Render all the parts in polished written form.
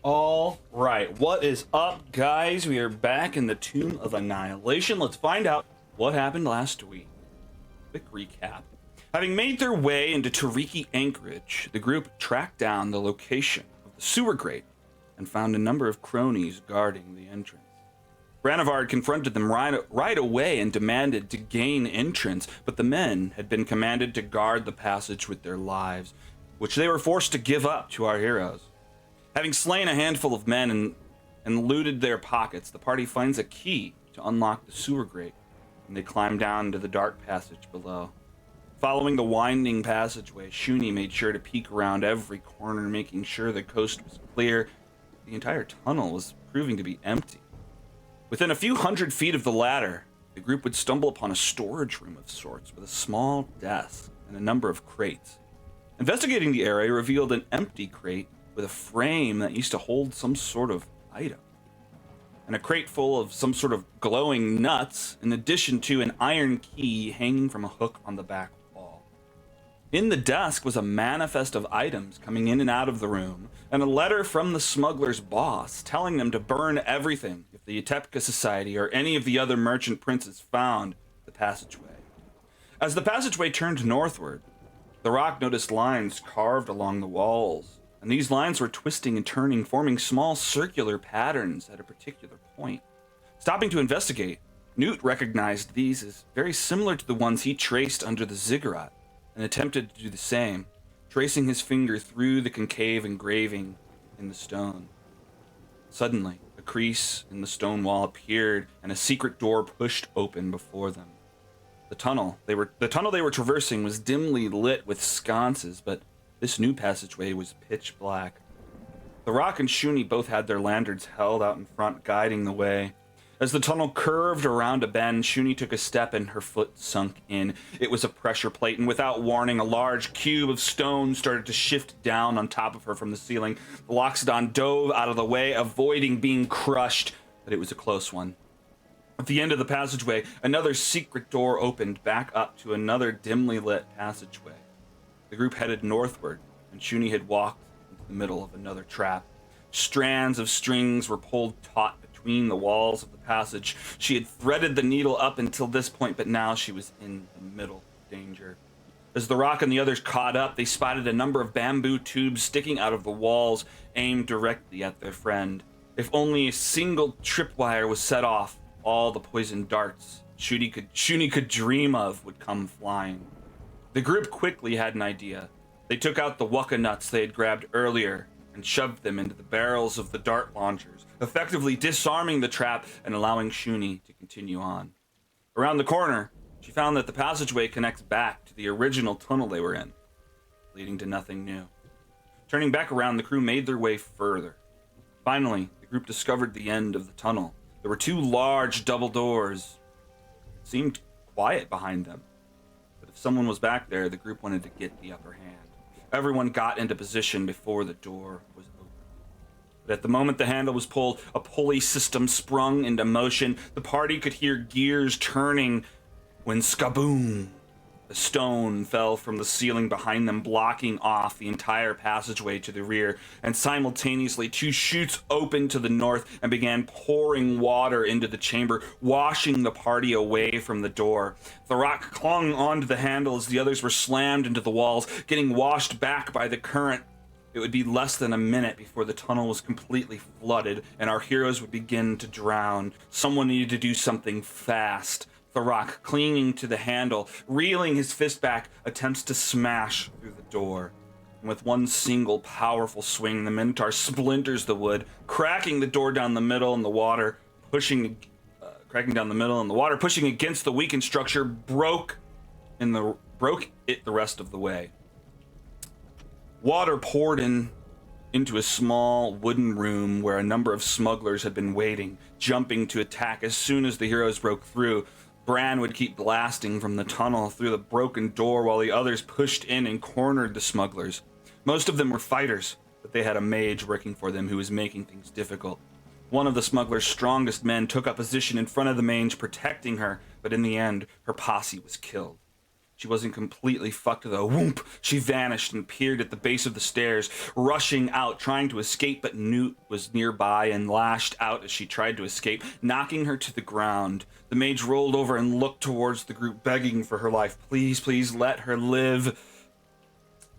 All right, what is up, guys? We are back in the Tomb of Annihilation. Let's find out what happened last week. Quick recap. Having made their way into Tariki Anchorage, the group tracked down the location of the sewer grate and found a number of cronies guarding the entrance. Branivard confronted them right away and demanded to gain entrance, but the men had been commanded to guard the passage with their lives, which they were forced to give up to our heroes. Having slain a handful of men and looted their pockets, the party finds a key to unlock the sewer grate, and they climb down into the dark passage below. Following the winding passageway, Shuni made sure to peek around every corner, making sure the coast was clear. The entire tunnel was proving to be empty. Within a few hundred feet of the ladder, the group would stumble upon a storage room of sorts with a small desk and a number of crates. Investigating the area revealed an empty crate with a frame that used to hold some sort of item, and a crate full of some sort of glowing nuts, in addition to an iron key hanging from a hook on the back wall. In the desk was a manifest of items coming in and out of the room, and a letter from the smuggler's boss telling them to burn everything if the Utepka Society or any of the other merchant princes found the passageway. As the passageway turned northward, the rock noticed lines carved along the walls, and these lines were twisting and turning, forming small circular patterns at a particular point. Stopping to investigate, Newt recognized these as very similar to the ones he traced under the ziggurat, and attempted to do the same, tracing his finger through the concave engraving in the stone. Suddenly, a crease in the stone wall appeared, and a secret door pushed open before them. The tunnel they were traversing was dimly lit with sconces, but this new passageway was pitch black. The Rock and Shuni both had their lanterns held out in front, guiding the way. As the tunnel curved around a bend, Shuni took a step and her foot sunk in. It was a pressure plate, and without warning, a large cube of stone started to shift down on top of her from the ceiling. The Loxodon dove out of the way, avoiding being crushed, but it was a close one. At the end of the passageway, another secret door opened back up to another dimly lit passageway. The group headed northward, and Shuni had walked into the middle of another trap. Strands of strings were pulled taut between the walls of the passage. She had threaded the needle up until this point, but now she was in the middle of danger. As the Rock and the others caught up, they spotted a number of bamboo tubes sticking out of the walls, aimed directly at their friend. If only a single tripwire was set off, all the poisoned darts Shuni could dream of would come flying. The group quickly had an idea. They took out the waka nuts they had grabbed earlier and shoved them into the barrels of the dart launchers, effectively disarming the trap and allowing Shuni to continue on. Around the corner, she found that the passageway connects back to the original tunnel they were in, leading to nothing new. Turning back around, the crew made their way further. Finally, the group discovered the end of the tunnel. There were two large double doors. It seemed quiet behind them. But if someone was back there, the group wanted to get the upper hand. Everyone got into position before the door was open. But at the moment the handle was pulled, a pulley system sprung into motion. The party could hear gears turning when skaboom! A stone fell from the ceiling behind them, blocking off the entire passageway to the rear, and simultaneously two chutes opened to the north and began pouring water into the chamber, washing the party away from the door. The Rock clung onto the handle as the others were slammed into the walls, getting washed back by the current. It would be less than a minute before the tunnel was completely flooded and our heroes would begin to drown. Someone needed to do something fast. The Rock, clinging to the handle, reeling his fist back, attempts to smash through the door. And with one single powerful swing, the Minotaur splinters the wood, cracking the door down the middle, and the water pushing against the weakened structure, broke it the rest of the way. Water poured into a small wooden room where a number of smugglers had been waiting, jumping to attack as soon as the heroes broke through. Bran would keep blasting from the tunnel through the broken door while the others pushed in and cornered the smugglers. Most of them were fighters, but they had a mage working for them who was making things difficult. One of the smuggler's strongest men took up position in front of the mage, protecting her, but in the end, her posse was killed. She wasn't completely fucked though. Whoomp! She vanished and appeared at the base of the stairs, rushing out, trying to escape, but Newt was nearby and lashed out as she tried to escape, knocking her to the ground. The mage rolled over and looked towards the group, begging for her life. Please, please let her live.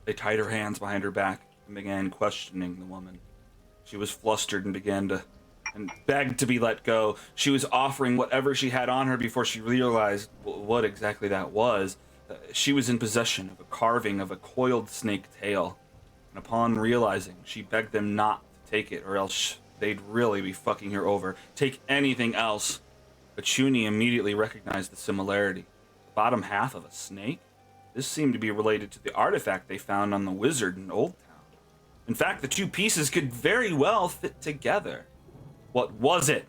They tied her hands behind her back and began questioning the woman. She was flustered and begged to be let go. She was offering whatever she had on her before she realized what exactly that was. She was in possession of a carving of a coiled snake tail, and upon realizing, she begged them not to take it, or else they'd really be fucking her over. Take anything else. But Shuni immediately recognized the similarity. The bottom half of a snake? This seemed to be related to the artifact they found on the wizard in Old Town. In fact, the two pieces could very well fit together. What was it?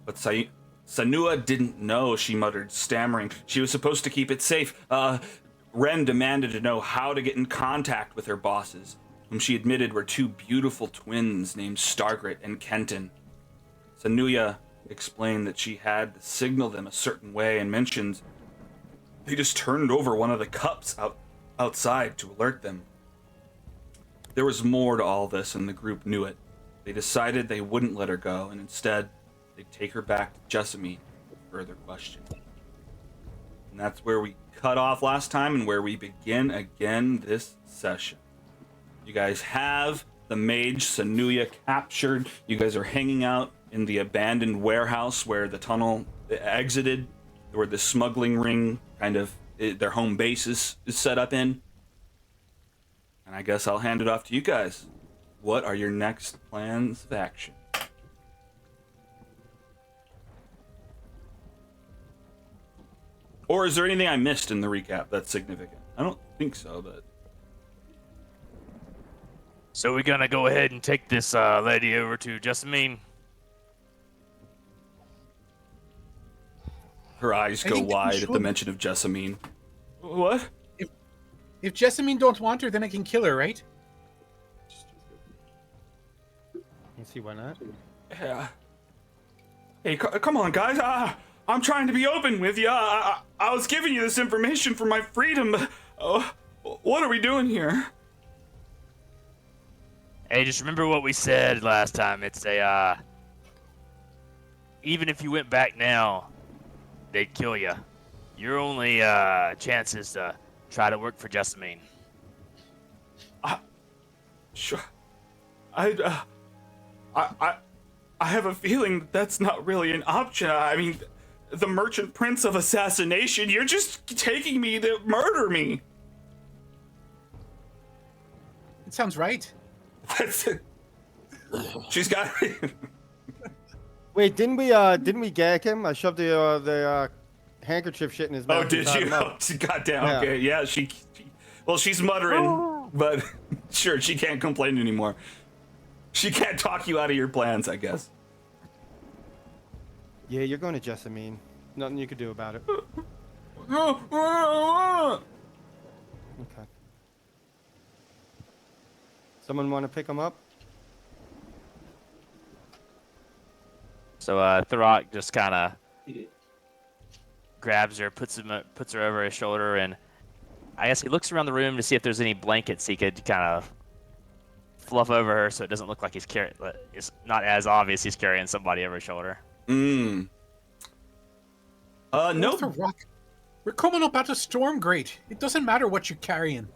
But Sanuya didn't know, she muttered, stammering. She was supposed to keep it safe. Ren demanded to know how to get in contact with her bosses, whom she admitted were two beautiful twins named Stargrit and Kenton. Sanuya explained that she had to signal them a certain way and mentioned they just turned over one of the cups outside to alert them. There was more to all this, and the group knew it. They decided they wouldn't let her go, and instead, they'd take her back to Jessamine for further questioning. And that's where we cut off last time and where we begin again this session. You guys have the mage Sanuya captured. You guys are hanging out in the abandoned warehouse where the tunnel exited, where the smuggling ring kind of their home base is set up in. And I guess I'll hand it off to you guys. What are your next plans of action? Or is there anything I missed in the recap that's significant? I don't think so, but... So we're gonna go ahead and take this lady over to Jessamine. Her eyes go wide at the mention of Jessamine. What? If Jessamine don't want her, then I can kill her, right? Let's see, why not? Yeah. Hey, come on, guys. I'm trying to be open with you. I was giving you this information for my freedom, but what are we doing here? Hey, just remember what we said last time. It's a, even if you went back now, they'd kill you. Your only chance is to try to work for Jessamine. Sure. I have a feeling that that's not really an option. I mean, the merchant prince of assassination, you're just taking me to murder me. It sounds right. She's got Wait, didn't we gag him? I shoved the handkerchief shit in his mouth. Oh, did you? Oh, goddamn. Yeah. Okay, yeah. Well, she's muttering, but sure, she can't complain anymore. She can't talk you out of your plans, I guess. Yeah, you're going to Jessamine. Nothing you could do about it. Okay. Someone want to pick him up? So Thurok just kind of grabs her, puts her over his shoulder, and I guess he looks around the room to see if there's any blankets he could kind of fluff over her so it doesn't look like he's carrying. It's not as obvious he's carrying somebody over his shoulder. No. Rock. We're coming up out of storm grate. It doesn't matter what you're carrying.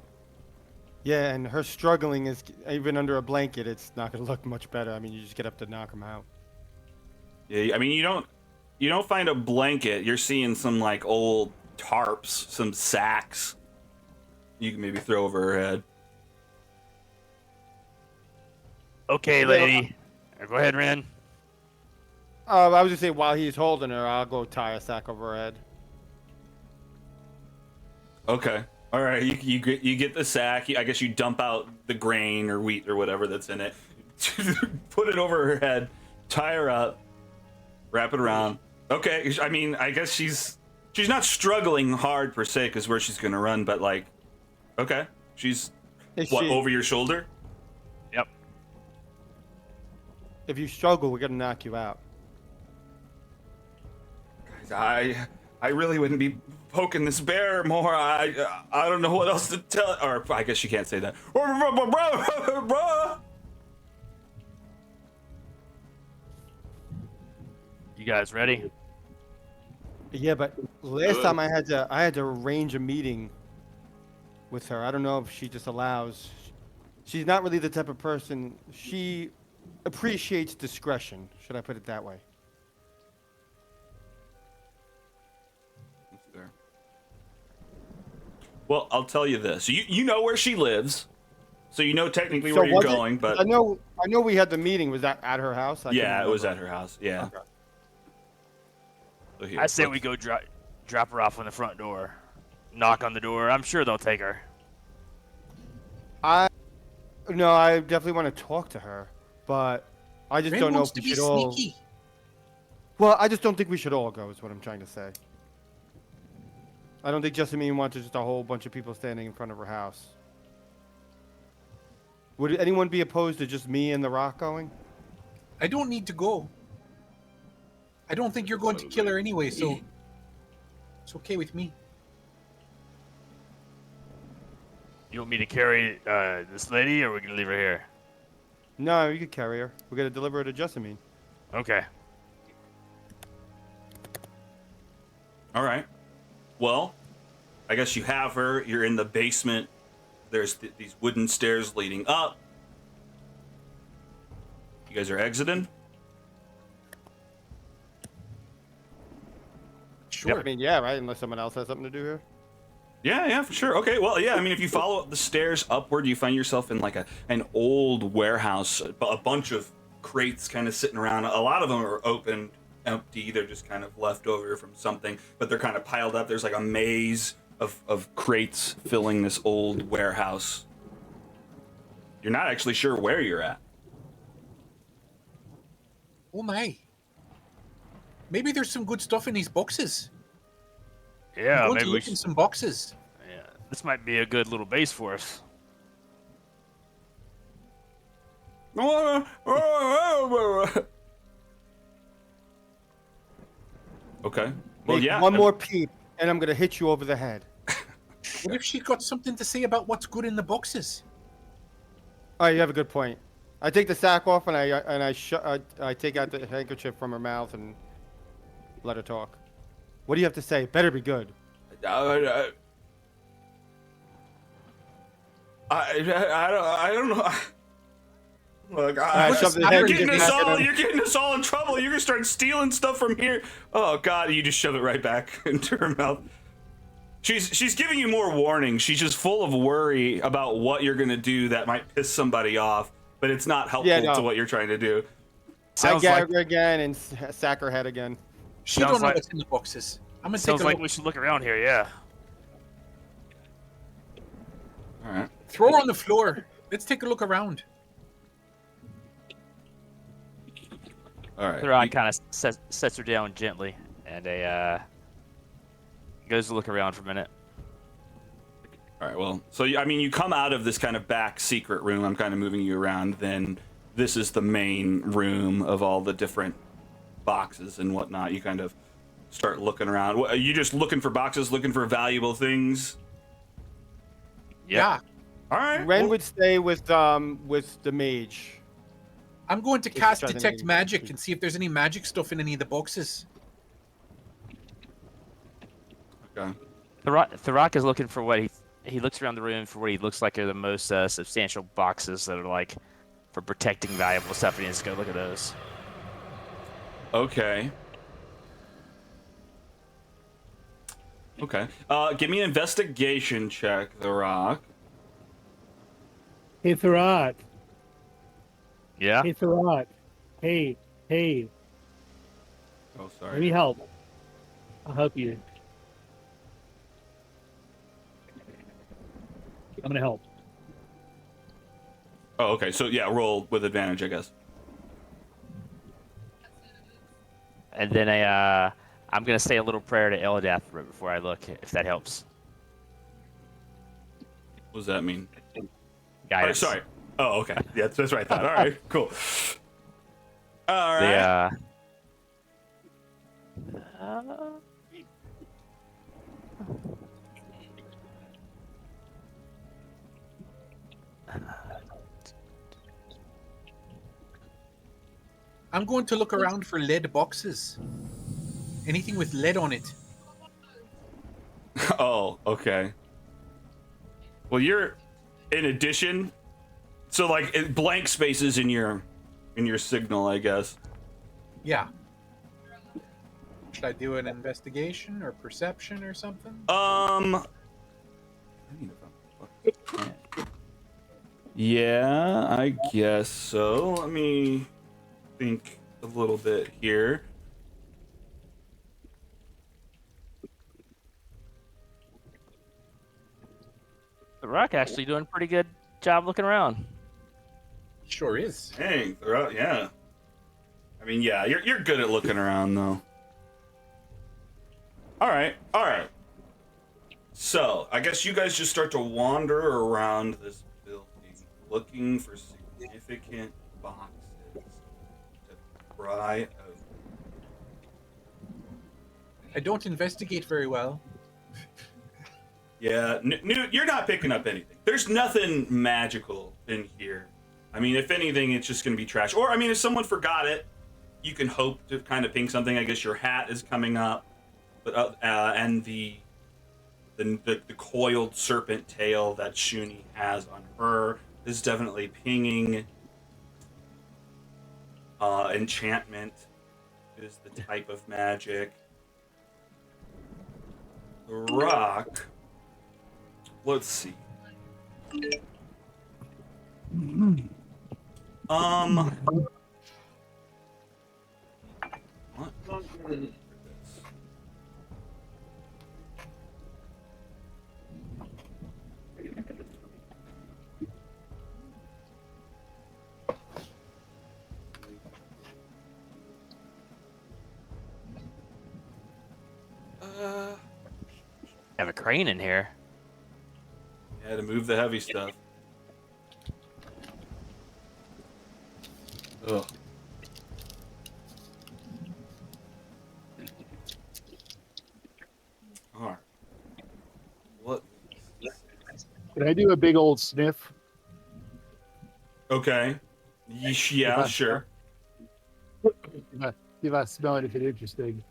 Yeah, and her struggling is even under a blanket. It's not going to look much better. I mean, you just get up to knock him out. Yeah, I mean, you don't find a blanket. You're seeing some like old tarps, some sacks. You can maybe throw over her head. Okay, lady. Go ahead, Ren. I was just saying, while he's holding her, I'll go tie a sack over her head. Okay. All right. You get the sack. I guess you dump out the grain or wheat or whatever that's in it. Put it over her head. Tie her up. Wrap it around. Okay. I mean, I guess she's not struggling hard per se because where she's gonna run, but like, okay, she's over your shoulder. Yep. If you struggle, we're gonna knock you out. Guys, I really wouldn't be poking this bear more. I don't know what else to tell. Or I guess you can't say that. You guys ready? Yeah, but last time I had to arrange a meeting with her. I don't know if she just allows. She's not really the type of person. She appreciates discretion. Should I put it that way? That's fair. Well, I'll tell you this. You know where she lives, so you know technically where you're was it- going. But I know we had the meeting. Was that at her house? I yeah, couldn't it was remember. at her house. Yeah. Okay. So here, I say let's- we go drop her off on the front door. Knock on the door. I'm sure they'll take her. No, I definitely want to talk to her, but I just Ren don't know wants if we to be should all. sneaky. Well, I just don't think we should all go. Is what I'm trying to say. I don't think Jessamine wants just a whole bunch of people standing in front of her house. Would anyone be opposed to just me and The Rock going? I don't need to go. I don't think you're going to kill her anyway, so it's okay with me. You want me to carry this lady, or we can leave her here? No, you could carry her. We're gonna deliver her to Jessamine. Okay. All right. Well, I guess you have her. You're in the basement. There's these wooden stairs leading up. You guys are exiting. Sure. I mean, yeah, right. Unless someone else has something to do here. Yeah, for sure. Okay, well, yeah, I mean, if you follow up the stairs upward, you find yourself in like an old warehouse, a bunch of crates kind of sitting around. A lot of them are open, empty. They're just kind of left over from something, but they're kind of piled up. There's like a maze of crates filling this old warehouse. You're not actually sure where you're at. Oh my. Maybe there's some good stuff in these boxes. Yeah, I'm going maybe to we look in should. some boxes. Yeah, this might be a good little base for us. Okay. Well, Make yeah. one more peep, and I'm gonna hit you over the head. What if she got something to say about what's good in the boxes? Oh, you have a good point. I take the sack off and I take out the handkerchief from her mouth and let her talk. What do you have to say? Better be good. I don't know. Look, shove the head you're getting us all in trouble. You're gonna start stealing stuff from here. Oh God, you just shove it right back into her mouth. She's giving you more warning. She's just full of worry about what you're gonna do that might piss somebody off, but it's not helpful to what you're trying to do. I Sounds gag like her again and sack her head again. She Sounds don't know like- what's in the boxes. I'm gonna take sounds a like look. we should look around here. Yeah. All right. Throw her on the floor. Let's take a look around. All right. Theron kind of sets her down gently, and goes to look around for a minute. All right. Well, so I mean, you come out of this kind of back secret room. I'm kind of moving you around. Then this is the main room of all the different boxes and whatnot. You kind of start looking around. What, are you just looking for boxes, looking for valuable things? Yeah. All right. Ren well- would stay with the mage. I'm going to Just cast try to Detect name- Magic and see if there's any magic stuff in any of the boxes. Okay. Tharak is looking for what he looks around the room for what he looks like are the most substantial boxes that are like for protecting valuable stuff, and he needs to go look at those. Okay. Okay. Give me an investigation check, The Rock. Hey, Tharat. Yeah. Hey, Tharat. Hey, Oh, let sorry. me help. I'll help you. I'm gonna help. Oh, okay. So yeah, roll with advantage, I guess. And then I'm gonna say a little prayer to Eladath before I look, if that helps. What does that mean? Oh, Guidance. sorry. Oh, okay. Yeah, that's right. All right, cool. All right. The I'm going to look around for lead boxes. Anything with lead on it. Oh, okay. Well, you're in addition, so like blank spaces in your signal, I guess. Yeah. Should I do an investigation or perception or something? Yeah, I guess so. Let me think a little bit here. The Rock actually doing a pretty good job looking around. Sure is. Dang, they're out, yeah. I mean, yeah, you're good at looking around though. All right. So, I guess you guys just start to wander around this building looking for significant boxes to pry out. I don't investigate very well. Yeah, you're not picking up anything. There's nothing magical in here. I mean, if anything, it's just going to be trash. Or, I mean, if someone forgot it, you can hope to kind of ping something. I guess your hat is coming up, but and the coiled serpent tail that Shuni has on her is definitely pinging. Enchantment is the type of magic. The rock. Let's see. What? Have a crane in here. Yeah, to move the heavy stuff. Ugh. Alright. What? Can I do a big old sniff? Okay. Yeah, sure. See if I smell anything interesting.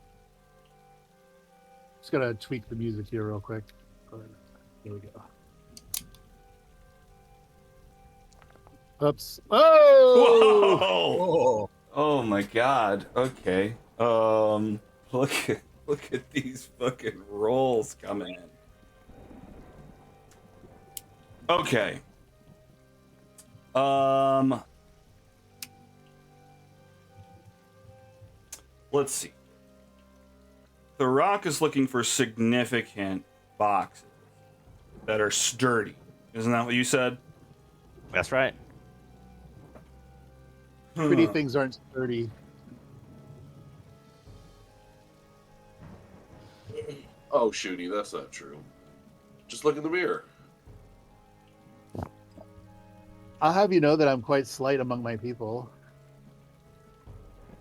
Just gonna tweak the music here real quick. Here we go. Oops. Oh! Whoa! Oh, Oh my god. Okay. Look at these fucking rolls coming in. Okay. Let's see. The rock is looking for significant boxes that are sturdy. Isn't that what you said? That's right. Pretty things aren't sturdy. Oh, Shooty, that's not true. Just look in the mirror. I'll have you know that I'm quite slight among my people.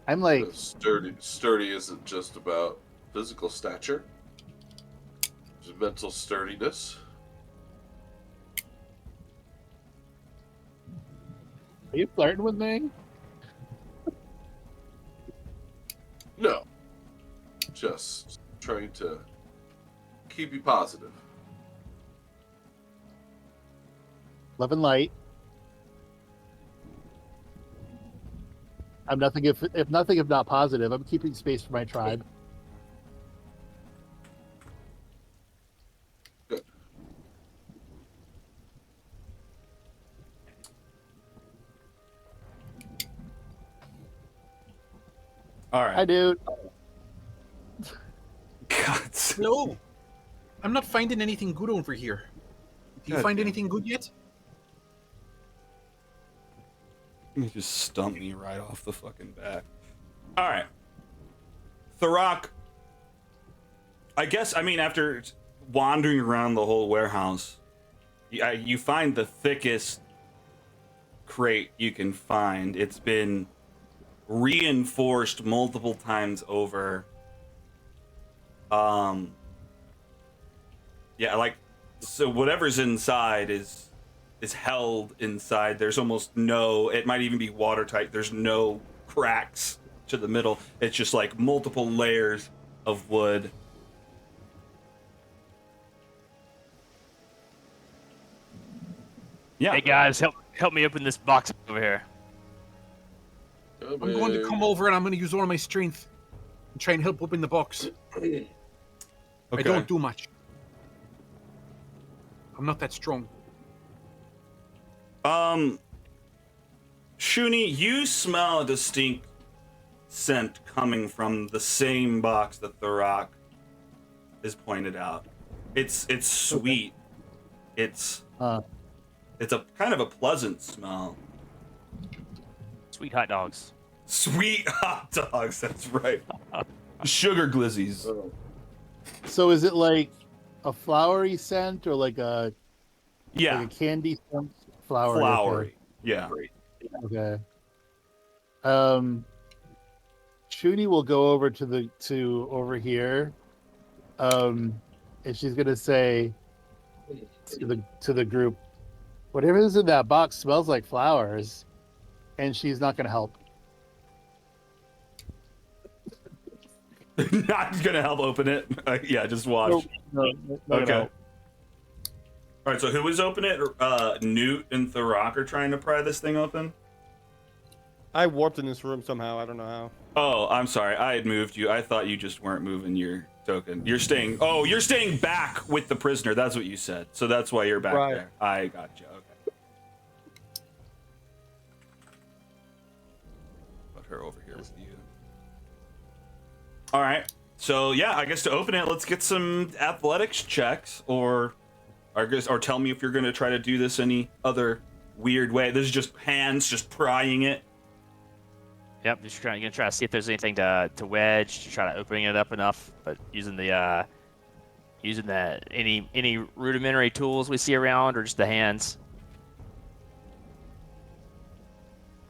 I'm like, Sturdy isn't just about physical stature. There's mental sturdiness. are you flirting with me? No. Just trying to keep you positive. Love and light. I'm nothing if nothing if not positive. I'm keeping space for my tribe. Good. All Hi, right. dude. God. hello. I'm not finding anything good over here. Do you God find damn. anything good yet? You just stump me right off the fucking back. All right. Tharok. I guess, I mean, after wandering around the whole warehouse, you find the thickest crate you can find. It's been reinforced multiple times over. Yeah, like, so whatever's inside is held inside. There's almost no, it might even be watertight. There's no cracks to the middle. It's just like multiple layers of wood. Yeah. Hey guys, help me open this box over here. I'm going to come over and I'm going to use all my strength and try and help open the box. Okay. I don't do much. I'm not that strong. Shuni, you smell a distinct scent coming from the same box that the rock is pointed out. It's sweet. It's a kind of a pleasant smell. Sweet hot dogs. Sweet hot dogs, that's right. Sugar glizzies. So is it like a flowery scent or like a Yeah, like a candy scent? Flowery. flowery. Yeah. Okay. Shuni will go over to over here. And she's gonna say to the group, whatever is in that box smells like flowers, and she's not gonna help. Not gonna help open it. Yeah, just watch. No, Okay. no. All right, so who was open it? Newt and Thurrock are trying to pry this thing open? I warped in this room somehow. I don't know how. Oh, I'm sorry. I had moved you. I thought you just weren't moving your token. You're staying. Oh, you're staying back with the prisoner. That's what you said. So that's why you're back Right. there. I got you. Okay. Put her over here with you. All right. So yeah, I guess to open it, let's get some athletics checks, or tell me if you're gonna try to do this any other weird way. This is just hands just prying it. Yep, just gonna try to see if there's anything to wedge to try to opening it up enough, but using the any rudimentary tools we see around or just the hands.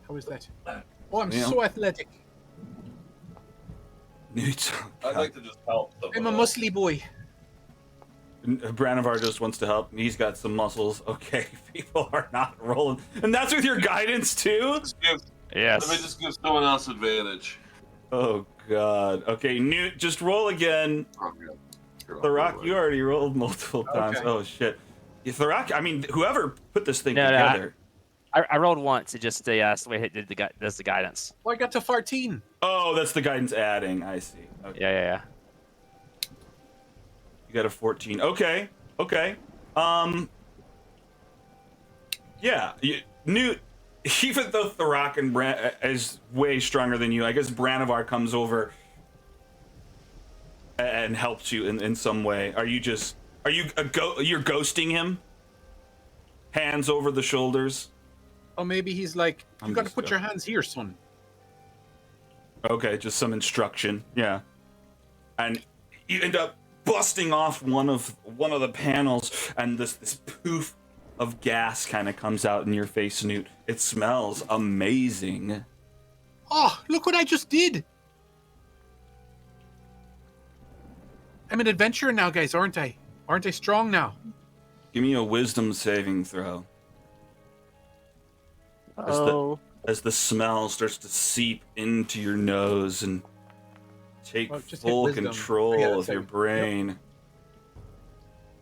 How is that? Oh, I'm Yeah. so athletic. Newt. I'd like to just help. I'm a muscly boy. Branivar just wants to help. He's got some muscles. Okay, people are not rolling. And that's with your guidance too? Yes. Let me just give someone else advantage. Oh god. Okay, Newt, just roll again. Okay. Thurrock, you already rolled multiple times. Okay. Oh shit. Yeah, Thurrock, I mean, whoever put this thing No, together. I rolled once. It just that's the way it does the guidance. Oh, I got to 14. Oh, that's the guidance adding. I see. Okay. Yeah. You got a 14. Okay. Yeah, Newt, even though Thurrock and is way stronger than you, I guess Branivar comes over and helps you in some way. You're ghosting him? Hands over the shoulders? Or maybe he's like, I'm you got to just put your hands here, son. Okay, just some instruction. Yeah. And you end up busting off one of the panels, and this poof of gas kind of comes out in your face, Newt. It smells amazing. Oh, look what I just did. I'm an adventurer now, guys, aren't I? Aren't I strong now? Give me a wisdom saving throw. As the smell starts to seep into your nose and take Well, just hit full wisdom. control Yeah, of that's your it. brain.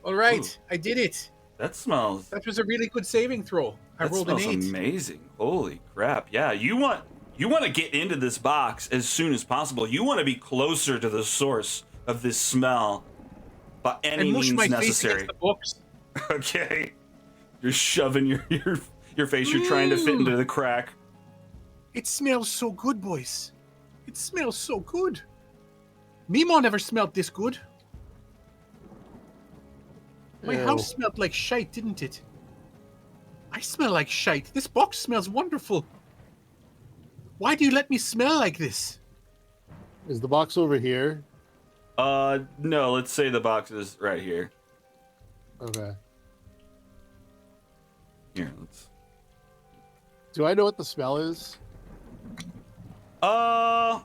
All right, Ooh. I did it. That smells. That was a really good saving throw. I That rolled an smells 8. amazing. Holy crap! Yeah, you want to get into this box as soon as possible. You want to be closer to the source of this smell by any And mush means my face necessary. against the books. Okay, you're shoving your face. You're trying to fit into the crack. It smells so good, boys. It smells so good. Mimo never smelled this good. My Ew. house smelled like shite, didn't it? I smell like shite. This box smells wonderful. Why do you let me smell like this? Is the box over here? No. Let's say the box is right here. Okay. Here, let's. Do I know what the smell is? What's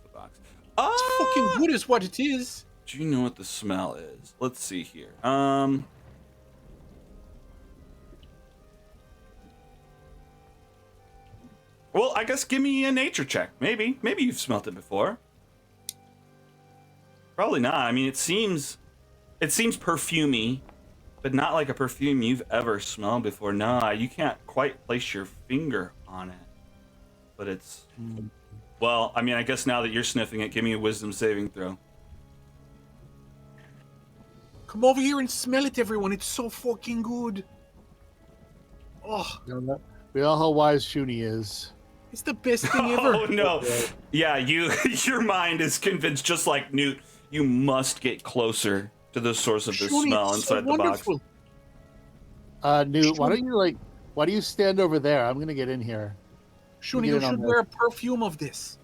the box? It's fucking good is what it is. Do you know what the smell is? Let's see here. Well, I guess give me a nature check. Maybe you've smelt it before. Probably not. I mean, it seems perfumey, but not like a perfume you've ever smelled before. Nah, you can't quite place your finger on it. But it's... Well, I mean, I guess now that you're sniffing it, give me a wisdom saving throw. Come over here and smell it, everyone. It's so fucking good. Oh, We all know how wise Shuni is. it's the best thing ever. Oh, no. Yeah, your mind is convinced, just like Newt, you must get closer to the source of this Shuni, smell it's so inside the box. wonderful. Newt, why do you stand over there? I'm gonna get in here. Shuni, Get you in on should this. wear a perfume of this.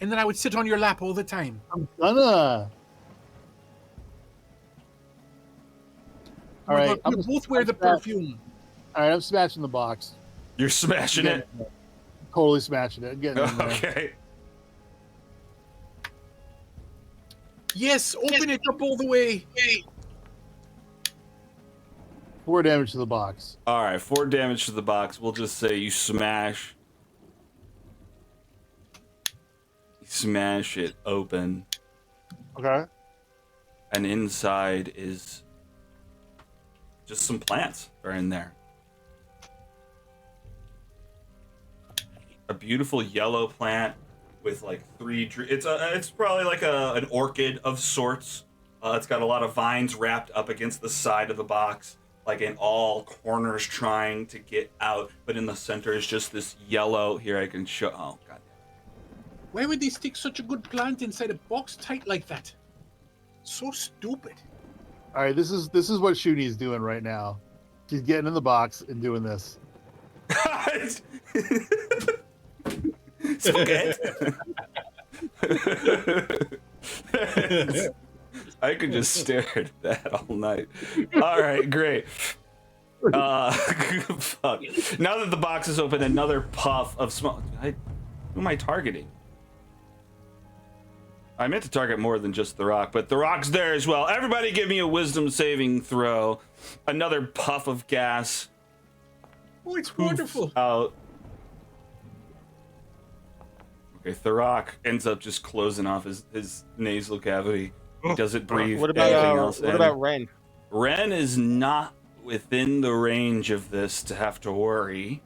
And then I would sit on your lap all the time. I'm gonna. All right, We both wear the perfume. All right, I'm smashing the box. You're smashing it. Totally smashing it. I'm getting in there. Okay. Yes, open it up all the way. 4 damage to the box. All right, 4 damage to the box. We'll just say you smash it open, Okay. and inside is just some plants are in there. A beautiful yellow plant with like 3 it's probably like an orchid of sorts. It's got a lot of vines wrapped up against the side of the box, like in all corners trying to get out, but in the center is just this yellow. Here I can show. Oh god. Why would they stick such a good plant inside a box tight like that? So stupid. All right, this is what Shuni's doing right now. She's getting in the box and doing this. It's okay. I could just stare at that all night. All right, great. Fuck. Now that the box is open, another puff of smoke. Who am I targeting? I meant to target more than just the rock, but the rock's there as well. Everybody give me a wisdom saving throw. Another puff of gas. Oh, it's wonderful. Out. Okay, Thurok ends up just closing off his nasal cavity. He doesn't breathe What anything about else what in. about Ren? Ren is not within the range of this to have to worry.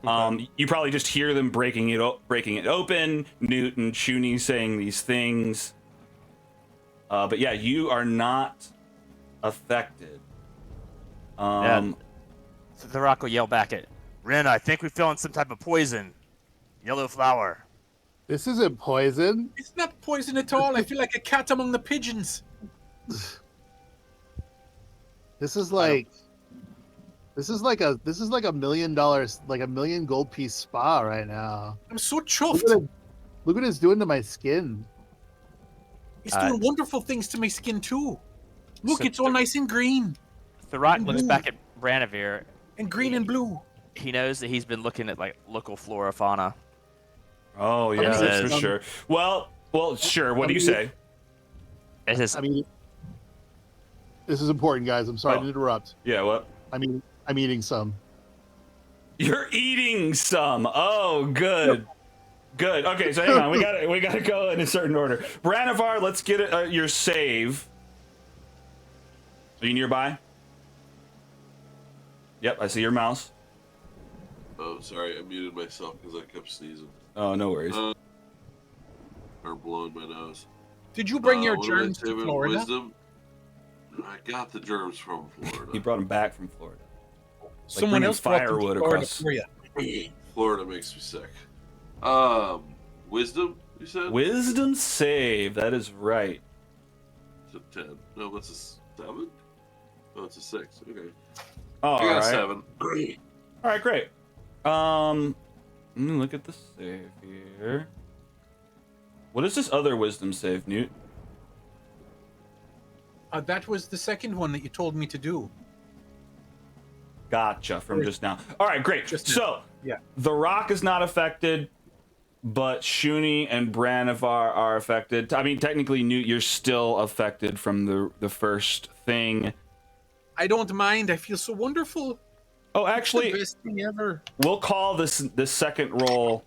You probably just hear them breaking it open. Newt and Shuni saying these things. But yeah, you are not affected. So the rock will yell back at Ren. I think we fell in some type of poison. Yellow flower. This isn't poison. It's not poison at all. I feel like a cat among the pigeons. This is like a $1 million, like $1 million gold piece spa right now. I'm so Look chuffed. look what it's doing to my skin. It's doing wonderful things to my skin too. Look, So it's all nice and green. The rock looks back at Branavir. And green and blue. He knows that he's been looking at like local flora fauna. Oh yeah, that's for says- sure. Well, sure. What do you say? It says, I mean, this is important, guys. I'm sorry Oh. to interrupt. Yeah, what? I'm eating some. You're eating some. Oh, good. Good. Okay, so hang on. We gotta go in a certain order. Branavar, let's get your save. Are you nearby? Yep, I see your mouse. Oh, sorry, I muted myself because I kept sneezing Oh, no worries. or blowing my nose. Did you bring your What am I germs to saving? Florida? Wisdom? I got the germs from Florida. He brought him back from Florida. Someone bringing else brought them to firewood Florida across- for you. Florida makes me sick. Wisdom, you said? Wisdom save. That is right. It's a 10. No, that's a 7? Oh, it's a 6. Okay. All I got a right. 7. All right, great. Let me look at the save here. What is this other wisdom save, Newt? That was the second one that you told me to do. Gotcha, from just now. All right, great. Just now. So, Yeah. the rock is not affected, but Shuni and Branavar are affected. I mean, technically, Newt, you're still affected from the first thing. I don't mind. I feel so wonderful. Oh, The actually, best thing ever. we'll call this second roll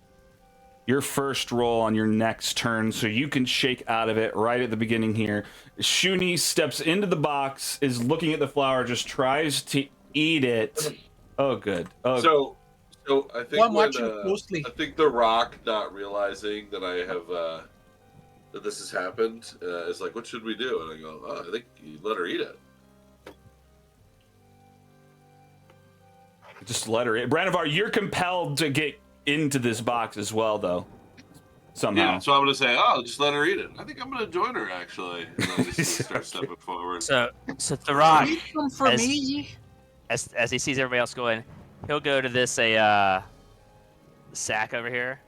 your first roll on your next turn, so you can shake out of it right at the beginning here. Shuni steps into the box, is looking at the flower, just tries to eat it. Oh, good. Oh, So I think Well, I'm watching closely. I think the Rock not realizing that I have that this has happened is like, what should we do? And I go, oh, I think you let her eat it. just let her in. Branivar, you're compelled to get into this box as well, though. Somehow. Yeah, so I'm gonna say, oh, just let her eat it. I think I'm gonna join her actually. And I just start stepping forward. So the Rock, Eat them for as- me. as he sees everybody else going, he'll go to this sack over here,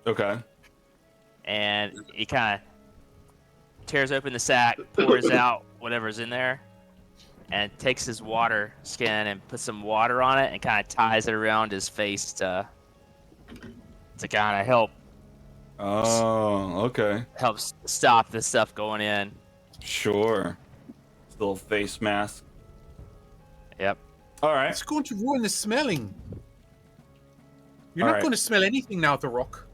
Okay. and he kind of tears open the sack, pours out whatever's in there, and takes his water skin and puts some water on it and kind of ties it around his face to kind of help Okay. stop this stuff going in. Sure. Little face mask. Yep. All right. It's going to ruin the smelling. You're All not right. going to smell anything now, The Rock.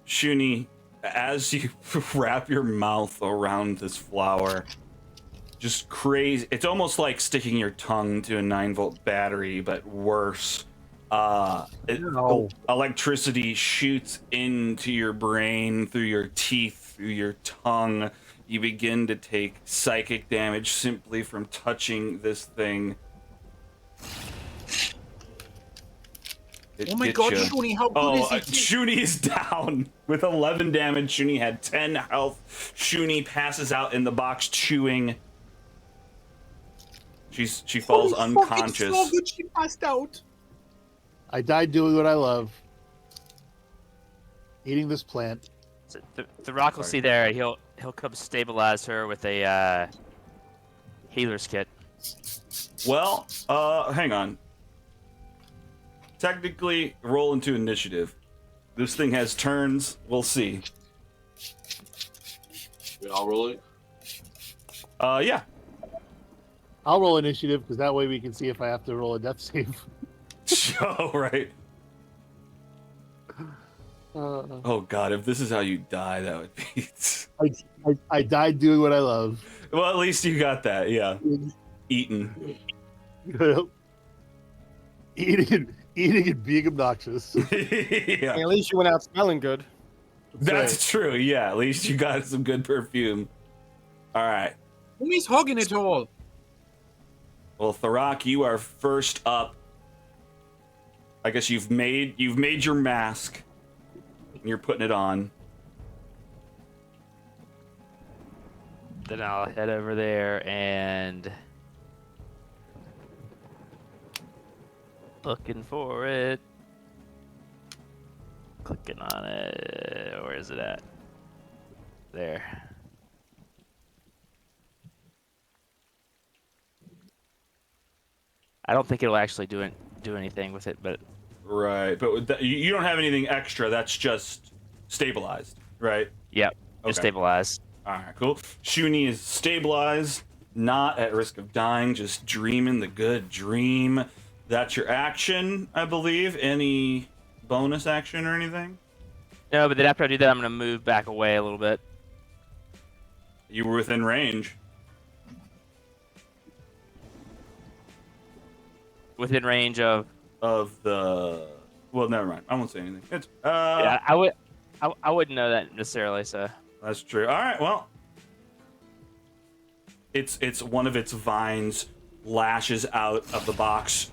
Shuni, as you wrap your mouth around this flower, just crazy. It's almost like sticking your tongue to a 9-volt battery, but worse. Electricity shoots into your brain, through your teeth, through your tongue. You begin to take psychic damage simply from touching this thing. It Oh my gets god, ya. Shuni, how good Oh, is he? Shuni is down with 11 damage. Shuni had 10 health. Shuni passes out in the box chewing. She falls Holy fuck, unconscious. it's so good she passed out. I died doing what I love. Eating this plant. So the Rock will see there. He'll come stabilize her with a healer's kit. Well, hang on. Technically, roll into initiative. This thing has turns. We'll see. We all rolling? Yeah. I'll roll initiative because that way we can see if I have to roll a death save. Oh, right. Oh god, if this is how you die, that would be. I died doing what I love. Well, at least you got that. Yeah. Eaten. Eating and being obnoxious. Yeah. At least you went out smelling good. That's true. Yeah. At least you got some good perfume. All right. Who's hugging it all? Well, Tharak, you are first up. I guess you've made your mask. And you're putting it on. Then I'll head over there and looking for it. Clicking on it. Where is it at? There. I don't think it'll actually do anything with it, but Right, but with that, you don't have anything extra. That's just stabilized, right? yep, just Okay. stabilized. All right, cool. Shuni is stabilized, not at risk of dying, just dreaming the good dream. That's your action, I believe. Any bonus action or anything? No, but then after I do that, I'm gonna move back away a little bit. You were within range. Within range of. Of the... Well, never mind. I won't say anything. It's Yeah, I wouldn't know that necessarily. So. That's true. All right, well. It's one of its vines lashes out of the box,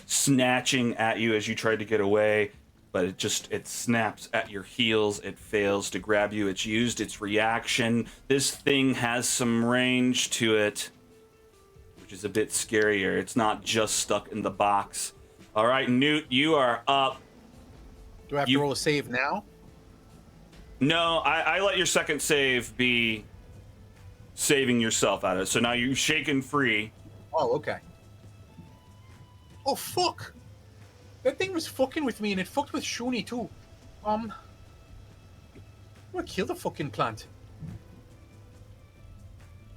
snatching at you as you try to get away, but it snaps at your heels. It fails to grab you. It's used its reaction. This thing has some range to it, which is a bit scarier. It's not just stuck in the box. All right, Newt, you are up. Do I have to roll a save now? No, I let your second save be saving yourself out of it. So now you're shaken free. Oh, okay. Oh, fuck! That thing was fucking with me, and it fucked with Shuni, too. I'm gonna kill the fucking plant.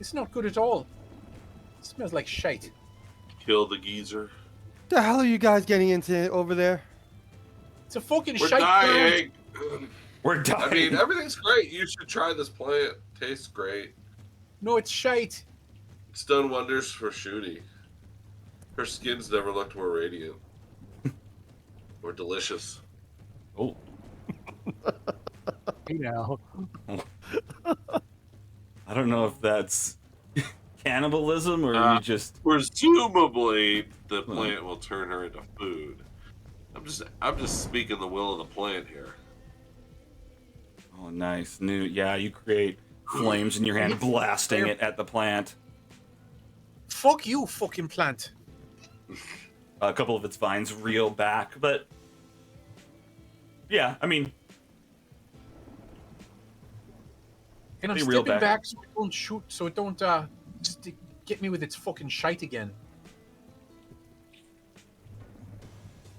It's not good at all. It smells like shite. Kill the geezer. The hell are you guys getting into over there? It's a fucking We're shite plant. dying. We're dying. I mean, everything's great. You should try this plant. Tastes great. No, it's shite. It's done wonders for Shooty. Her skin's never looked more radiant. Or delicious. Oh. You know. I don't know if that's cannibalism or you just. Presumably, the plant will turn her into food. I'm just speaking the will of the plant here. Oh, nice. Yeah, you create flames in your hand, blasting it at the plant. Fuck you, fucking plant. A couple of its vines reel back, but yeah, I mean, And I'm They reel stepping back. back so it don't shoot, so it don't get me with its fucking shite again.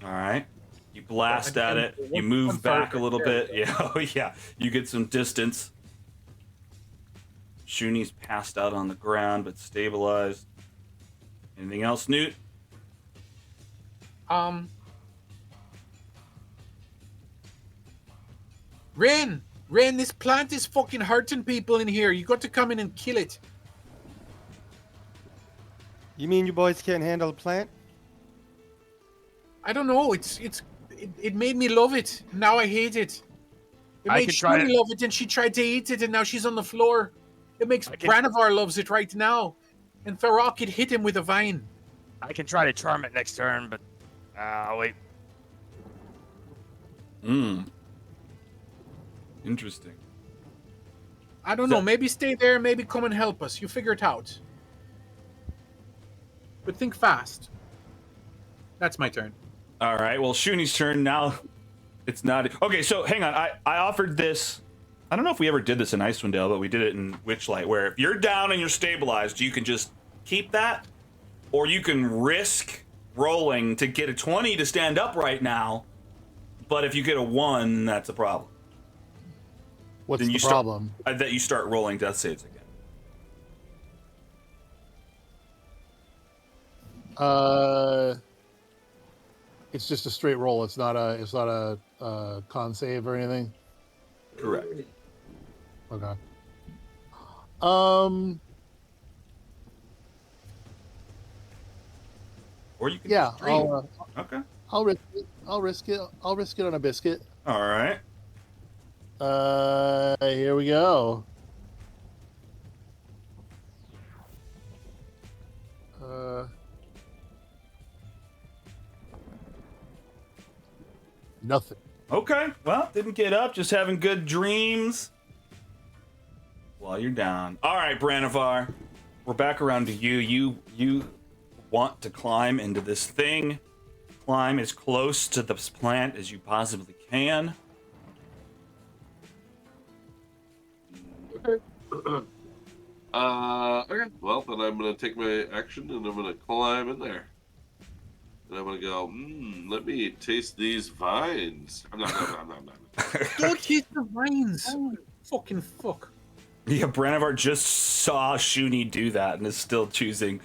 all right. You blast And- at and it. one- You move one back a third, little there bit. we go. Yeah, oh yeah. You get some distance. Shuni's passed out on the ground, but stabilized. Anything else, Newt? Ren, this plant is fucking hurting people in here. You got to come in and kill it. You mean you boys can't handle a plant? I don't know. It made me love it. Now I hate it. It I made can try Shuni to- love it, and she tried to eat it, and now she's on the floor. It makes I can- Branivar loves it right now, and Farok could hit him with a vine. I can try to charm it next turn, but wait. Interesting. I don't know. Maybe stay there. Maybe come and help us. You figure it out. But think fast. That's my turn. All right. Well, Shuni's turn now. It's not okay. So hang on. I offered this. I don't know if we ever did this in Icewind Dale, but we did it in Witchlight, where if you're down and you're stabilized, you can just keep that, or you can risk rolling to get a 20 to stand up right now. But if you get a 1, that's a problem. What's Then the you problem? That you start rolling death saves again. It's just a straight roll. It's not a con save or anything. Correct. Okay. Or you can Yeah. stream. Okay. I'll risk it. I'll risk it on a biscuit. All right. Here we go. Nothing. Okay. Well, didn't get up. Just having good dreams while you're down. All right, Branivar. We're back around to you. You want to climb into this thing. Climb as close to this plant as you possibly can. Okay. Okay. Well, then I'm gonna take my action and I'm gonna climb in there. And I'm gonna go. Let me taste these vines. I'm not. Don't hit the vines. Fucking fuck. Yeah, Branivar just saw Shuni do that and is still choosing.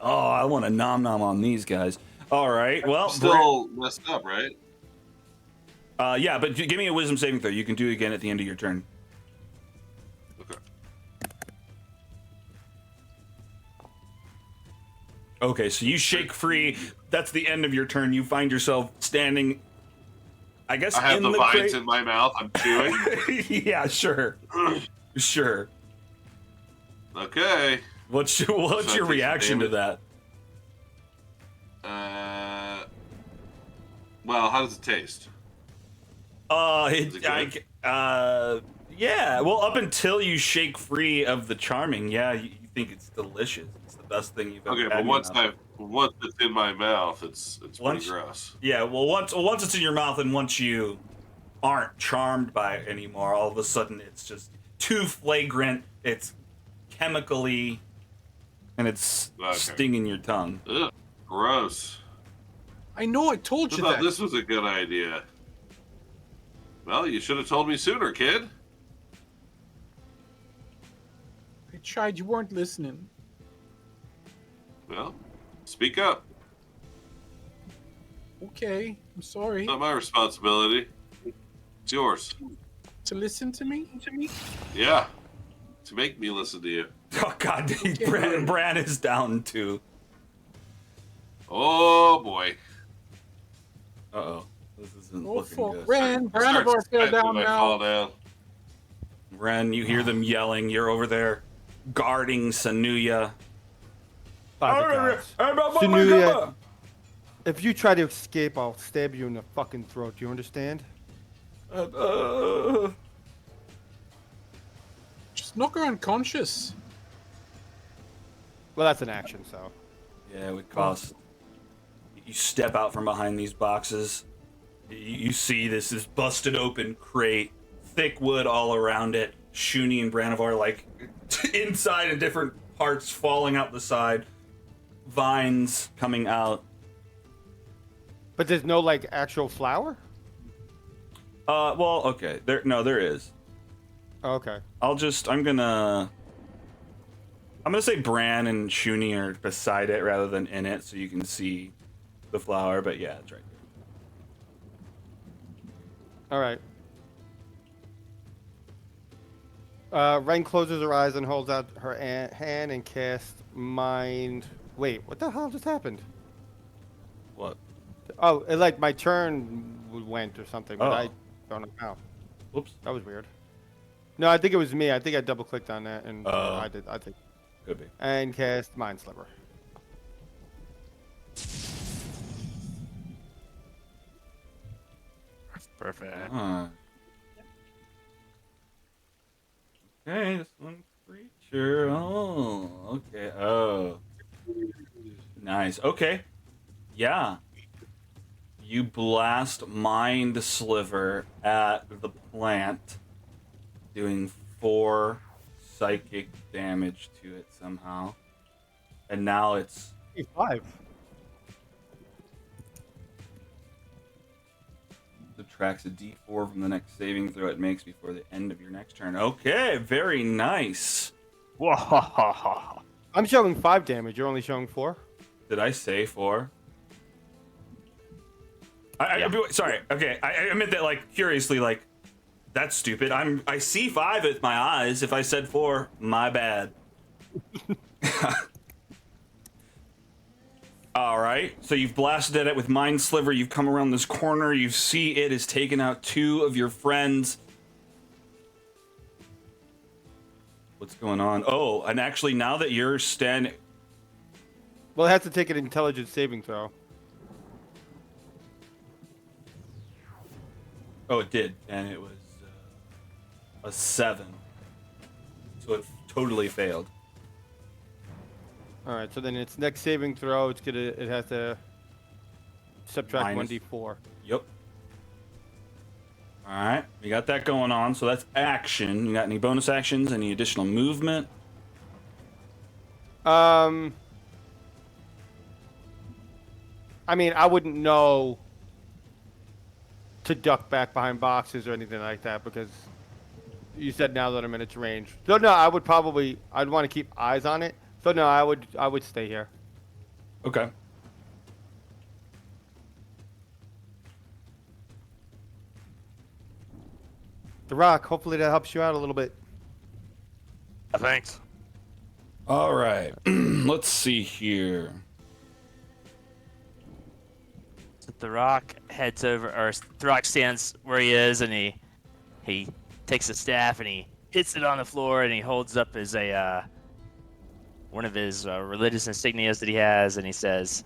Oh, I want to nom nom on these guys. All right. Well, Still messed up, right? yeah, but give me a wisdom saving throw. You can do it again at the end of your turn. Okay. Okay, so you shake free. That's the end of your turn. You find yourself standing, I guess, I have in the the vines crate. in my mouth. I'm chewing. Yeah, sure. Sure. Okay. What's Should I your take some reaction to damage? that? Well, how does it taste? Is it good? Yeah. Well, up until you shake free of the charming, yeah, you think it's delicious. It's the best thing you've ever Okay, had. but in your mouth. once it's in my mouth, it's Once- pretty gross. Yeah, well, once it's in your mouth, and once you aren't charmed by it anymore, all of a sudden it's just too flagrant. It's chemically, and it's Okay. stinging your tongue. Ugh, gross. I know. I told I you thought that. this was a good idea. Well, you should have told me sooner, kid. I tried. You weren't listening. Well, speak up. Okay, I'm sorry. Not my responsibility. It's yours. To listen to me? Yeah. To make me listen to you. Oh God, Bran is down too. Oh boy. Uh-oh. This isn't Oh, looking fuck. good. Branivore fell down I fall now. down. Ren, you hear them yelling. You're over there guarding Sanuya. By the gods. Sanuya, if you try to escape, I'll stab you in the fucking throat. Do you understand? Just knock her unconscious. Well, that's an action, so. Yeah, it would cost. You step out from behind these boxes. You see this busted open crate, thick wood all around it. Shuni and Branivar like inside in different parts, falling out the side. Vines coming out. But there's no, like, actual flower? Well, okay. There is. Oh, okay. I'm gonna say Bran and Shuni are beside it rather than in it, so you can see the flower. But yeah, it's right there. All right. Ren closes her eyes and holds out her hand and casts Mind. Wait, what the hell just happened? What? Oh, like my turn went or something, but I don't know how. Whoops. That was weird. No, I think it was me. I think I double clicked on that, and I did. I think. Could be. And cast Mind Sliver. Perfect. Okay, this one creature. Oh, okay. Oh, nice. Okay, yeah. You blast Mind Sliver at the plant, doing 4 psychic damage to it somehow, and now it's 5. subtracts a d4 from the next saving throw it makes before the end of your next turn. Okay, very nice. Whoa. I'm showing 5 damage. You're only showing 4. Did I say 4? Sorry. Okay, I meant that like curiously, like that's stupid. I see 5 with my eyes. If I said 4, my bad. All right. So you've blasted at it with Mind Sliver. You've come around this corner. You see it has taken out 2 of your friends. What's going on? Oh, and actually, now that you're standing. Well, it has to take an intelligence saving throw. Oh, it did, and it was a 7. So it totally failed. All right. So then its next saving throw, it has to subtract Minus. 1d4. Yep. All right, we got that going on. So that's action. You got any bonus actions? Any additional movement? I mean, I wouldn't know to duck back behind boxes or anything like that because you said now that I'm in its range. So no, I'd want to keep eyes on it. So no, I would stay here. Okay. The rock, hopefully that helps you out a little bit. Thanks. All right. Let's see here. So the Rock heads over, or the Rock stands where he is, and he takes a staff and he hits it on the floor, and he holds up his one of his religious insignias that he has, and he says,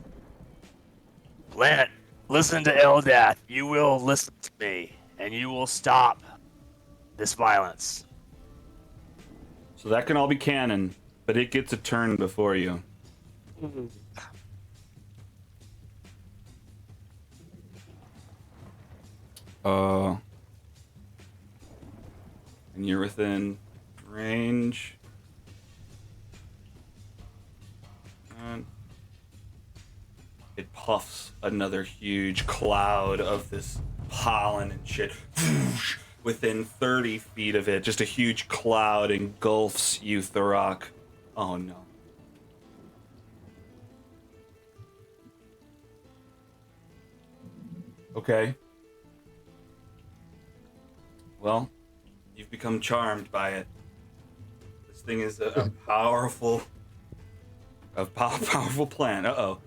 "Plant, listen to Eldath. You will listen to me, and you will stop this violence." So that can all be canon, but it gets a turn before you. And you're within range. And it puffs another huge cloud of this pollen and shit. Within 30 feet of it, just a huge cloud engulfs you, Thurok. Oh no. Okay. Well, you've become charmed by it. This thing is a powerful, powerful plant. Uh-oh.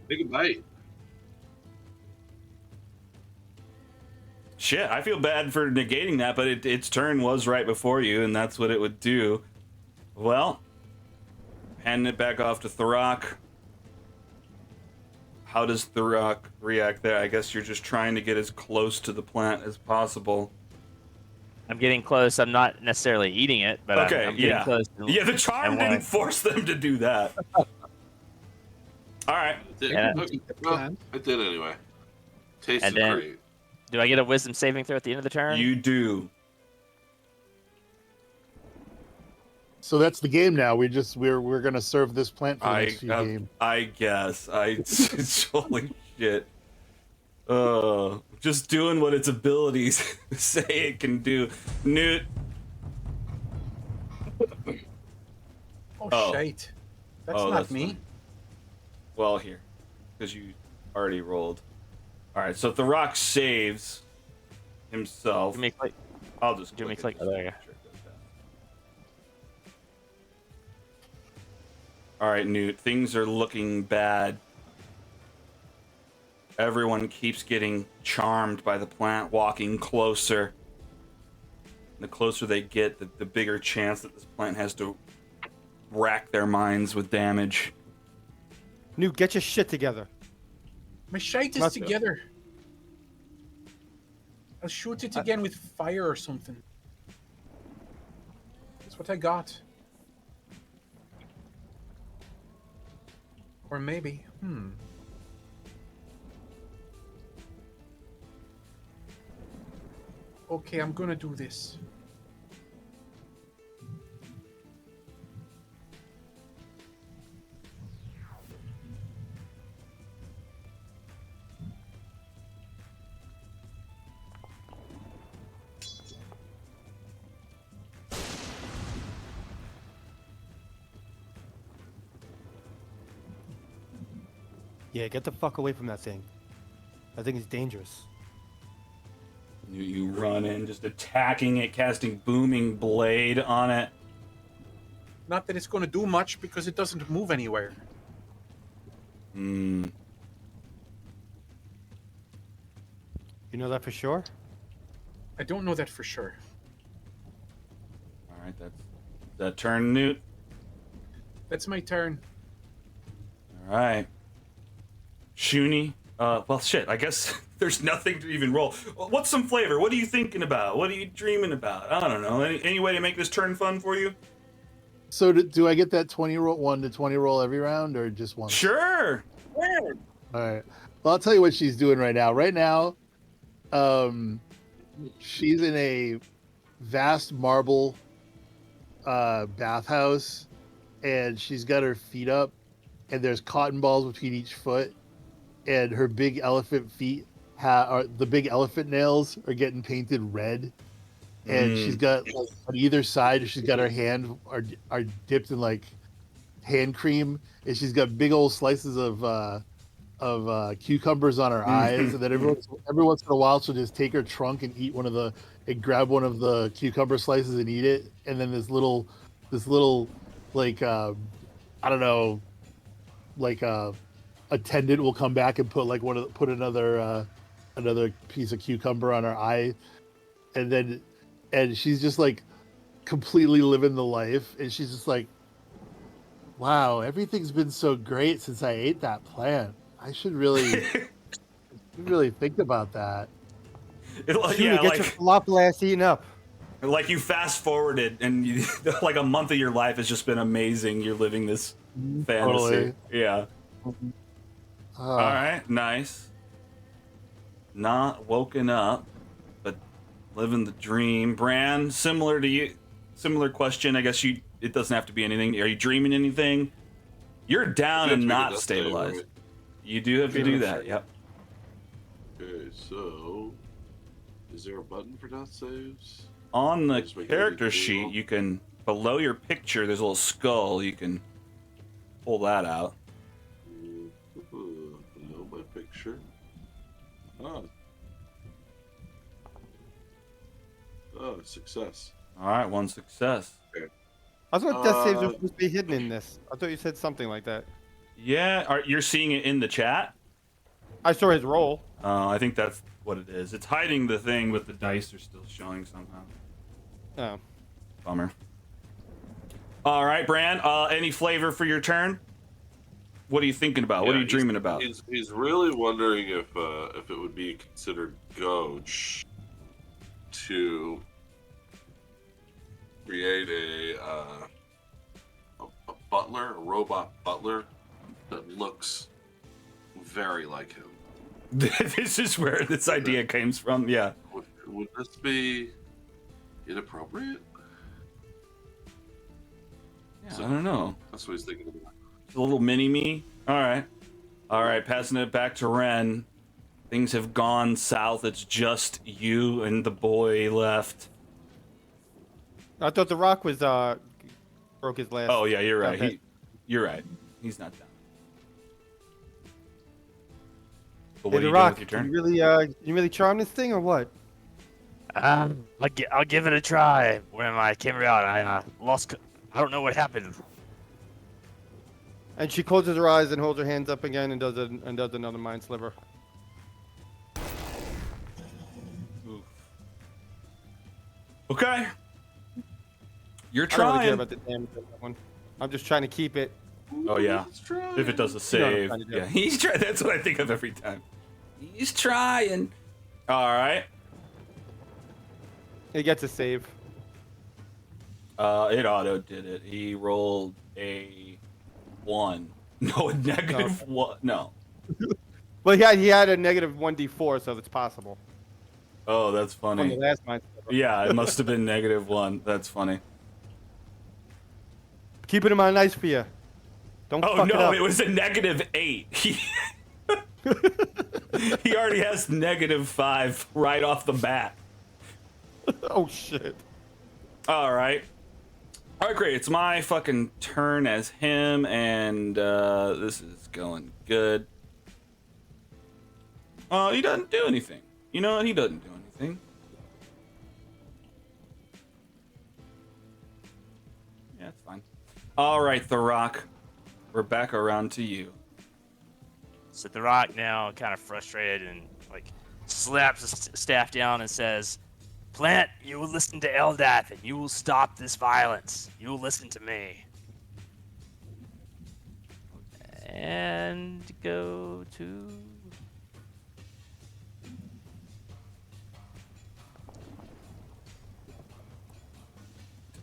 Take a bite. Shit, I feel bad for negating that, but its turn was right before you, and that's what it would do. Well, handing it back off to Thurok. How does Thurok react there? I guess you're just trying to get as close to the plant as possible. I'm getting close. I'm not necessarily eating it, but Okay, I'm getting close. Yeah, the charm didn't force them to do that. All right. I did. Yeah. Okay, well, I did anyway. Tastes And then- great. Do I get a wisdom saving throw at the end of the turn? You do. So that's the game now. We're gonna serve this plant for the next few games. I guess. Holy shit. Just doing what its abilities say it can do. Newt. Oh, shite. That's Oh, not that's me. fine. Well, here. Because you already rolled. Alright, so the rock saves himself. Give me a click. I'll just give me a click click. it. Oh, there you go. Sure it does that. Alright, Newt. Things are looking bad. Everyone keeps getting charmed by the plant, walking closer. The closer they get, the bigger chance that this plant has to rack their minds with damage. Newt, get your shit together. My shite is Must- together. I'll shoot it again with fire or something. That's what I got. Or maybe, Okay, I'm gonna do this. Yeah, get the fuck away from that thing. That thing is dangerous. You run in, just attacking it, casting Booming Blade on it. Not that it's gonna do much because it doesn't move anywhere. Hmm. You know that for sure? I don't know that for sure. Alright, that's that turn, Newt. That's my turn. Alright. Shuni. Well, shit, I guess there's nothing to even roll. What's some flavor? What are you thinking about? What are you dreaming about? I don't know. Any way to make this turn fun for you? So do I get that 1 to 20 roll every round or just one? Sure. All right. Well, I'll tell you what she's doing right now. Right now, she's in a vast marble bathhouse, and she's got her feet up, and there's cotton balls between each foot, and her big elephant feet the big elephant nails are getting painted red, and she's got like, on either side, she's got her hand are dipped in like hand cream, and she's got big old slices of cucumbers on her eyes, and then every once in a while she'll just take her trunk and grab one of the cucumber slices and eat it, and then this little like I don't know, like attendant will come back and put another piece of cucumber on her eye, and she's just like completely living the life, and she's just like, wow, everything's been so great since I ate that plant. I should really think about that. Shuni, get your falafel ass eaten up. Like you fast forwarded and like a month of your life has just been amazing. You're living this fantasy. Totally. Yeah. All right, nice. Not woken up, but living the dream. Bran, similar to you, similar question. I guess it doesn't have to be anything. Are you dreaming anything? You're down and not stabilized. Right? You do have to do that. Yep. Okay, so is there a button for death saves? On the Just make character everything sheet, cool. you can below your picture. There's a little skull. You can pull that out. sure. Oh. Oh, success. All right, one success. I thought death saves were Uh, supposed to be hidden in this. I thought you said something like that. Yeah, you're seeing it in the chat. I saw his roll. I think that's what it is. It's hiding the thing, but the dice are still showing somehow. Oh. Bummer. All right, Bran. Any flavor for your turn? What are you thinking about? What are you dreaming about? He's really wondering if it would be considered gauche to create a butler, a robot butler that looks very like him. This is where this idea comes from. Yeah. Would this be inappropriate? Yeah, I don't know. That's what he's thinking about. A little mini me. All right. All right. Passing it back to Ren. Things have gone south. It's just you and the boy left. I thought the rock was broke his last. Oh yeah, you're right. Okay. You're right. He's not down. But Hey, what are the you rock. doing with your Can turn? you really charm this thing or what? I'll give it a try. When I came out, I lost. I don't know what happened. And she closes her eyes and holds her hands up again and does another mind sliver. Oof. Okay. You're I don't really care trying. about the damage of that one. I'm just trying to keep it. Oh yeah. Let's try. If it does a You know what I'm save. trying to do. Yeah, he's trying. That's what I think of every time. He's trying. All right. It gets a save. It auto did it. He rolled a 1. No, a negative 1. No. Well, he had a negative 1d4, so it's possible. Oh, that's From the funny. last mind sliver. Yeah, it must have been negative 1. That's funny. Keeping him on ice for you. Don't Oh fuck it no, up. it was a negative 8. He already has negative 5 right off the bat. Oh shit. All right. All right, great. It's my fucking turn as him, and this is going good. He doesn't do anything. You know what? He doesn't do anything. Yeah, it's fine. All right, The Rock. We're back around to you. So the rock now, kind of frustrated, and like slaps his staff down and says, "Plant, you will listen to Eldath, and you will stop this violence. You will listen to me." And go to.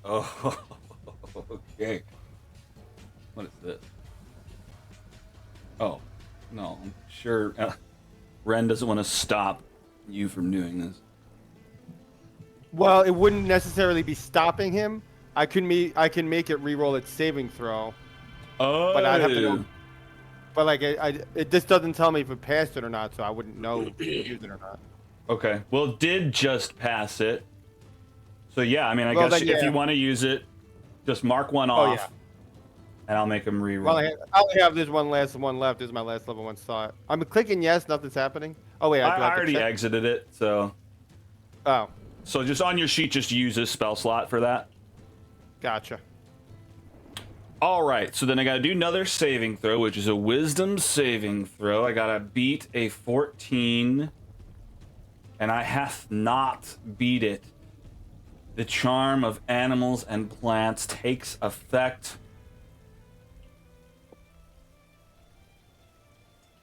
Oh, okay. What is this? Oh, no. I'm sure Ren doesn't want to stop you from doing this. Well, it wouldn't necessarily be stopping him. I can make it re-roll its saving throw, Oh. but I'd have to know. But like, it just doesn't tell me if it passed it or not, so I wouldn't know if it used it or not. Okay. Well, it did just pass it. So yeah, I mean, I Well, guess then, if yeah. you want to use it, just mark one Oh, off, yeah. and I'll make him reroll. Well, I only have this one left. This is my last level 1 slot. I'm clicking yes, nothing's happening. Oh wait, I do have to already check? exited it, so Oh, just on your sheet, just use this spell slot for that. gotcha. All right, so then I gotta do another saving throw, which is a wisdom saving throw. I gotta beat a 14, and I have not beat it. The charm of animals and plants takes effect.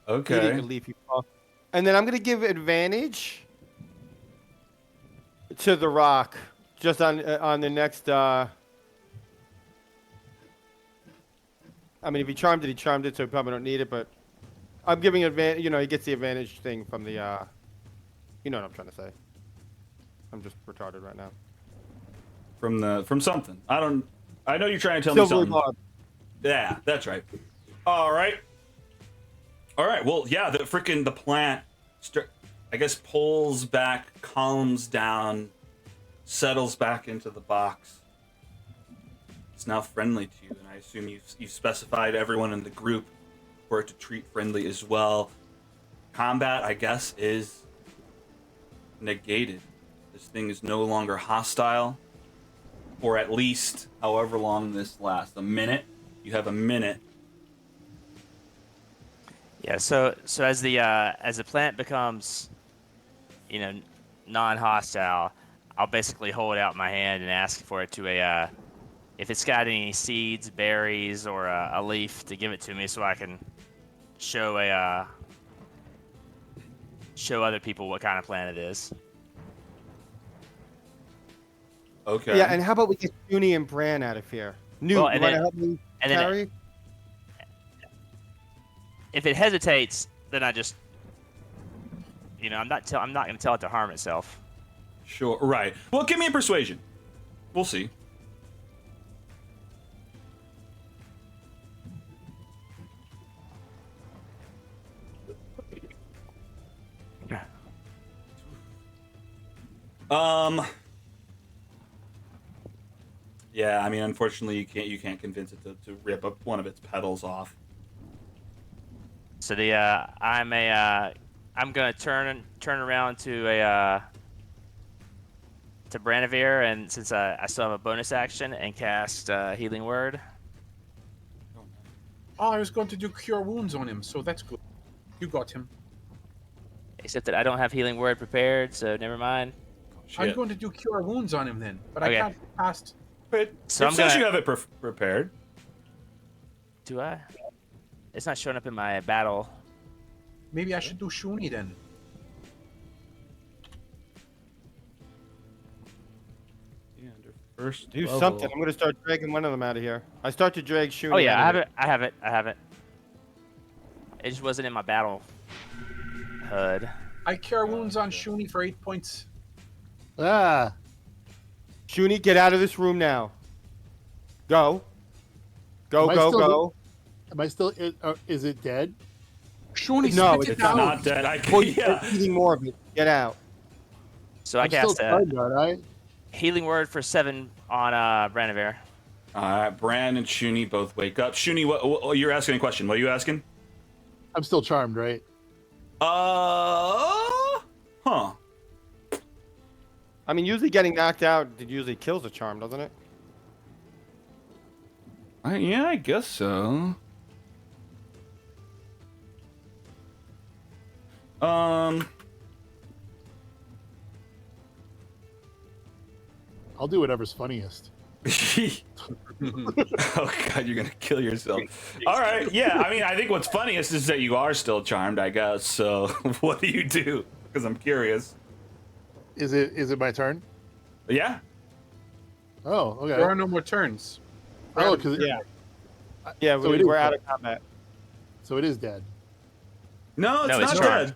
Okay. Eating a leafy puff. And then I'm gonna give advantage to the rock, just on the next. I mean, if he charmed it, so we probably don't need it. But I'm giving advantage. You know, he gets the advantage thing from the. You know what I'm trying to say. I'm just retarded right now. From something. I know you're trying to tell me Silvery something. barb. Yeah, that's right. All right. All right. Well, yeah, the plant, I guess, pulls back, calms down, settles back into the box. It's now friendly to you, and I assume you've specified everyone in the group for it to treat friendly as well. combat, I guess, is negated. This thing is no longer hostile, or at least however long this lasts. A minute. You have a minute. Yeah. So as the plant becomes, non-hostile, I'll basically hold out my hand and ask for it to if it's got any seeds, berries, or a leaf, to give it to me so I can show show other people what kind of plant it is. Okay. Yeah, and how about we get Junie and Bran out of here? Newt, Well, you and want to then- help me and then- carry? If it hesitates, then I just, I'm not going to tell it to harm itself. Sure. Right. Well, give me a persuasion. We'll see. Yeah, I mean, unfortunately, you can't convince it to rip up one of its petals off. So I'm gonna turn around to Branivere, and since I still have a bonus action, and cast Healing Word. Oh, I was going to do Cure Wounds on him, so that's good. You got him. Except that I don't have Healing Word prepared, so never mind. I'm Shit. going to do Cure Wounds on him then, but Okay. I can't cast. But So it I'm says gonna- you have it prepared. Do I? It's not showing up in my battle. Maybe I should do Shuni then. Yeah, under first Do level. something. I'm going to start dragging one of them out of here. I start to drag Junie. Oh yeah, out I of have here. it. I have it. It just wasn't in my battle HUD. I Cure Wounds on Shuni for 8 points. Ah, Junie, get out of this room now. Go. Go, Am I go, still- go. am I still? Is it dead? Shuni, No, spit it it's out. Not dead. I Boy, yeah. you're eating more of it. Get out. So I I'm still cast charmed, aren't I? Healing Word for 7 on Branivere. All right, Bran and Shuni both wake up. Shuni, what you're asking a question? What are you asking? I'm still charmed, right? Huh. I mean, usually getting knocked out usually kills a charm, doesn't it? Yeah, I guess so. I'll do whatever's funniest. Oh god, you're gonna kill yourself. All right, yeah. I mean, I think what's funniest is that you are still charmed, I guess. So, what do you do? Because I'm curious. Is it my turn? Yeah. Oh, okay. There are no more turns. Oh, because Yeah. Yeah, So it is we're out dead. of combat. So it is dead. No, it's No, it's not charmed. dead.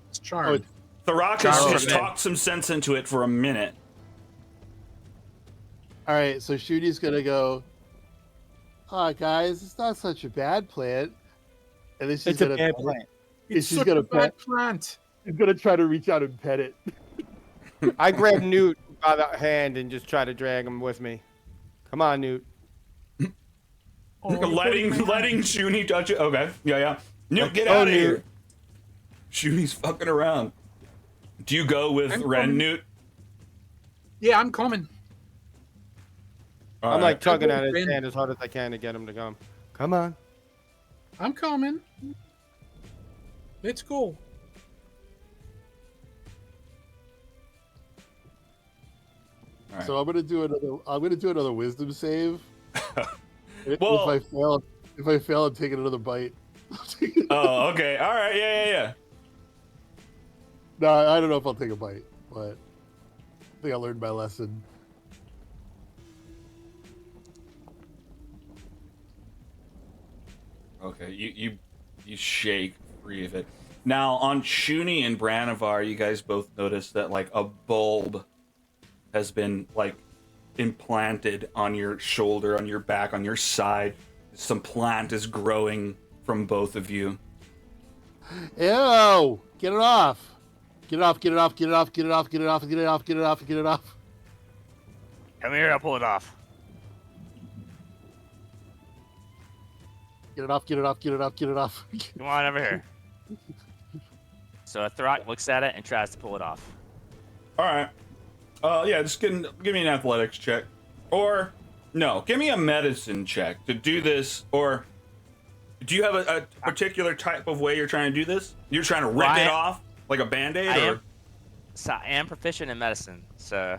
It's charmed. Oh, it's, Tharakas Charmed. just talked some sense into it for a minute. all right. So Shooty's gonna go. Oh, guys, it's not such a bad plant. And then she's It's a gonna. bad plant. It's she's such gonna a bad pet. plant. She's gonna try to reach out and pet it. I grab Newt by the hand and just try to drag him with me. Come on, Newt. Oh, you're letting putting my hand- Shuni touch it. Okay. Yeah. Newt, get Oh, out of Newt. here. Shuni's fucking around. Do you go with I'm Ren, coming. Newt? Yeah, I'm coming. All I'm right. like tugging at his Ben. hand as hard as I can to get him to come. Come on. I'm coming. Let's go. All right. So I'm gonna do another wisdom save. Well- if I fail, I'm taking another bite. Oh, okay. All right. Yeah. No, I don't know if I'll take a bite, but I think I learned my lesson. Okay. You shake free of it. Now on Shuni and Branivar, you guys both notice that like a bulb has been like implanted on your shoulder, on your back, on your side. Some plant is growing from both of you. Ew! Get it off! Get it off! Get it off! Get it off! Get it off! Get it off! Get it off! Get it off! Get it off! Come here, I'll pull it off. Get it off! Get it off! Get it off! Get it off! Come on over here. So Throck looks at it and tries to pull it off. All right. Yeah, just give me an athletics check, or no, give me a medicine check to do this. Or do you have a particular type of way you're trying to do this? You're trying to rip it off like a band-aid, or? I am proficient in medicine, so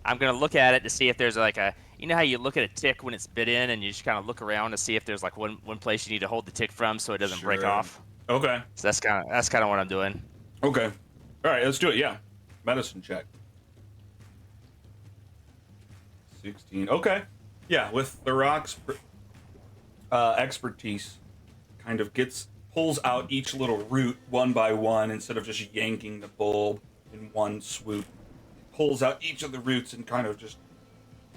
I'm gonna look at it to see if there's like a. You know how you look at a tick when it's bit in, and you just kind of look around to see if there's like one place you need to hold the tick from so it doesn't break Sure. off. Okay. So that's kind of what I'm doing. Okay. All right, let's do it. Yeah, medicine check. 16. Okay. Yeah, with the rock's expertise, kind of pulls out each little root one by one instead of just yanking the bulb in one swoop. Pulls out each of the roots and kind of just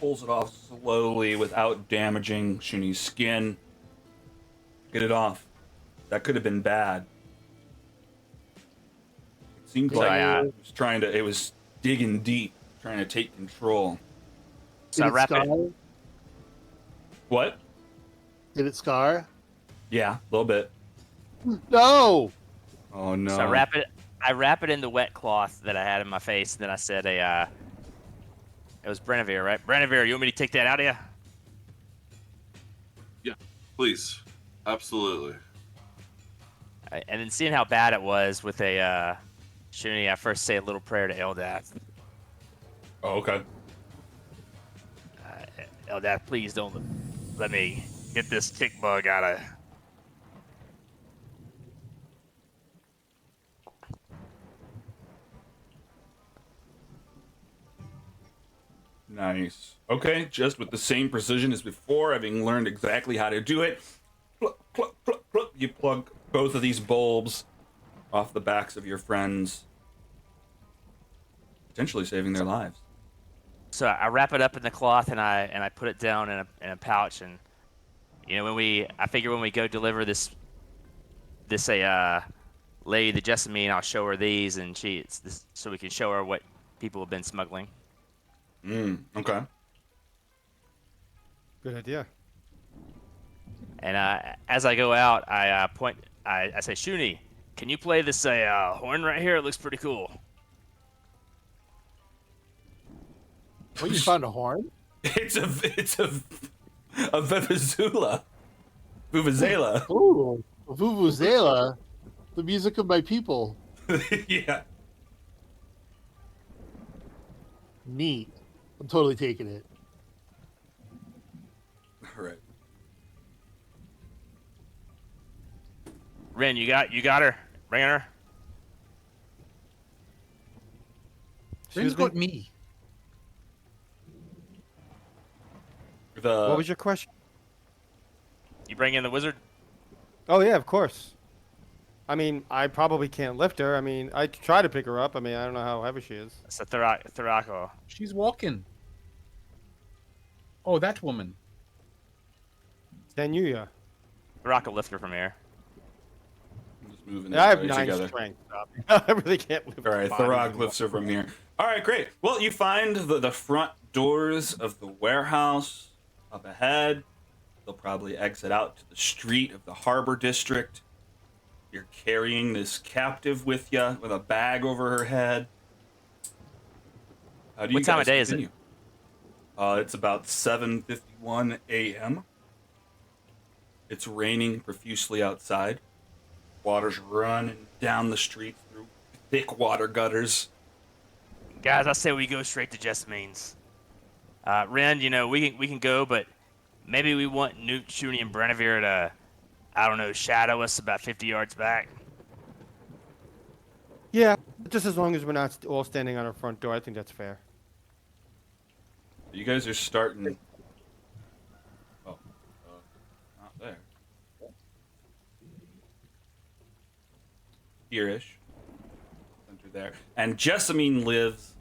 pulls it off slowly without damaging Shuni's skin. Get it off. That could have been bad. It seemed So like it was digging deep, trying to take control. So I wrap it. What? Did it scar? Yeah, a little bit. No. Oh no. So I wrap it in the wet cloth that I had in my face, and then I said it was Brenevere, right? Brenevere, you want me to take that out of you? Yeah, please. Absolutely. And then seeing how bad it was with a Shuni, I first say a little prayer to Eldath. Oh, okay. Eldath, please don't let me get this tick bug out of. Nice. Okay, just with the same precision as before, having learned exactly how to do it. Pluck, pluck, pluck, pluck. You plug both of these bulbs off the backs of your friends, potentially saving their lives. So I wrap it up in the cloth and I put it down in a pouch, and you know I figure when we go deliver this lady, the Jessamine, I'll show her these, and so we can show her what people have been smuggling. Okay. Good idea. And as I go out, I say, Shuni, can you play this horn right here? It looks pretty cool. What, you found a horn? It's a vuvuzela. Vuvuzela. Ooh, vuvuzela, the music of my people. Yeah. Neat. I'm totally taking it. All right. Ren, you got her? Bring her. Rin's got me. What was your question? You bring in the wizard? Oh yeah, of course. I mean, I probably can't lift her. I mean, I try to pick her up. I mean, I don't know how heavy she is. It's a Thurako. She's walking. Oh, that woman. Sanuya. Thurako lift her from here. I'm just moving I have this 9 together. strength. I really can't lift. All right, her body. Thorok lifts her from here. All right, great. Well, you find the front doors of the warehouse up ahead. They'll probably exit out to the street of the harbor district. You're carrying this captive with you with a bag over her head. How do you What time of guys day is it? continue? It's about 7:51 a.m. It's raining profusely outside. Water's running down the street through thick water gutters. Guys, I say we go straight to Jessamine's. Ren, we can go, but maybe we want Newt, Shuni, and Brenevere to, I don't know, shadow us about 50 yards back. Yeah, just as long as we're not all standing on our front door, I think that's fair. You guys are starting. Oh, not there. Here-ish. Center there. And Jessamine lives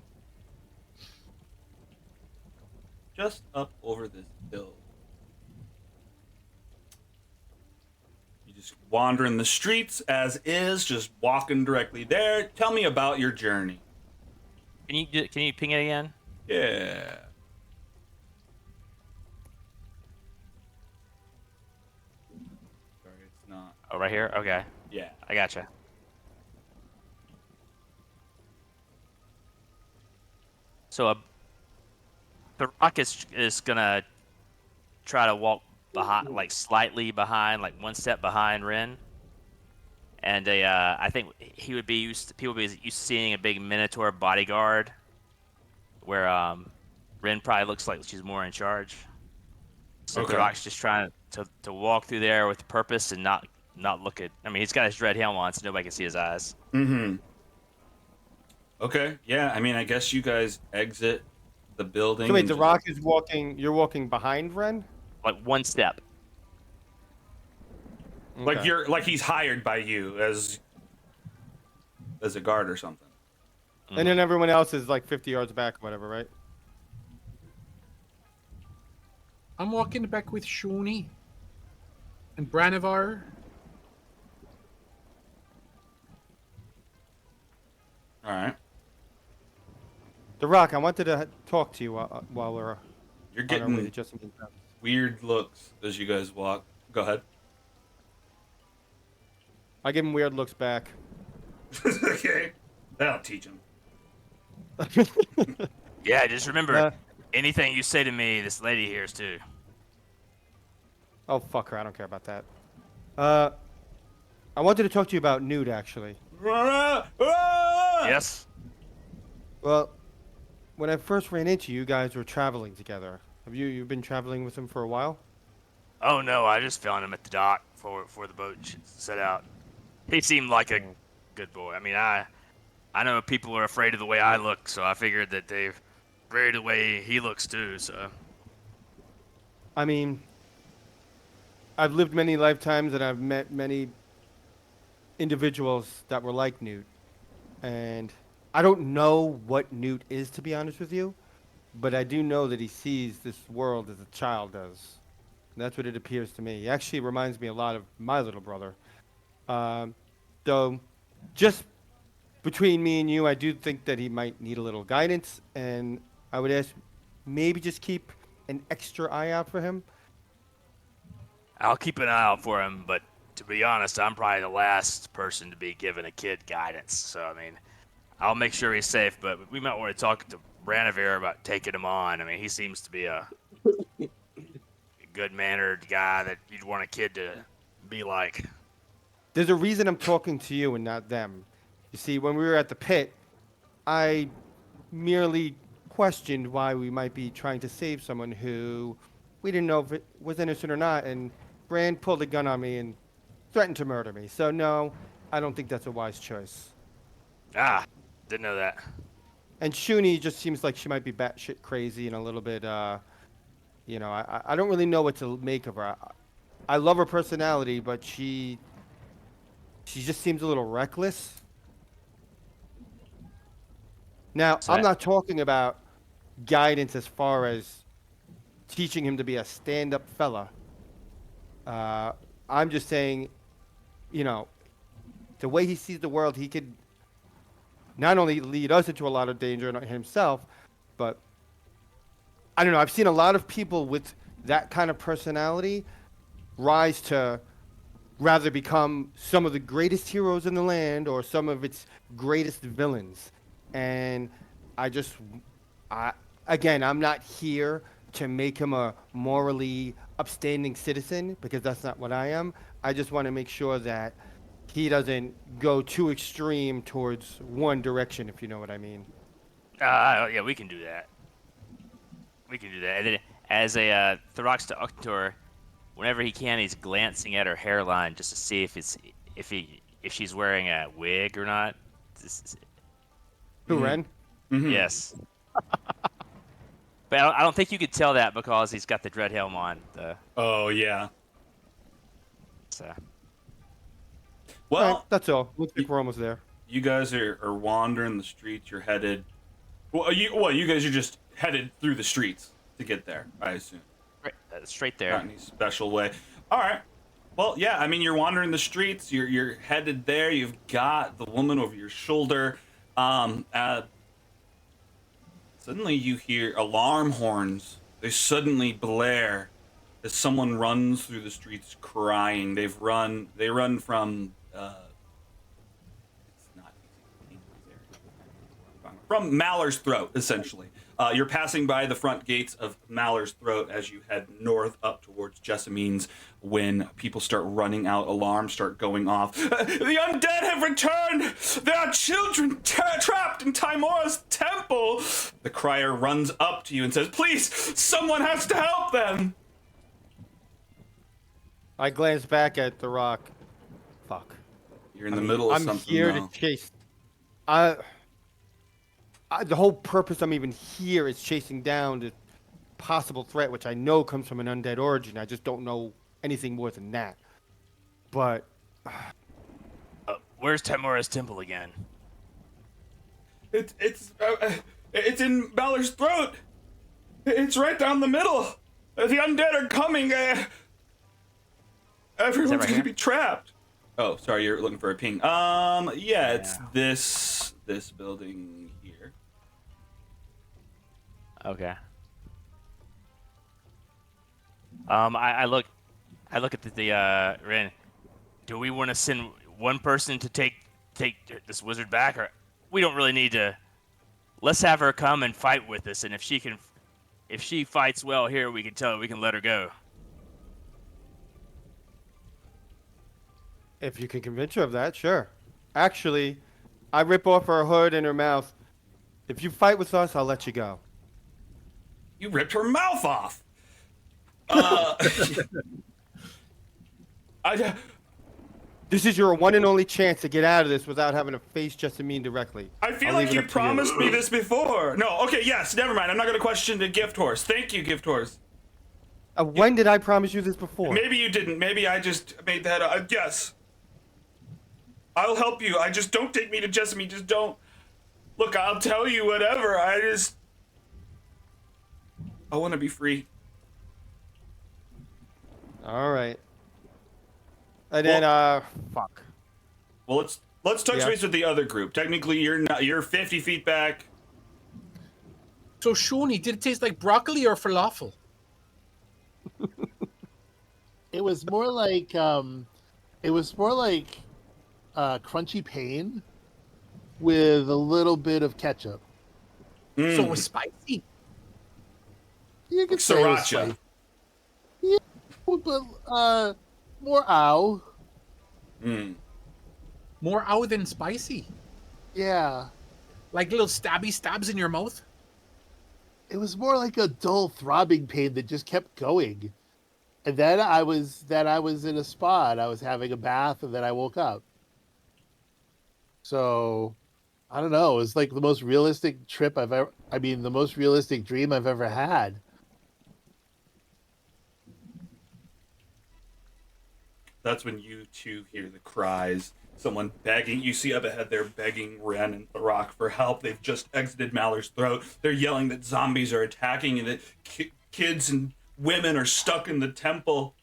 just up over this hill. You just wander in the streets as is, just walking directly there. Tell me about your journey. Can you ping it again? Yeah. Sorry, it's not. Oh, right here? Okay. Yeah. I gotcha. So the rock is gonna try to walk behind, like slightly behind, like one step behind Ren. And I think he would be people would be used to seeing a big Minotaur bodyguard, where Ren probably looks like she's more in charge. So Okay. Thurrock's just trying to walk through there with purpose and not look at. I mean, he's got his dread helmet on, so nobody can see his eyes. Mm-hmm. Okay. Yeah. I mean, I guess you guys exit the building. So wait, and the just- Rock is walking. You're walking behind Ren. Like one step. Like Okay. you're like he's hired by you as a guard or something. And then everyone else is like 50 yards back, or whatever, right? I'm walking back with Shuni and Branivar. All right. The Rock, I wanted to talk to you while we're You're on our way to getting Jessamine Town. weird looks as you guys walk. Go ahead. I give him weird looks back. Okay. That'll teach him. Yeah, just remember, Uh, anything you say to me, this lady hears too. Oh, fuck her. I don't care about that. I wanted to talk to you about Newt, actually. Yes. Well, when I first ran into you, you guys were traveling together. You've been traveling with him for a while? Oh no, I just found him at the dock before the boat set out. He seemed like a good boy. I mean, I know people are afraid of the way I look, so I figured that they're afraid of the way he looks too. So I mean, I've lived many lifetimes and I've met many individuals that were like Newt. And I don't know what Newt is, to be honest with you, but I do know that he sees this world as a child does. And that's what it appears to me. He actually reminds me a lot of my little brother. Though, just between me and you, I do think that he might need a little guidance, and I would ask maybe just keep an extra eye out for him. I'll keep an eye out for him. But to be honest, I'm probably the last person to be giving a kid guidance. So I mean, I'll make sure he's safe. But we might want to talk to Branivere about taking him on. I mean, he seems to be a good-mannered guy that you'd want a kid to be like. There's a reason I'm talking to you and not them. You see, when we were at the pit, I merely questioned why we might be trying to save someone who we didn't know if it was innocent or not, and Brand pulled a gun on me and threatened to murder me. So no, I don't think that's a wise choice. Ah, didn't know that. And Shuni just seems like she might be batshit crazy and a little bit, you know, I don't really know what to make of her. I love her personality, but she just seems a little reckless. Now, So I'm not talking about guidance as far as teaching him to be a stand-up fella. I'm just saying, you know, the way he sees the world, he could not only lead us into a lot of danger himself, but I don't know. I've seen a lot of people with that kind of personality rise to rather become some of the greatest heroes in the land or some of its greatest villains. And again, I'm not here to make him a morally upstanding citizen because that's not what I am. I just want to make sure that he doesn't go too extreme towards one direction, if you know what I mean. Yeah, we can do that. We can do that. And then, as a Thurrock's to Octor, whenever he can, he's glancing at her hairline just to see if she's wearing a wig or not. Who, Ren? Mhm. Yes. But I don't think you could tell that because he's got the dread helm on. Oh yeah. So. Well, All right, that's all. Looks like we're almost there. you guys are wandering the streets. You're headed. You guys are just headed through the streets to get there, I assume. Straight Not there. any special way. All right. Well, yeah. I mean, you're wandering the streets. You're headed there. You've got the woman over your shoulder. Suddenly, you hear alarm horns. They suddenly blare as someone runs through the streets crying. They run from. It's not easy. from Maller's Throat, essentially. You're passing by the front gates of Maller's Throat as you head north up towards Jessamine's when people start running out, alarms start going off. The undead have returned! There are children trapped in Timora's temple! The crier runs up to you and says, please, someone has to help them! I glance back at the rock. Fuck. You're in the middle of I'm something here now. to chase. The whole purpose I'm even here is chasing down the possible threat, which I know comes from an undead origin. I just don't know anything more than that. But Where's Timora's temple again? It's in Maller's Throat. It's right down the middle. The undead are coming. Everyone's right gonna here? be trapped. Oh, sorry, you're looking for a ping. Yeah, it's this building here. Okay. I look at the Ren. Do we want to send one person to take this wizard back, or we don't really need to? Let's have her come and fight with us, and if she fights well here, we can let her go. if you can convince her of that, sure. Actually, I rip off her hood and her mouth. If you fight with us, I'll let you go. You ripped her mouth off. This is your one and only chance to get out of this without having to face Jessamine directly. I feel I'll like leave it you up to promised me this before. No, okay, yes, never mind. I'm not gonna question the gift horse. Thank you, gift horse. When did I promise you this before? Maybe you didn't. Maybe I just made that up. Yes. I'll help you. I just don't take me to Jessamine. Just don't. Look, I'll tell you whatever. I want to be free. All right. And then, fuck. Well, let's touch Yeah. base with the other group. Technically, you're 50 feet back. So, Shoni, did it taste like broccoli or falafel? It was more like crunchy pain with a little bit of ketchup. So it was spicy. You could say it was Sriracha. spicy. Yeah, but more ow. More out than spicy. Yeah. Like little stabby stabs in your mouth. It was more like a dull throbbing pain that just kept going. And then I was in a spa and I was having a bath and then I woke up. So I don't know. It was like the most realistic the most realistic dream I've ever had. That's when you two hear the cries. Someone begging. You see up ahead, they're begging Ren and Throck for help. They've just exited Maller's Throat. They're yelling that zombies are attacking and that kids and women are stuck in the temple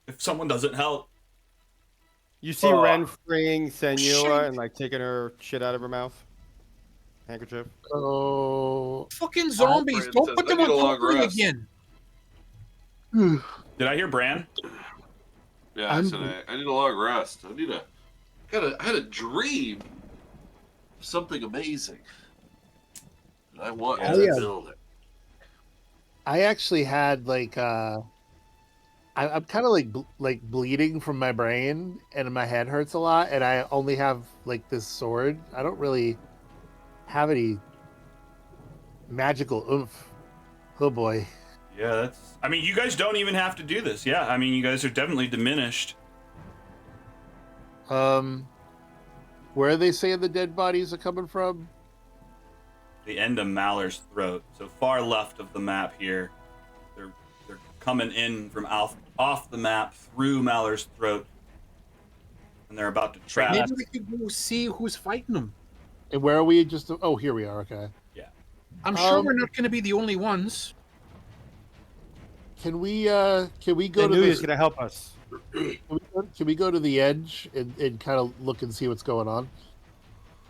if someone doesn't help. You see Ren freeing Sanuya and like taking her shit out of her mouth. Handkerchief. Oh, Fucking zombies. Brandon Don't says, put "I them need on a long top of me rest." again. Did I hear Bran? Yeah, I said I need a long rest. I had a dream of something amazing. And I want Yeah, to yeah. build it. I actually had I'm kind of like bleeding from my brain and my head hurts a lot and I only have like this sword. I don't really have any magical oomph. Oh boy. Yeah, I mean, you guys don't even have to do this. Yeah, I mean, you guys are definitely diminished. Where are they saying the dead bodies are coming from? The end of Maller's Throat. So far left of the map here. They're coming in from off the map through Maller's Throat. And they're about to trap. Maybe we could go see who's fighting them. And where are we? Oh, here we are. Okay. Yeah. I'm sure we're not going to be the only ones. Can we go to Sanuya's gonna help us. Can we go to the edge and kind of look and see what's going on?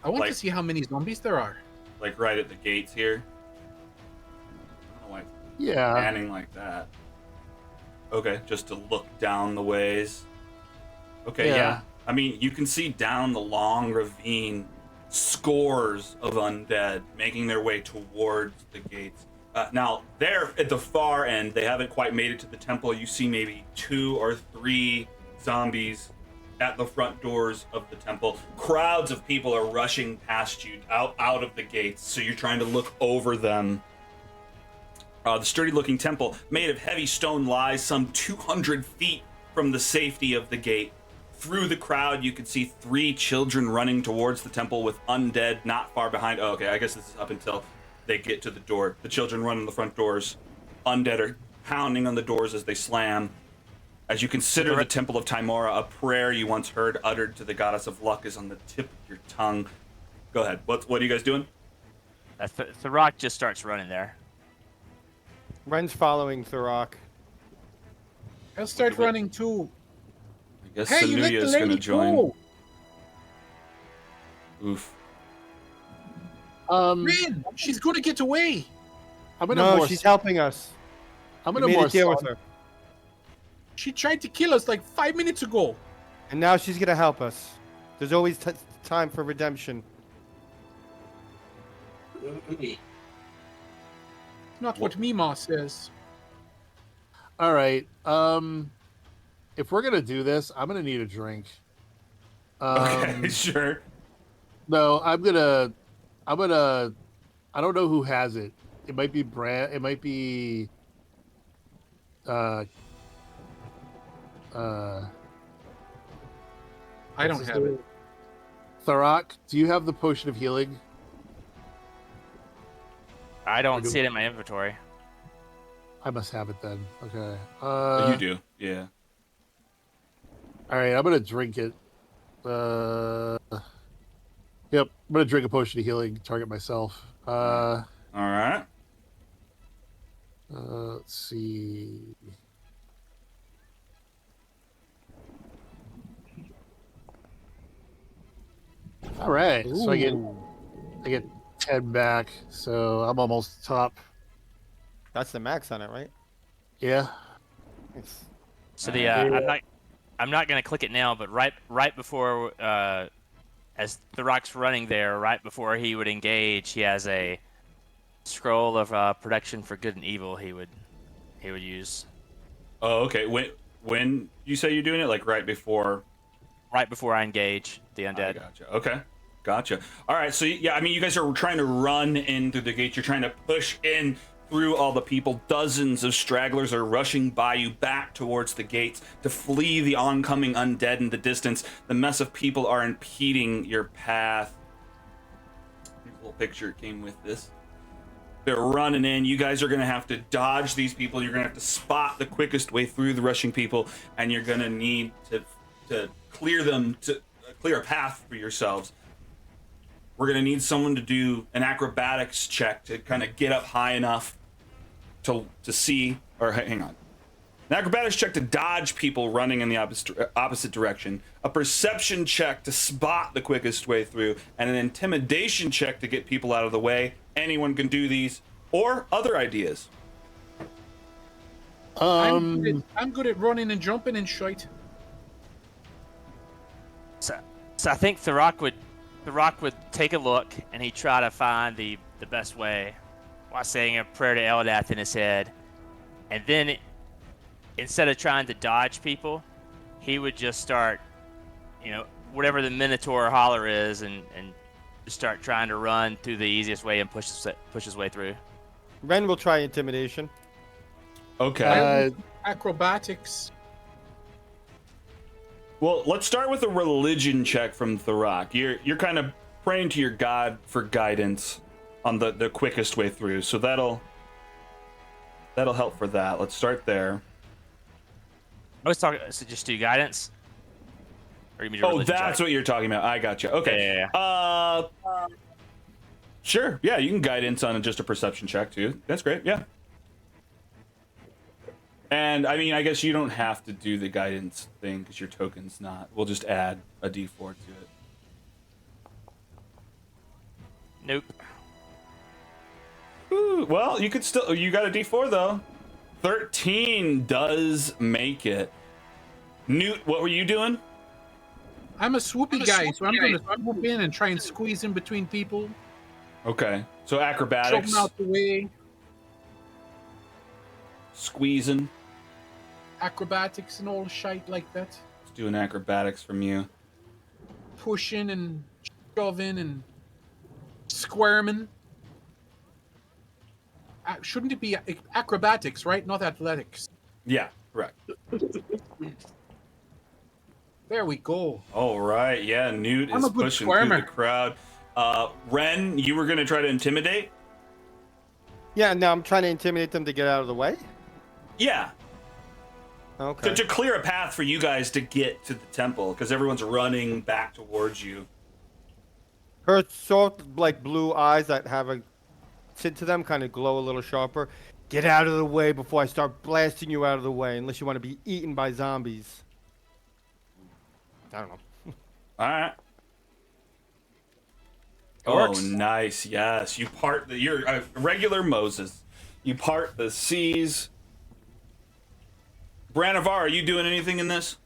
I want Like- to see how many zombies there are. Like right at the gates here. I don't know why it's Yeah. panning like that. Okay, just to look down the ways. Okay, Yeah. yeah. I mean, you can see down the long ravine scores of undead making their way towards the gates. Now, they're at the far end. They haven't quite made it to the temple. You see maybe 2 or 3 zombies at the front doors of the temple. Crowds of people are rushing past you out of the gates, so you're trying to look over them. The sturdy-looking temple, made of heavy stone, lies some 200 feet from the safety of the gate. Through the crowd, you can see 3 children running towards the temple with undead not far behind. Oh, okay, I guess this is up until they get to the door. The children run in the front doors. Undead are pounding on the doors as they slam. As you consider the Temple of Timora, a prayer you once heard uttered to the goddess of luck is on the tip of your tongue. Go ahead. What are you guys doing? Thurok just starts running there. Ren's following Thurok. I'll start running too. I guess Hey, you let Sanuya the is going to lady join. go. Oof. Man, she's gonna get away. I'm gonna No, more. she's helping us. I'm We gonna made more. a deal with her. She tried to kill us like 5 minutes ago. And now she's gonna help us. There's always time for redemption. Not what Mima says. All right. If we're gonna do this, I'm gonna need a drink. Okay, sure. No, I'm gonna. I don't know who has it. It might be Brand. It might be. I don't have it. Tharok, do you have the potion of healing? I don't see it in my inventory. I must have it then. Okay. You do, yeah. All right, I'm gonna drink it. Yep, I'm gonna drink a potion of healing. Target myself. All right. Let's see. All right, so I get 10 back, so I'm almost top. That's the max on it, right? Yeah. It's, So I'm not gonna click it now, but right before as Thurok's running there, right before he would engage, he has a scroll of protection for good and evil. He would use Oh, okay. When you say you're doing it, like right before I engage the I undead. gotcha. Okay. Gotcha. All right. So, yeah, I mean, you guys are trying to run in through the gate. You're trying to push in through all the people. Dozens of stragglers are rushing by you back towards the gates to flee the oncoming undead in the distance. The mess of people are impeding your path. Here's a little picture came with this. They're running in. You guys are going to have to dodge these people. You're going to have to spot the quickest way through the rushing people, and you're going to need to clear them, to clear a path for yourselves. We're going to need someone to do an acrobatics check to kind of get up high enough to see, or hang on. An acrobatics check to dodge people running in the opposite direction. A perception check to spot the quickest way through. And an intimidation check to get people out of the way. Anyone can do these. Or other ideas. I'm good at running and jumping and shite. So I think Thurok would take a look and he'd try to find the best way while saying a prayer to Eldath in his head. And then instead of trying to dodge people, he would just start, whatever the Minotaur holler is and just start trying to run through the easiest way and push his way through. Ren will try intimidation. Okay. Acrobatics. Well, let's start with a religion check from Thurok. You're kind of praying to your god for guidance on the quickest way through. So that'll help for that. Let's start there. I was talking, so just do guidance? Or you mean your religion That's check? what you're talking about. I got you. Okay. Yeah. Sure. Yeah, you can guidance on just a perception check too. That's great. Yeah. And I mean, I guess you don't have to do the guidance thing because your token's not. We'll just add a D4 to it. Nope. Ooh, well, you could still. You got a D4 though. 13 does make it. Newt, what were you doing? I'm a swoopy guy, so I'm going to swoop in and try and squeeze in between people, Okay. So shove acrobatics, them out the way. squeezing. Acrobatics and all shite like that. Let's do an acrobatics from you. Pushing and shoving and squirming. Shouldn't it be acrobatics, right? Not athletics. Yeah, correct. There we go. All right. Yeah, Newt I'm is a good pushing through squirmer. the crowd. Ren, you were going to try to intimidate? Yeah, now I'm trying to intimidate them to get out of the way. Yeah. Okay. To clear a path for you guys to get to the temple, because everyone's running back towards you. Her soft, like blue eyes that have a tint to them kind of glow a little sharper. Get out of the way before I start blasting you out of the way, unless you want to be eaten by zombies. I don't know. All right. It Oh, works. nice. Yes. You part the. You're a regular Moses. You part the seas. Branavar, are you doing anything in this?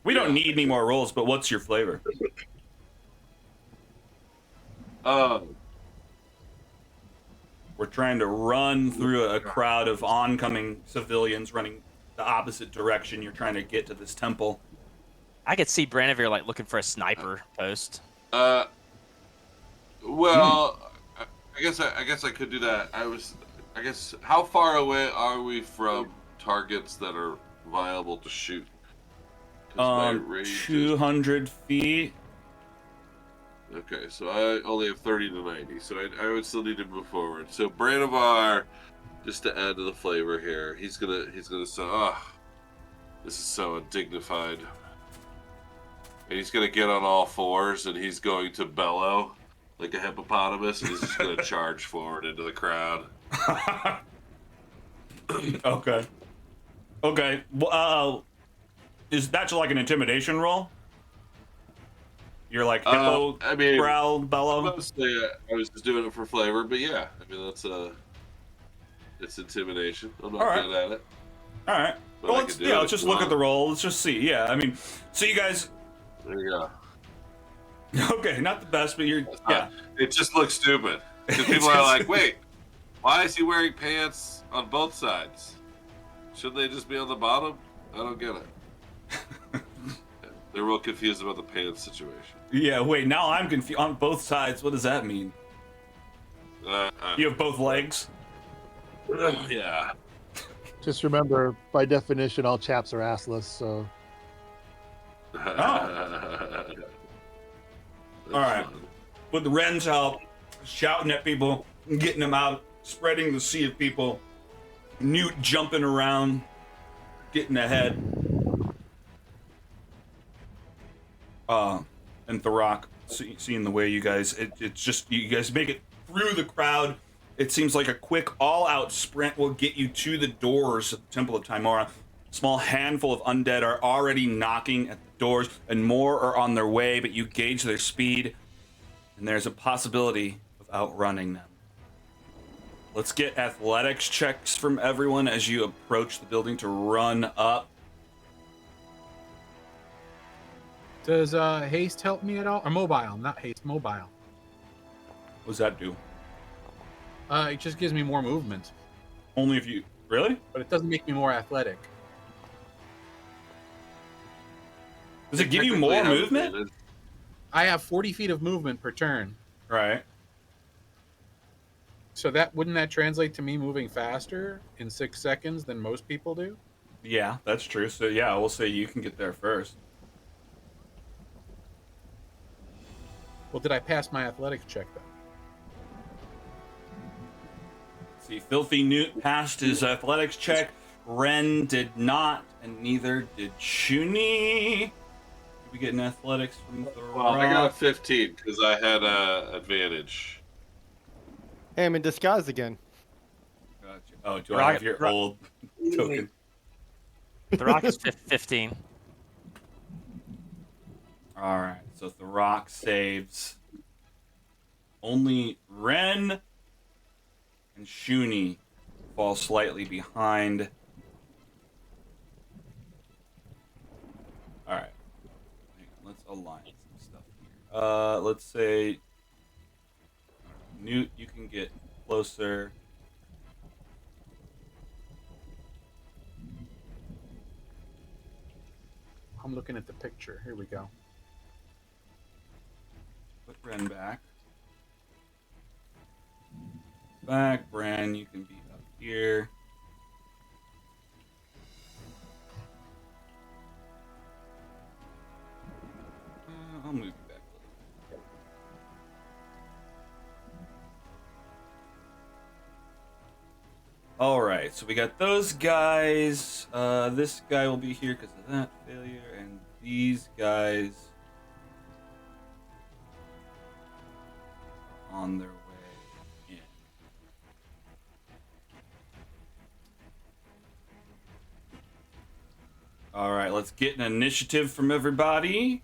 We don't need any more rolls, but what's your flavor? We're trying to run through a crowd of oncoming civilians running the opposite direction. You're trying to get to this temple. I could see Branavir like looking for a sniper post. Well, I guess I could do that. I guess, how far away are we from targets that are viable to shoot? 'Cause my range is- 200 feet. Okay, so I only have 30 to 90, so I would still need to move forward. So Branavar, just to add to the flavor here, he's gonna say, this is so undignified. And he's gonna get on all fours and he's going to bellow like a hippopotamus, and he's just gonna charge forward into the crowd. Okay. Okay. Well, is that just like an intimidation roll? You're like hippo, I mean, growl, bellow. Mostly, I was just doing it for flavor, but yeah, I mean it's intimidation. I'm not All right. good at it. All right. But Well, I let's, can do yeah, it let's if just you look at want. the roll. Let's just see. Yeah, I mean, so you guys. There you go. Okay, not the best, but you're. Yeah. It just looks stupid because people are like, "Wait, why is he wearing pants on both sides? Shouldn't they just be on the bottom?" I don't get it. They're real confused about the pants situation. Yeah. Wait. Now I'm confused. On both sides. What does that mean? You have both legs. Yeah. Just remember, by definition, all chaps are assless. So All right. With the Ren's help, shouting at people, getting them out, spreading the sea of people. Newt jumping around, getting ahead. And Tharok, seeing the way you guys, it's just, you guys make it through the crowd. It seems like a quick all-out sprint will get you to the doors of the Temple of Timora. A small handful of undead are already knocking at the doors, and more are on their way, but you gauge their speed, and there's a possibility of outrunning them. Let's get athletics checks from everyone as you approach the building to run up. Does haste help me at all? Or mobile, not haste, mobile. What does that do? It just gives me more movement, Only if you... Really? but it doesn't make me more athletic. Does it give you more movement? I have 40 feet of movement per turn. Right. So wouldn't that translate to me moving faster in 6 seconds than most people do? Yeah, that's true. So yeah, we'll say you can get there first. Well, did I pass my athletics check though? See, Filthy Newt passed his athletics check. Ren did not, and neither did Shuni. Did we get an athletics from the Well, I got a 15 because I had advantage. Hey, I'm in disguise again. Gotcha. Oh, do I have your Rock- old token? The rock is 15. All right, so the rock saves. Only Ren and Shuni fall slightly behind. All right. Hang on, let's align some stuff here. Let's say Newt, you can get closer. I'm looking at the picture. Here we go. Put Ren back. Back, Bran, you can be up here. I'll move you back a little. All right, so we got those guys. This guy will be here because of that failure, and these guys on their way in. All right, let's get an initiative from everybody.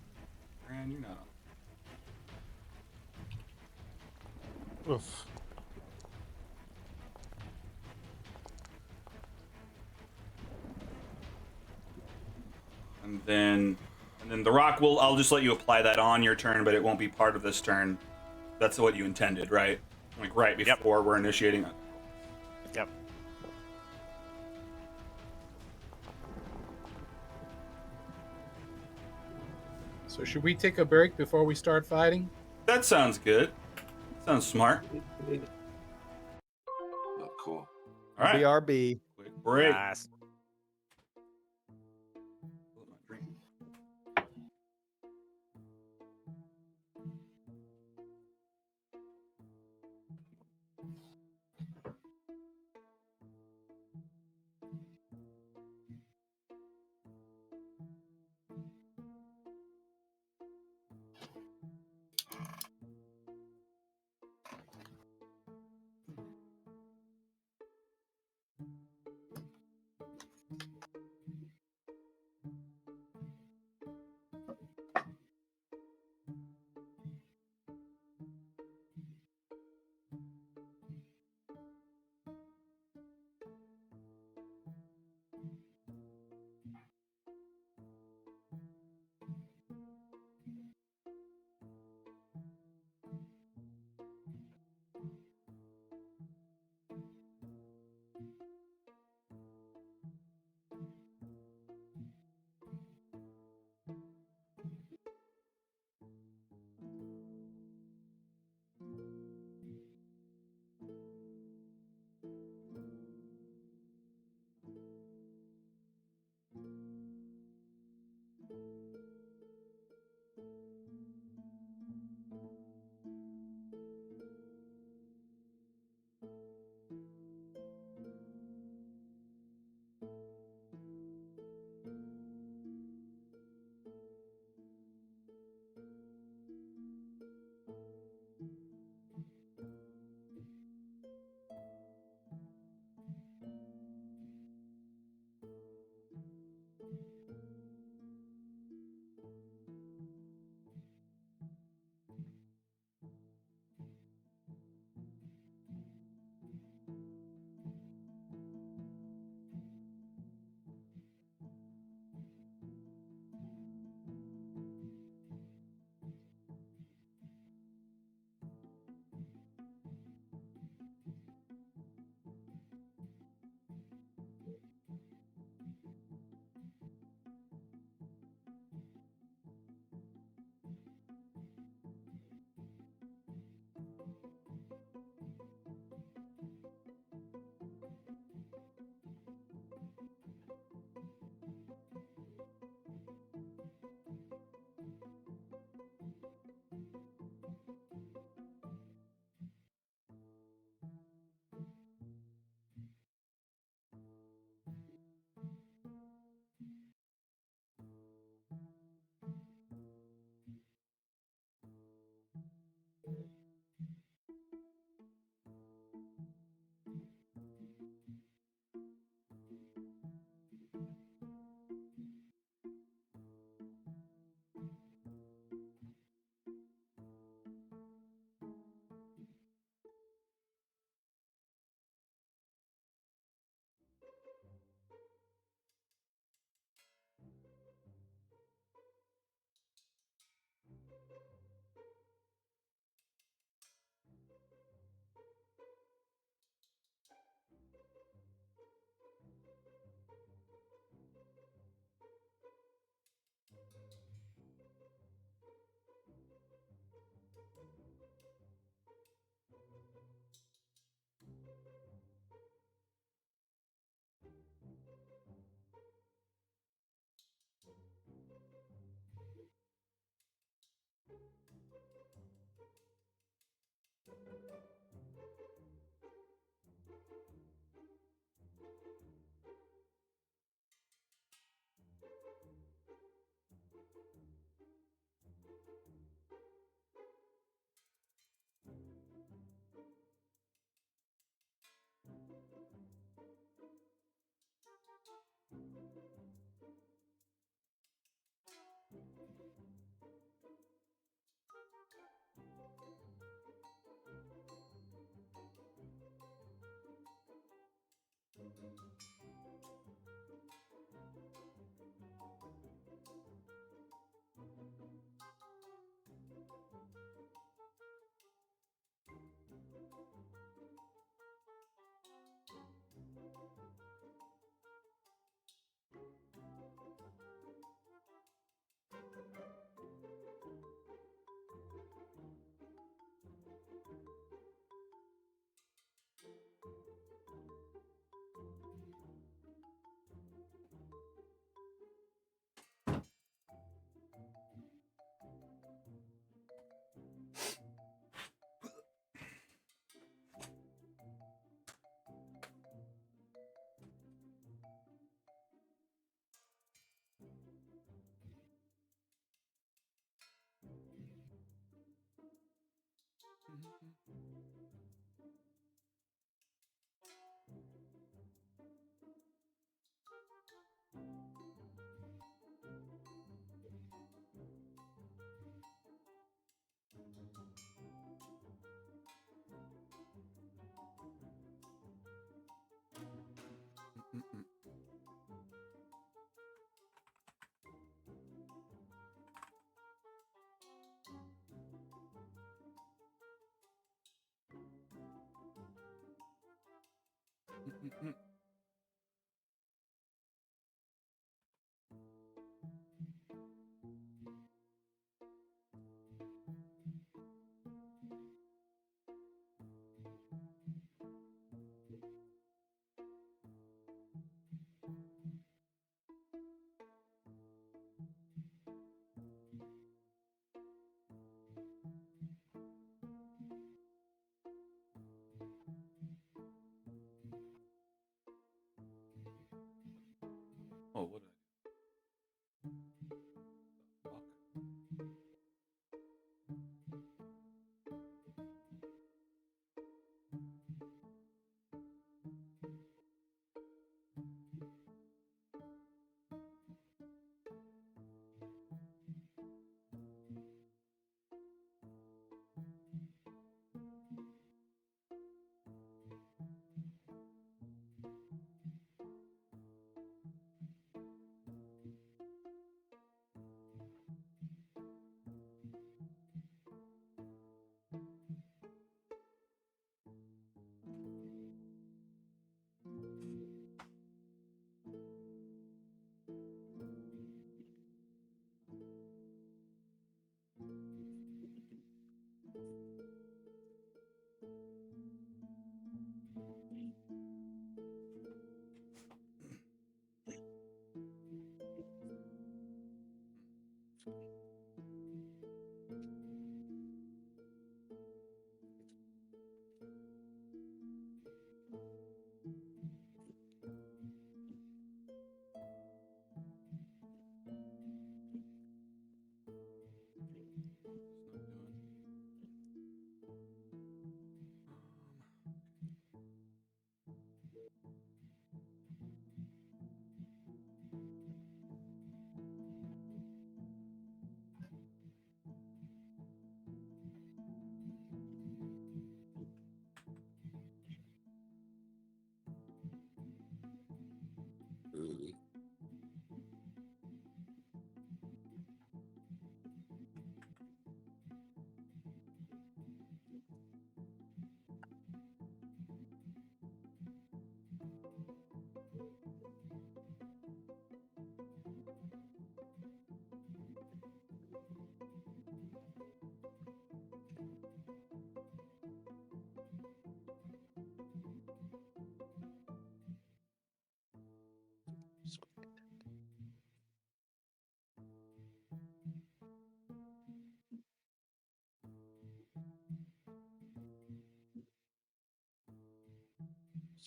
Bran, you're not on. Oof. And then the rock will. I'll just let you apply that on your turn, but it won't be part of this turn. That's what you intended, right? Like right before we're initiating it. Yep. So should we take a break before we start fighting? That sounds good. Sounds smart. Oh, cool. All right. BRB. Quick break. Nice.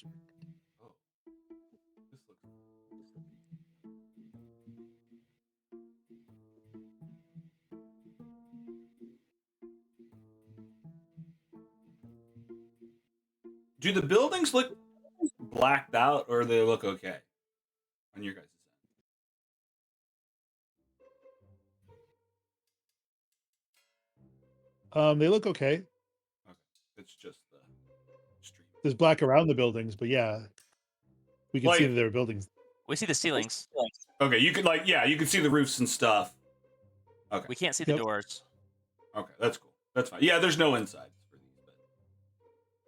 Oh, this looks. Do the buildings look blacked out, or they look okay on your guys' end? They look okay. Okay, it's just the street. There's black around the buildings, but yeah, we can see Like- that there are buildings. We see the ceilings. Okay, you could you could see the roofs and stuff. Okay, We can't see the Yep. doors. okay, that's cool. That's fine. Yeah, there's no insides for these, but cool.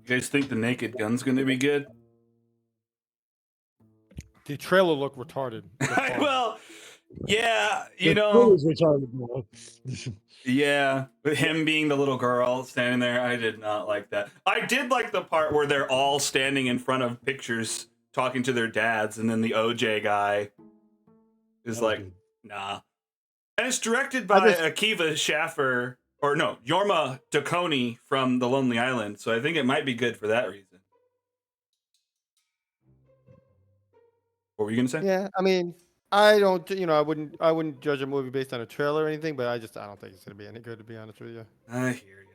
You guys think the Naked Gun's gonna be good? The trailer looked retarded. Well, yeah, The you know, trailer's retarded, bro. yeah, with him being the little girl standing there, I did not like that. I did like the part where they're all standing in front of pictures talking to their dads, and then the OJ guy is That was like, good. nah. And it's directed by Akiva Schaffer, or no, Jorma Taccone from The Lonely Island, so I think it might be good for that reason. What were you gonna say? Yeah, I mean, I don't, I wouldn't judge a movie based on a trailer or anything, but I don't think it's gonna be any good, to be honest with you. I hear you.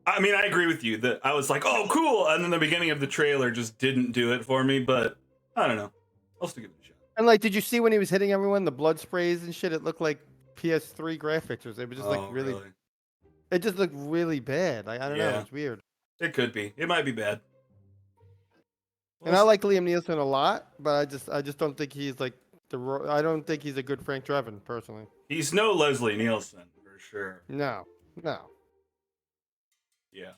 I mean, I agree with you that I was like, oh, cool, and then the beginning of the trailer just didn't do it for me, but I don't know. I'll still give it a shot. And like, did you see when he was hitting everyone, the blood sprays and shit? It looked like PS3 graphics. It was just like really, it just looked really bad. Like, I don't know, Yeah. it's weird. It could be. It might be bad. And I like Liam Neeson a lot, but I just don't think he's like I don't think he's a good Frank Drebin, personally. He's no Leslie Nielsen, for sure. No. Yeah.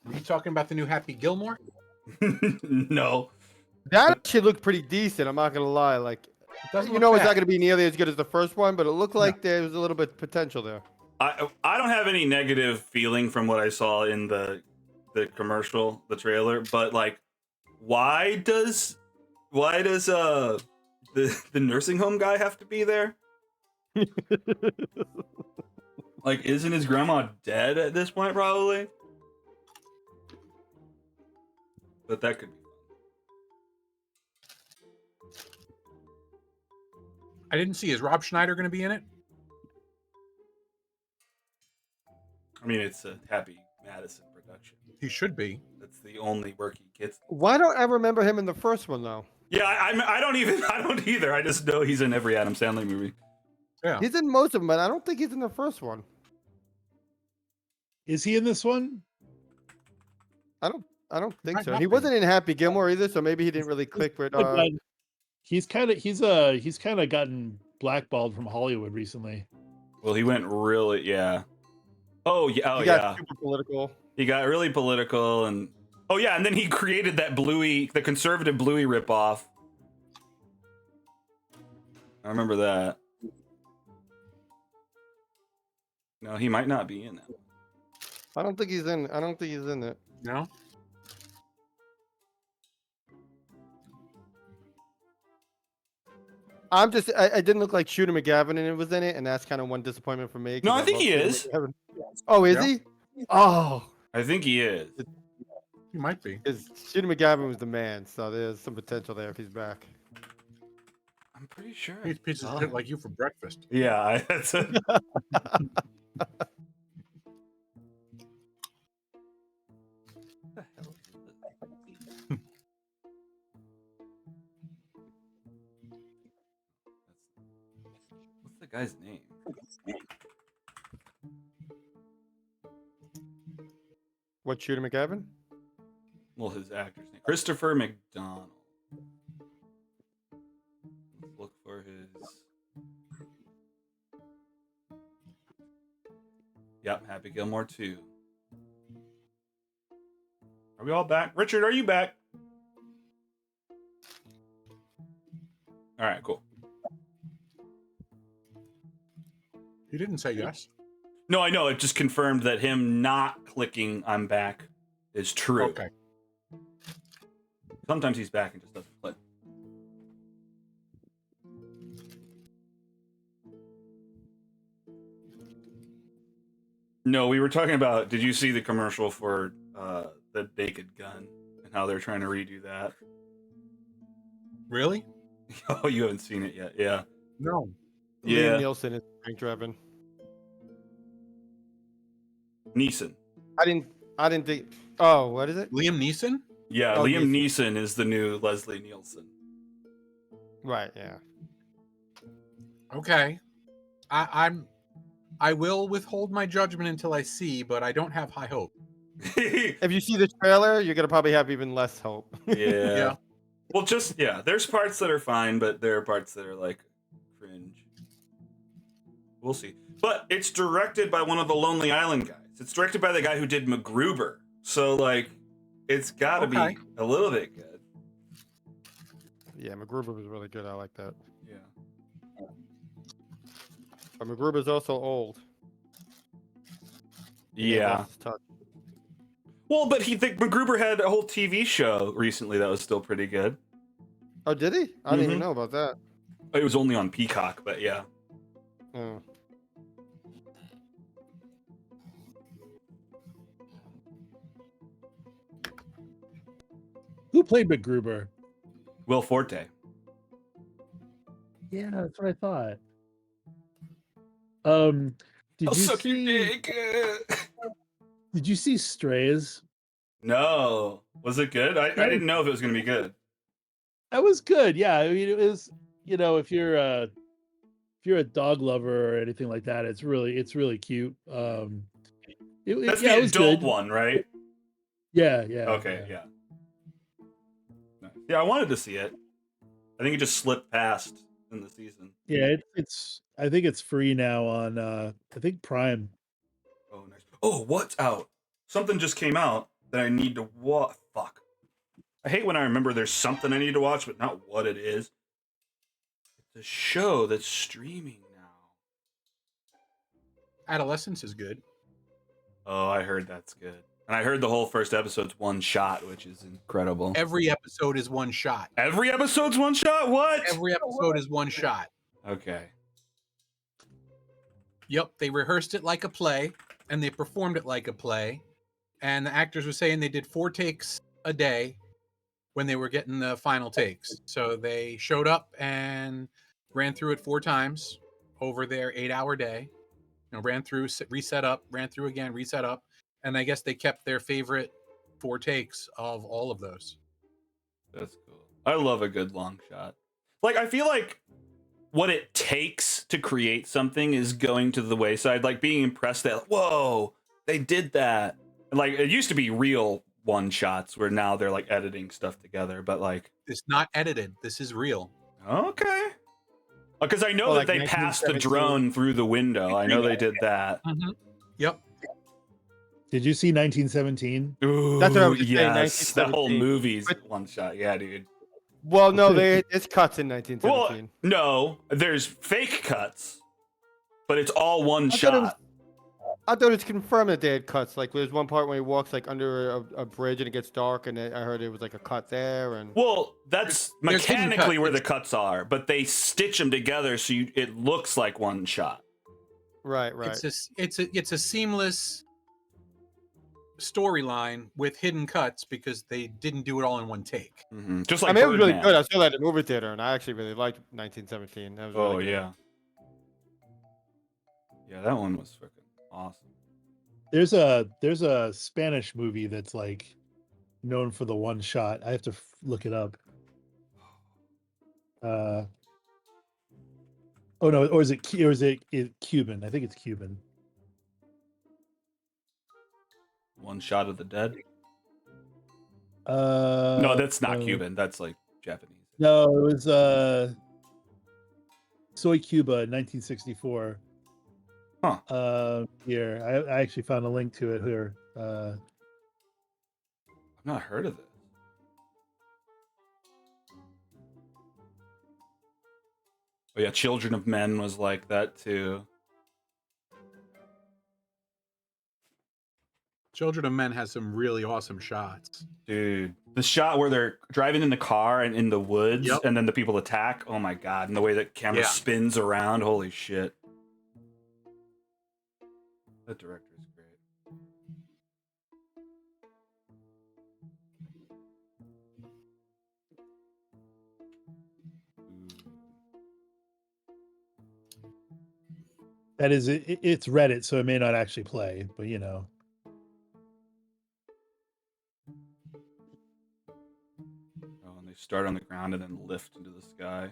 Are you talking about the new Happy Gilmore? No. That actually looked pretty decent. I'm not gonna lie. Like, It doesn't you look know, it's bad. not gonna be nearly as good as the first one, but it looked like there was a little bit of potential there. I don't have any negative feeling from what I saw in the commercial, the trailer, but like, why does the nursing home guy have to be there? Like, isn't his grandma dead at this point, probably? But that could be fun. I didn't see. Is Rob Schneider going to be in it? I mean, it's a Happy Madison production. He should be. That's the only work he gets. Why don't I remember him in the first one though? Yeah, I don't either. I just know he's in every Adam Sandler movie. Yeah. He's in most of them, but I don't think he's in the first one. Is he in this one? I don't think Might so. not He be. wasn't in Happy Gilmore either, so maybe he didn't really click with. He's kind of gotten blackballed from Hollywood recently. Well, he went really, yeah. Oh yeah, oh he yeah. got super political. He got really political, and oh yeah, and then he created that Bluey, the conservative Bluey ripoff. I remember that. No, he might not be in that. I don't think he's in. I don't think he's in it. No. I didn't look like Shooter McGavin and it was in it, and that's kind of one disappointment for me. 'cause No, I think love he Shooter is. McGavin. Oh, is Yeah. he? Oh, I think he is. He might be. because Shooter McGavin was the man, so there's some potential there if he's back. I'm pretty sure. He eats pieces of shit like you for breakfast. Yeah, that's a... What's the guy's name? What, Shooter McGavin? Well, his actor's name. Christopher McDonald. Let's look for his... Yep, Happy Gilmore 2. Are we all back? Richard, are you back? All right, cool. He didn't say yes. No, I know. It just confirmed that him not clicking "I'm back" is true. Okay. Sometimes he's back and just doesn't click. No, we were talking about. Did you see the commercial for the Naked Gun and how they're trying to redo that? Really? Oh, you haven't seen it yet? Yeah. No. Yeah. Liam Nielsen is Frank Drebin. Neeson. I didn't think. Oh, what is it? Liam Neeson? Yeah, Oh, Liam Neeson is the new Leslie Nielsen. Right. Yeah. Okay. I'm I will withhold my judgment until I see, but I don't have high hope. If you see the trailer, you're gonna probably have even less hope. Yeah. Well, there's parts that are fine, but there are parts that are like cringe. We'll see. But it's directed by one of the Lonely Island guys. It's directed by the guy who did MacGruber. So like, it's got to Okay. be a little bit good. Yeah, MacGruber was really good. I like that. Yeah. But MacGruber's also old. He Yeah. lost his touch. Well, but MacGruber had a whole TV show recently that was still pretty good. Oh, did he? I didn't even Mhm. know about that. It was only on Peacock, but yeah. Oh. Who played MacGruber? Will Forte. Yeah, that's what I thought. Did I'll you suck your see? dick. Did you see Strays? No. Was it good? I didn't know if it was going to be good. That was good. Yeah, I mean, it was. If you're a dog lover or anything like that, it's really cute. That's yeah, the it was adult good. one, right? Yeah. Okay, yeah. Nice. Yeah, I wanted to see it. I think it just slipped past in the season. Yeah, it's. I think it's free now on. I think Prime. Oh, nice. Oh, what's out? Something just came out that I need to watch. Fuck. I hate when I remember there's something I need to watch, but not what it is. It's a show that's streaming now. Adolescence is good. Oh, I heard that's good. And I heard the whole first episode's one shot, which is incredible. Every episode is one shot. Every episode's one shot? What? Every episode is one shot. Okay. Yep, they rehearsed it like a play, and they performed it like a play. And the actors were saying they did 4 takes a day when they were getting the final takes. So they showed up and ran through it 4 times over their 8-hour day. Ran through, reset up, ran through again, reset up. And I guess they kept their favorite 4 takes of all of those. That's cool. I love a good long shot. Like, I feel like what it takes to create something is going to the wayside. Like, being impressed that, whoa, they did that. Like, it used to be real one shots where now they're like editing stuff together, but like, It's not edited. This is real. okay. Because I know Oh, that like they passed the 1917. drone through the window. I know they did that. Mm-hmm. Yep. Did you see 1917? Ooh, That's what I was just saying, yes. That whole 1917. movie's one shot. Yeah, dude. Well, no, it's cuts in Well, 1917. no, there's fake cuts, but it's all one I thought it shot. I thought it's confirmed that they had cuts. Like, there's one part where he walks like under a bridge and it gets dark, and I heard it was like a cut there. And Well, that's There's hidden mechanically cuts. where the cuts are, but they stitch them together so it looks like one shot. right. It's a seamless storyline with hidden cuts because they didn't do it all in one take. Just like I mean, it was really Birdman. good. I saw that at the movie theater, and I actually really liked 1917. That was Oh really good. yeah, yeah, that one was freaking awesome. There's a Spanish movie that's like known for the one shot. I have to look it up. Oh no, or is it Cuban? I think it's Cuban. One shot of the dead. No, No, that's not Cuban. That's like Japanese. No, it was Soy Cuba, 1964. Huh. Here, I actually found a link to it here. I've not heard of it. Oh yeah, Children of Men was like that too. Children of Men has some really awesome shots. Dude, the shot where they're driving in the car and in the woods, Yep. and then the people attack. Oh my god! And the way that camera Yeah. spins around. Holy shit! That director is great. That is, it's Reddit, so it may not actually play, but you know. Oh, and they start on the ground and then lift into the sky.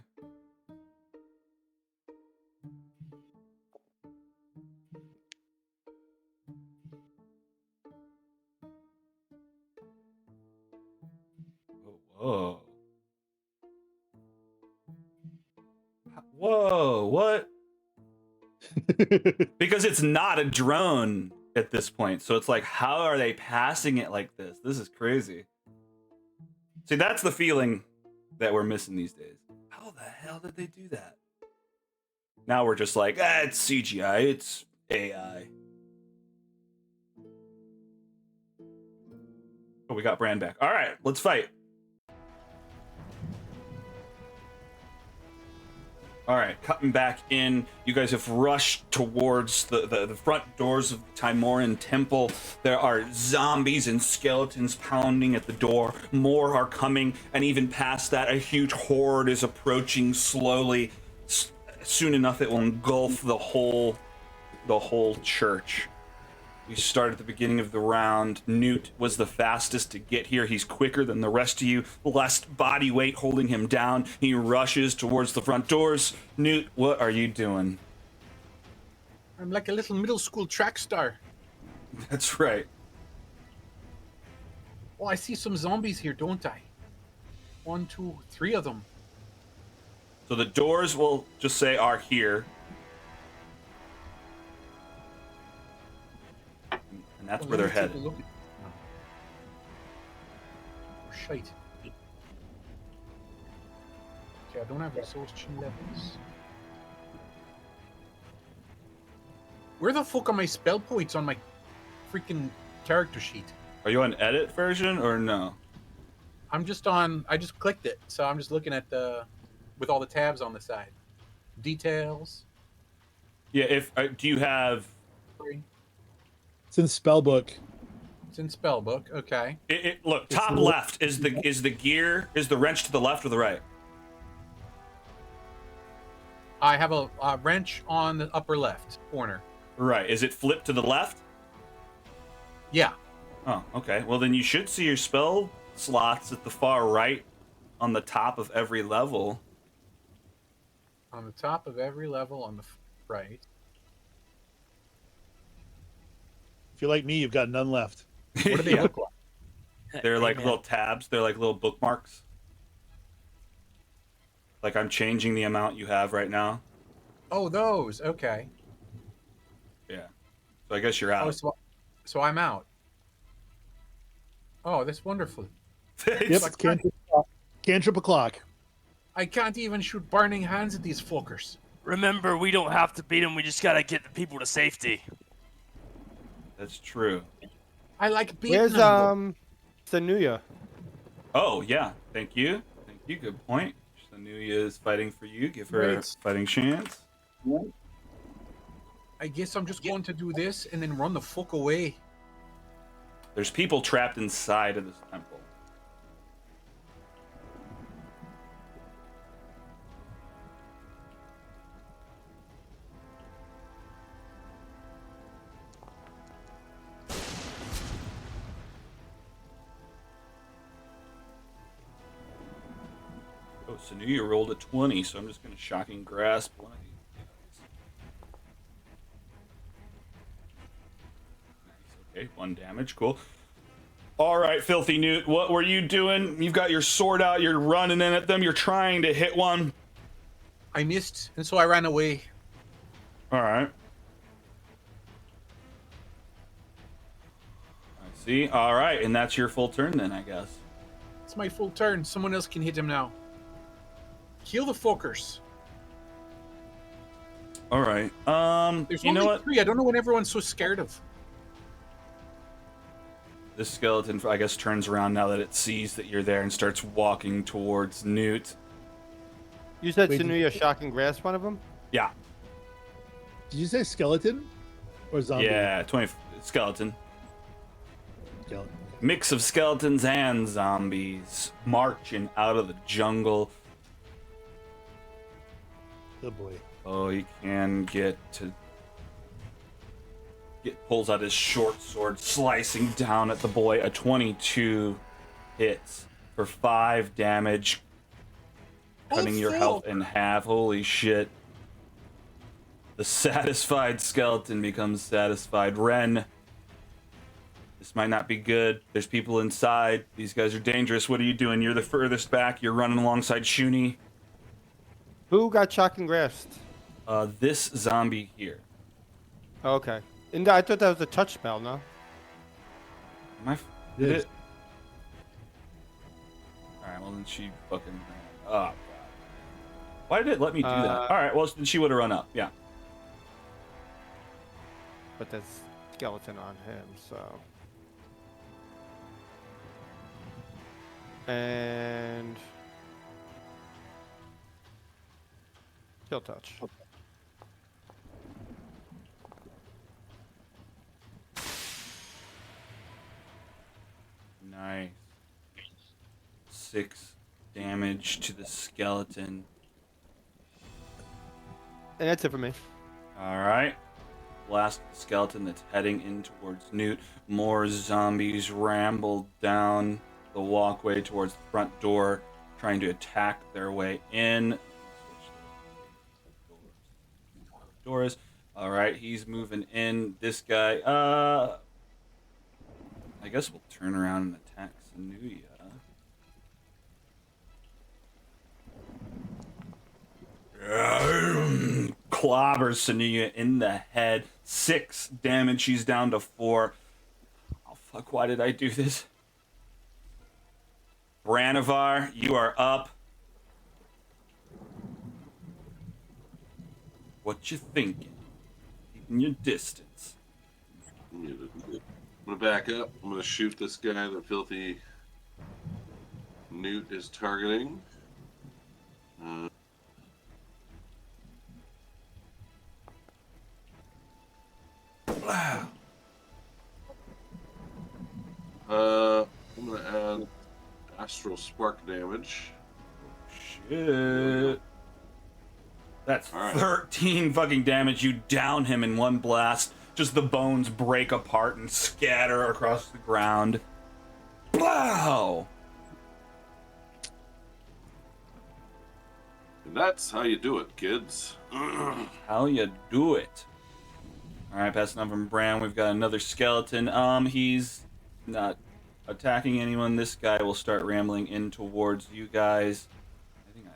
Oh. Whoa, what? Because it's not a drone at this point. So it's like, how are they passing it like this? This is crazy. See, that's the feeling that we're missing these days. How the hell did they do that? Now we're just like, it's CGI, it's AI. Oh, we got Bran back. All right, let's fight. All right, cutting back in. You guys have rushed towards the front doors of the Timoran Temple. There are zombies and skeletons pounding at the door. More are coming, and even past that, a huge horde is approaching slowly. Soon enough, it will engulf the whole church. We start at the beginning of the round. Newt was the fastest to get here. He's quicker than the rest of you. Less body weight holding him down. He rushes towards the front doors. Newt, what are you doing? I'm like a little middle school track star. That's right. Oh, I see some zombies here, don't I? 1, 2, 3 of them. So the doors will just say are here. And that's where they're Let me take headed. a look. Oh, shite. Okay, I don't have exhaustion levels. Where the fuck are my spell points on my freaking character sheet? Are you on edit version or no? I'm just on. I just clicked it, so I'm just looking at the with all the tabs on the side. Details. Yeah, if do you have It's in spellbook. It's in spellbook. Okay. look, top left is the gear, is the wrench to the left or the right? I have a wrench on the upper left corner. Right. Is it flipped to the left? Yeah. Oh, okay. Well, then you should see your spell slots at the far right on the top of every level. On the top of every level on the right. If you're like me, you've got none left. What do they Yeah. look like? They're like Amen. little tabs. They're like little bookmarks. Like I'm changing the amount you have right now. Oh, those. Okay. Yeah. So I guess you're Oh, out. so I'm out. Oh, that's wonderful. Yep, like- cantrip o'clock. I can't even shoot burning hands at these fuckers. Remember, we don't have to beat them. We just gotta get the people to safety. That's true. I like beating Where's them. Sanuya? Oh, yeah. Thank you. Thank you. Good point. Sanuya is fighting for you. Give her a Right. fighting chance. I guess I'm just going to do this and then run the fuck away. There's people trapped inside of this temple. Oh, Sanuya rolled a 20, so I'm just going to shocking grasp one of these guys. Nice, okay, 1 damage, cool. All right, Filthy Newt, what were you doing? You've got your sword out, you're running in at them, you're trying to hit one. I missed, and so I ran away. All right. I see. All right, and that's your full turn then, I guess. It's my full turn. Someone else can hit him now. Kill the fuckers. All right. There's you only know what? 3. I don't know what everyone's so scared of. This skeleton, I guess, turns around now that it sees that you're there and starts walking towards Newt. You said Wait, Sanuya shocking grasp one of them? Yeah. Did you say skeleton or zombie? Yeah, 20 skeleton. Skeleton. Mix of skeletons and zombies marching out of the jungle. Good boy. Oh, he can pulls out his short sword, slicing down at the boy. A 22 hits for 5 damage, cutting your health in half. Holy shit. The satisfied skeleton becomes satisfied. Ren This might not be good. There's people inside. These guys are dangerous. What are you doing? You're the furthest back. You're running alongside Shuni. Who got shocked and grasped? This zombie here. Oh, okay. And I thought that was a touch spell, no? Did Yes. it? Alright, well then she fucking... Oh, God. Why did it let me do that? Alright, well then she would have run up, yeah. But there's skeleton on him, so. And kill touch. Nice. 6 damage to the skeleton. And that's it for me. Alright. Last skeleton that's heading in towards Newt. More zombies ramble down the walkway towards the front door, trying to attack their way in. Doors. Alright, he's moving in. This guy, I guess we'll turn around and attack Sanuya. Clobbers Sanuya in the head. 6 damage. She's down to 4. Oh, fuck. Why did I do this? Branivar, you are up. What you thinking? Keeping your distance. I'm gonna back up. I'm gonna shoot this guy that filthy Newt is targeting. Wow. I'm gonna add astral spark damage. Shit. That's All right. 13 fucking damage. You down him in one blast. Just the bones break apart and scatter across the ground. Wow. And that's how you do it, kids. How you do it? All right, passing on from Bran, we've got another skeleton. He's not attacking anyone. This guy will start rambling in towards you guys. I think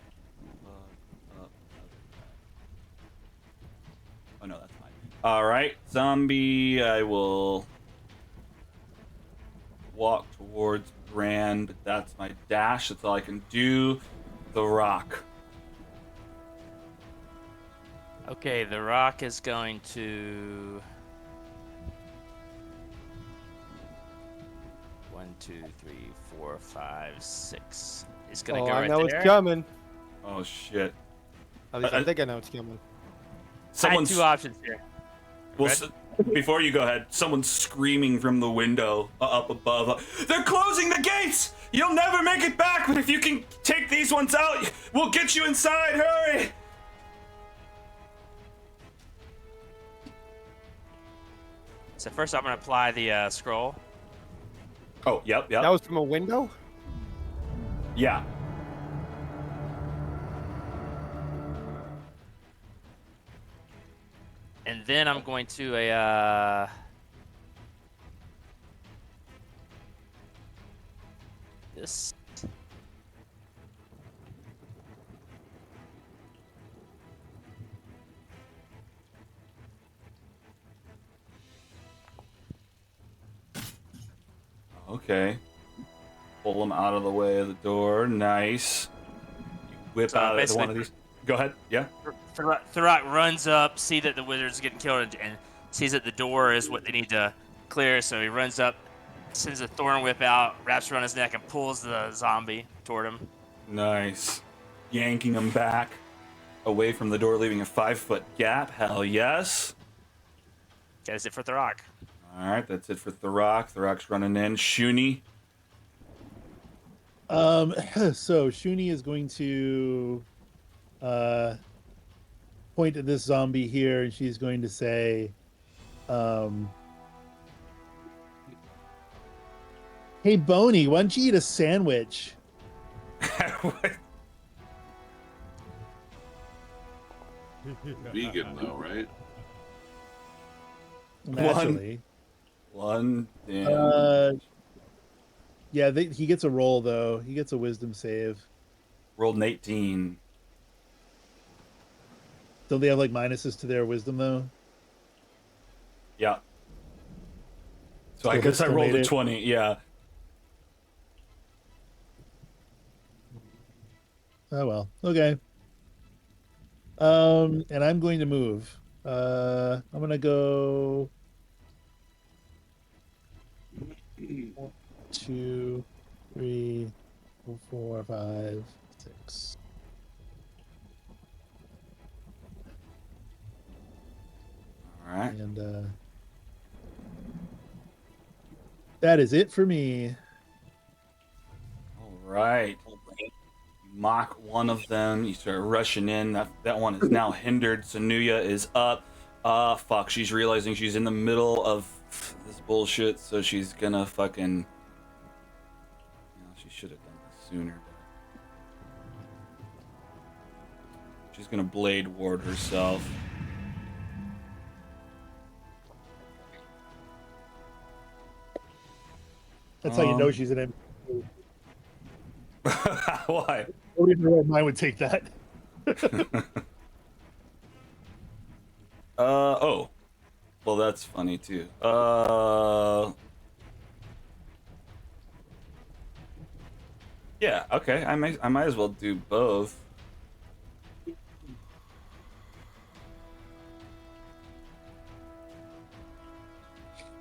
oh no, that's fine. All right, zombie. I will walk towards Bran, but that's my dash. That's all I can do. The Rock. Okay, the Rock is going to 1, 2, 3, 4, 5, 6. He's gonna go I right know there. it's coming. Oh shit. At least I think I know it's coming. I had Someone's 2 options here. Well, Red? before you go ahead, someone's screaming from the window up above. They're closing the gates! You'll never make it back, but if you can take these ones out, we'll get you inside. Hurry! So first I'm gonna apply the scroll. Oh, yep. That was from a window? Yeah. And then I'm going to this. Okay. Pull them out of the way of the door. Nice. You whip So out of basically- one of these. Go ahead. Yeah. Thurok runs up, see that the wizard's getting killed, and sees that the door is what they need to clear. So he runs up, sends a thorn whip out, wraps around his neck, and pulls the zombie toward him. Nice. Yanking them back away from the door, leaving a 5-foot gap. Hell yes. That is it for Thurok. All right, that's it for Thurok. Thurok's running in. Shuni. So Shuni is going to point at this zombie here, and she's going to say, "Hey, Boney, why don't you eat a sandwich?" Vegan though, right? Naturally. 1 damage. Yeah, he gets a roll though. He gets a wisdom save. Rolled an 18. Don't they have like minuses to their wisdom though? Yeah. So I Still- guess I still rolled made a it. 20. Yeah. Oh well. Okay. And I'm going to move. I'm gonna go 1, 2, 3, 4, 5, 6. All right. And that is it for me. All right. You mock one of them. You start rushing in. That one is now hindered. Sanuya is up. Fuck. She's realizing she's in the middle of this bullshit, so she's gonna fucking. She should have done this sooner. But she's gonna blade ward herself. That's how you know she's an MP. Why? Nobody in their right mind would take that. Oh. Well, that's funny too. Yeah, okay. I might as well do both.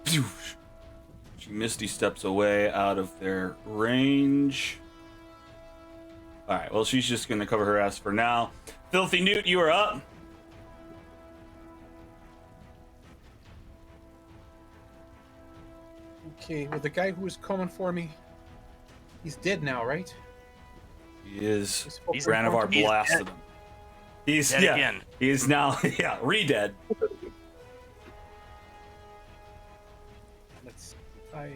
She misty steps away out of their range. Alright, well, she's just gonna cover her ass for now. Filthy Newt, you are up. Okay, well, the guy who was coming for me, he's dead now, right? He is. He's Ranavar He's blasted dead. him. He's Dead yeah. again. He's now re-dead. Let's 5,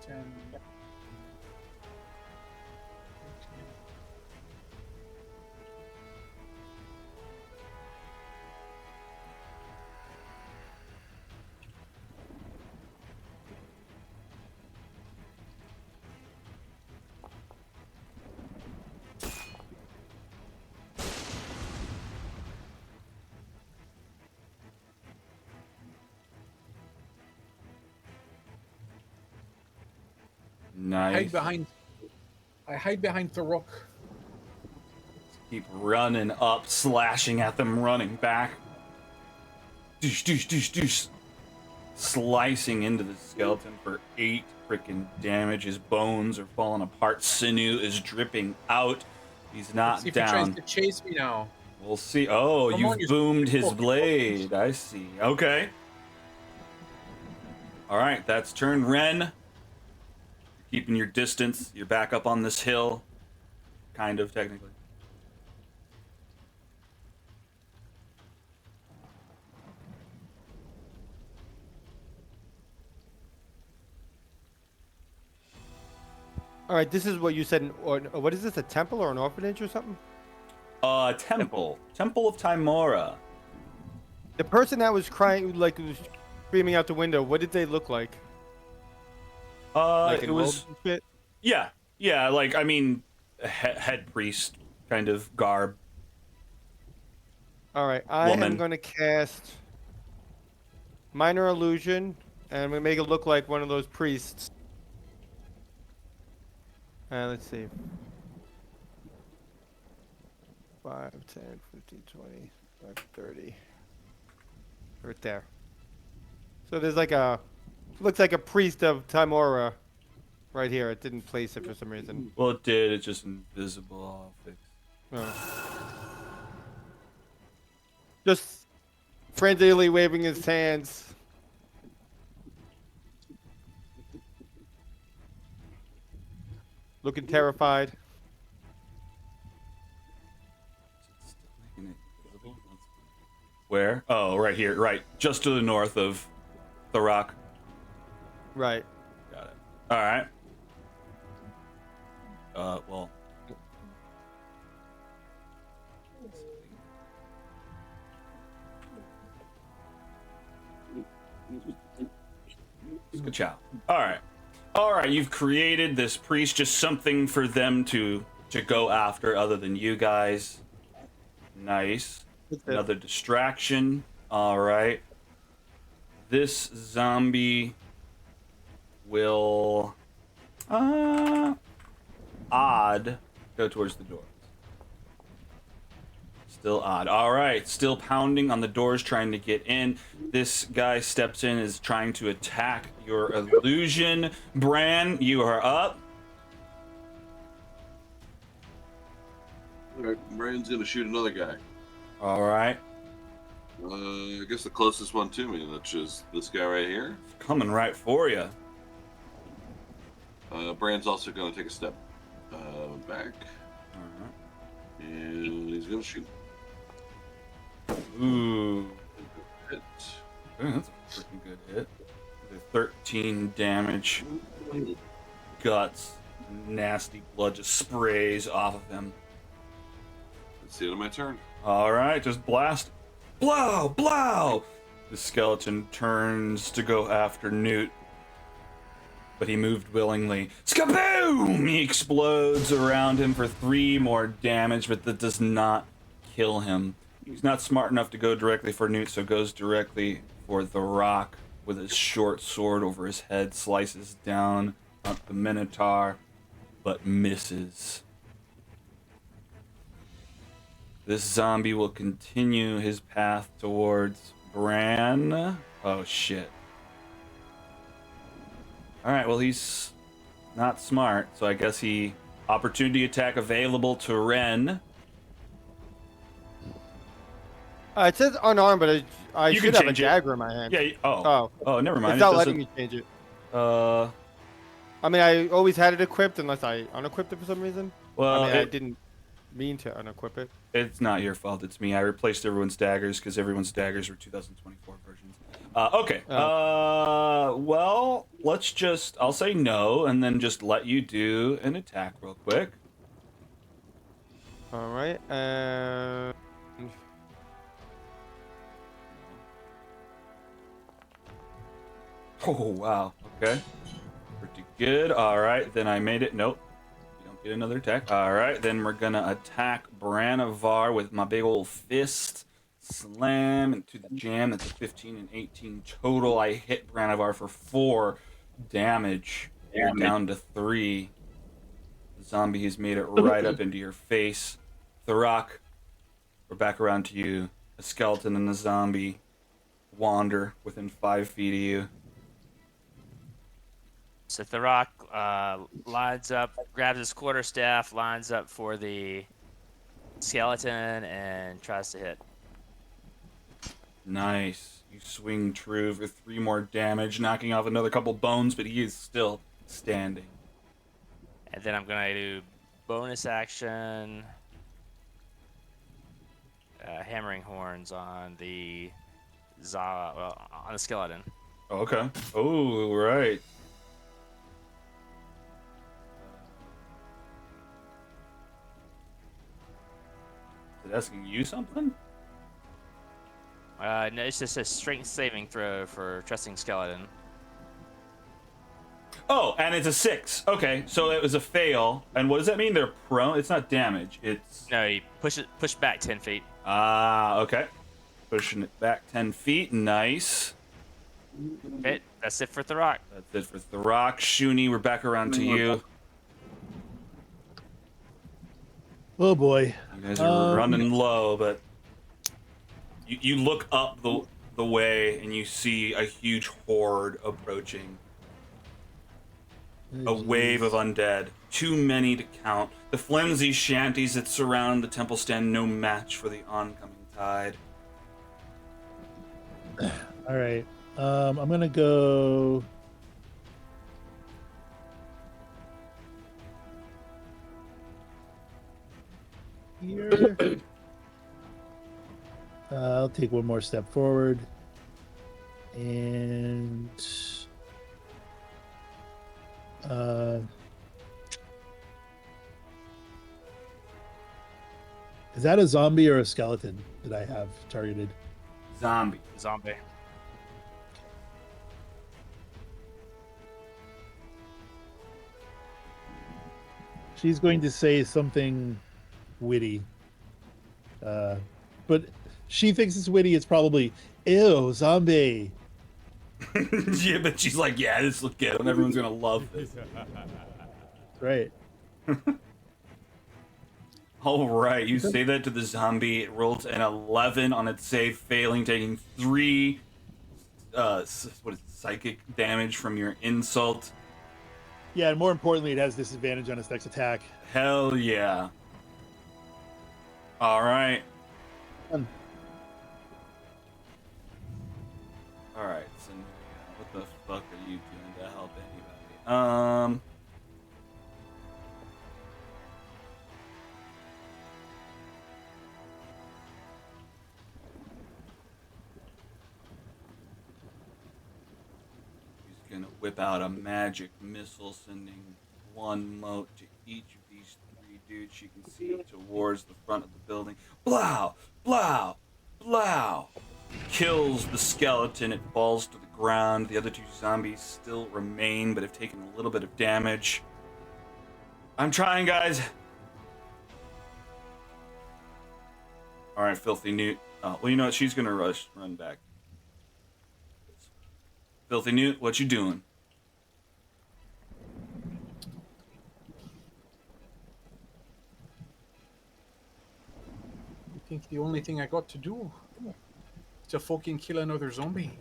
10. Nice. I hide behind Thorok. Keep running up, slashing at them, running back. Doosh, doosh, doosh, doosh. Slicing into the skeleton for 8 freaking damage. His bones are falling apart. Sinew is dripping out. He's not See if down. he tries to chase me now. We'll see. Oh, Come on, you've you boomed his fucking blade. I see. Okay. All right, that's turn. Ren, you're keeping your distance. You're back up on this hill. Kind of, technically. All right, this is what you said. Or what is this? A temple or an orphanage or something? Temple. Temple of Timora. The person that was crying, like was screaming out the window. What did they look like? Like It in was. robes and shit? Yeah, like, I mean, head priest kind of garb. All right, I Woman. am going to cast minor illusion, and I'm going to make it look like one of those priests. Let's see. 5, 10, 15, 20, 30. Right there. So there's like looks like a priest of Timora right here. It didn't place it for some reason. Well, it did. It's just invisible. Just frantically waving his hands. Looking terrified. Where? Oh, right here. Right. Just to the north of the rock. Right. Got it. All right. Well. Ka-chow. All right. You've created this priest, just something for them to go after, other than you guys. Nice. That's it. Another distraction. All right. This zombie will odd go towards the doors. Still odd. All right, still pounding on the doors, trying to get in. This guy steps in, is trying to attack your illusion. Bran, you are up. All right, Brian's gonna shoot another guy. All right, I guess the closest one to me, which is this guy right here. coming right for you. Brand's also gonna take a step back, and he's gonna shoot. Ooh, Hit. that's a freaking good hit. 13 damage. Guts, nasty blood just sprays off of him. That's the end of my turn. All right, just blast. Blow, blow. The skeleton turns to go after Newt, but he moved willingly. Skaboom! He explodes around him for 3 more damage, but that does not kill him. He's not smart enough to go directly for Newt, so goes directly for the rock with his short sword over his head, slices down up the Minotaur, but misses. This zombie will continue his path towards Bran. Oh, shit. Alright, well, he's not smart, so I guess he... Opportunity attack available to Ren. It says unarmed, but I You should can have a change it. dagger in my hand. Yeah, Oh, oh, never mind. it's It not letting doesn't- me change it. Uh, I mean, I always had it equipped unless I unequipped it for some reason. well, I mean, I it- didn't mean to unequip it. it's not your fault. It's me. I replaced everyone's daggers because everyone's daggers were 2024 versions. Okay. Well, let's just... I'll say no, and then just let you do an attack real quick. All right. Oh, wow. Okay. Pretty good. All right. Then I made it. Nope. You don't get another attack. All right. Then we're going to attack Branavar with my big old fist. Slam into the jam. That's a 15 and 18 total. I hit Branavar for 4 damage. You're down to 3. The zombie has made it right up into your face. Thurok, we're back around to you. A skeleton and a zombie wander within 5 feet of you. So Thurok lines up, grabs his quarterstaff, lines up for the skeleton, and tries to hit. Nice. You swing true for 3 more damage, knocking off another couple bones, but he is still standing. And then I'm gonna do bonus action, hammering horns on the on the skeleton. Oh, okay. Oh, right. Is it asking you something? No, it's just a strength saving throw for trusting skeleton. Oh, and it's a 6. Okay, so it was a fail. And what does that mean? They're prone? It's not damage. It's... No, you push back 10 feet. Ah, okay. Pushing it back 10 feet. Nice. Okay, that's it for Thurok. That's it for Thurok. Shuni, we're back around to you. Oh boy. You guys are running low, but you look up the way and you see a huge horde approaching. A wave of undead. Too many to count. The flimsy shanties that surround the temple stand no match for the oncoming tide. All right. I'm gonna go. Here. I'll take one more step forward, and is that a zombie or a skeleton that I have targeted? Zombie. Zombie. She's going to say something witty. But she thinks it's witty. It's probably, ew, zombie. Yeah, but she's like, yeah, this look good, and everyone's gonna love this. Right. All right, you say that to the zombie. It rolls an 11 on its save, failing, taking 3 psychic damage from your insult. Yeah, and more importantly, it has disadvantage on its next attack. Hell yeah. All right. Um. All right, Sanuya, what the fuck are you doing to help anybody? He's gonna whip out a magic missile, sending 1 mote to each of these 3 dudes she can see towards the front of the building. Blow! Blow! Blow! Kills the skeleton. It falls to the ground. The other 2 zombies still remain, but have taken a little bit of damage. I'm trying, guys. All right, Filthy Newt. Oh, well, you know what? She's gonna run back. Filthy Newt, what you doing? I think the only thing I got to do is to fucking kill another zombie.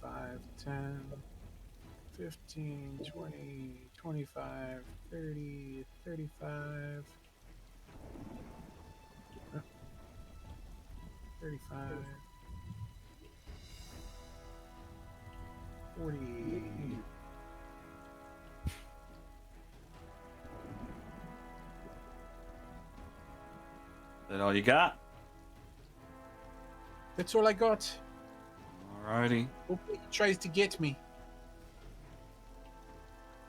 Five, 10, 15, 20, 25, 30, 35, 35, 40. Is that all you got? That's all I got. Alrighty. Okay, he tries to get me.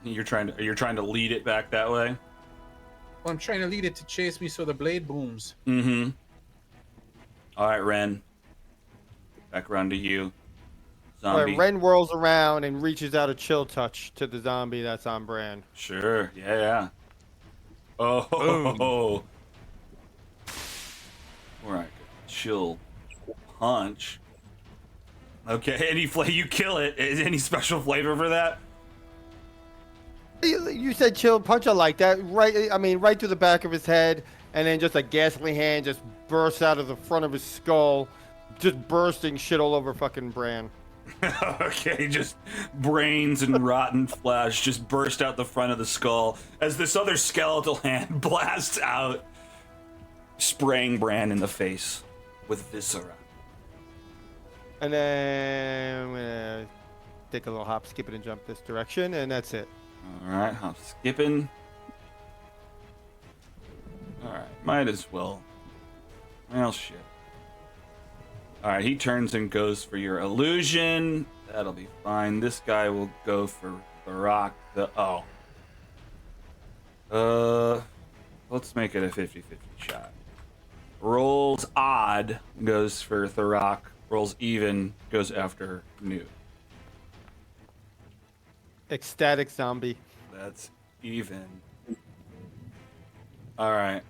You're trying to lead it back that way? Well, I'm trying to lead it to chase me so the blade booms. Mm-hmm. Alright, Ren. Back around to you. Zombie. Right, Ren whirls around and reaches out a chill touch to the zombie that's on brand. Sure, yeah. Oh. Alright, chill punch. Okay, you kill it. Is any special flavor for that? You said chill punch. I like that. Right, I mean, right through the back of his head, and then just a ghastly hand just bursts out of the front of his skull, just bursting shit all over fucking Bran. Okay, just brains and rotten flesh just burst out the front of the skull as this other skeletal hand blasts out, spraying Bran in the face with viscera. And then I'm gonna take a little hop, skip it, and jump this direction, and that's it. Alright, hop skipping. Alright, might as well. Well, shit. Alright, he turns and goes for your illusion. That'll be fine. This guy will go for the rock. Let's make it a 50-50 shot. Rolls odd, goes for Thurrock. Rolls even, goes after Newt. Ecstatic zombie. That's even. Alright.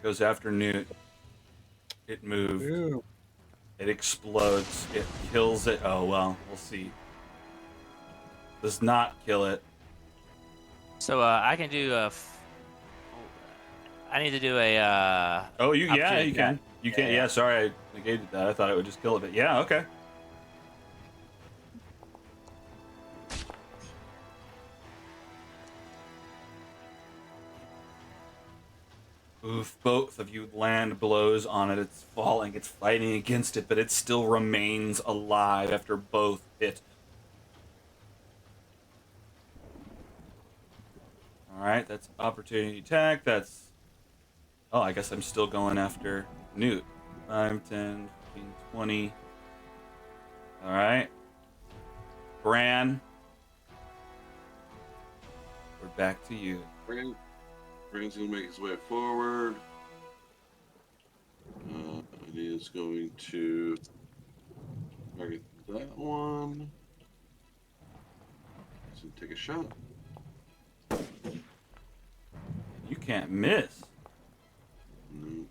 Goes after Newt. It moved. Ew. It explodes. It kills it. Oh, well, we'll see. Does not kill it. So I can do a. I need to do a. Oh, you can. attack. You can. Yeah, sorry, I negated that. I thought it would just kill it, but yeah, okay. Oof, both of you land blows on it. It's falling, it's fighting against it, but it still remains alive after both hit. Alright, that's opportunity attack. That's... Oh, I guess I'm still going after Newt. 5, 10, 15, 20. All right. Bran. We're back to you. Bran's gonna make his way forward. And he is going to target that one. So take a shot. You can't miss. No.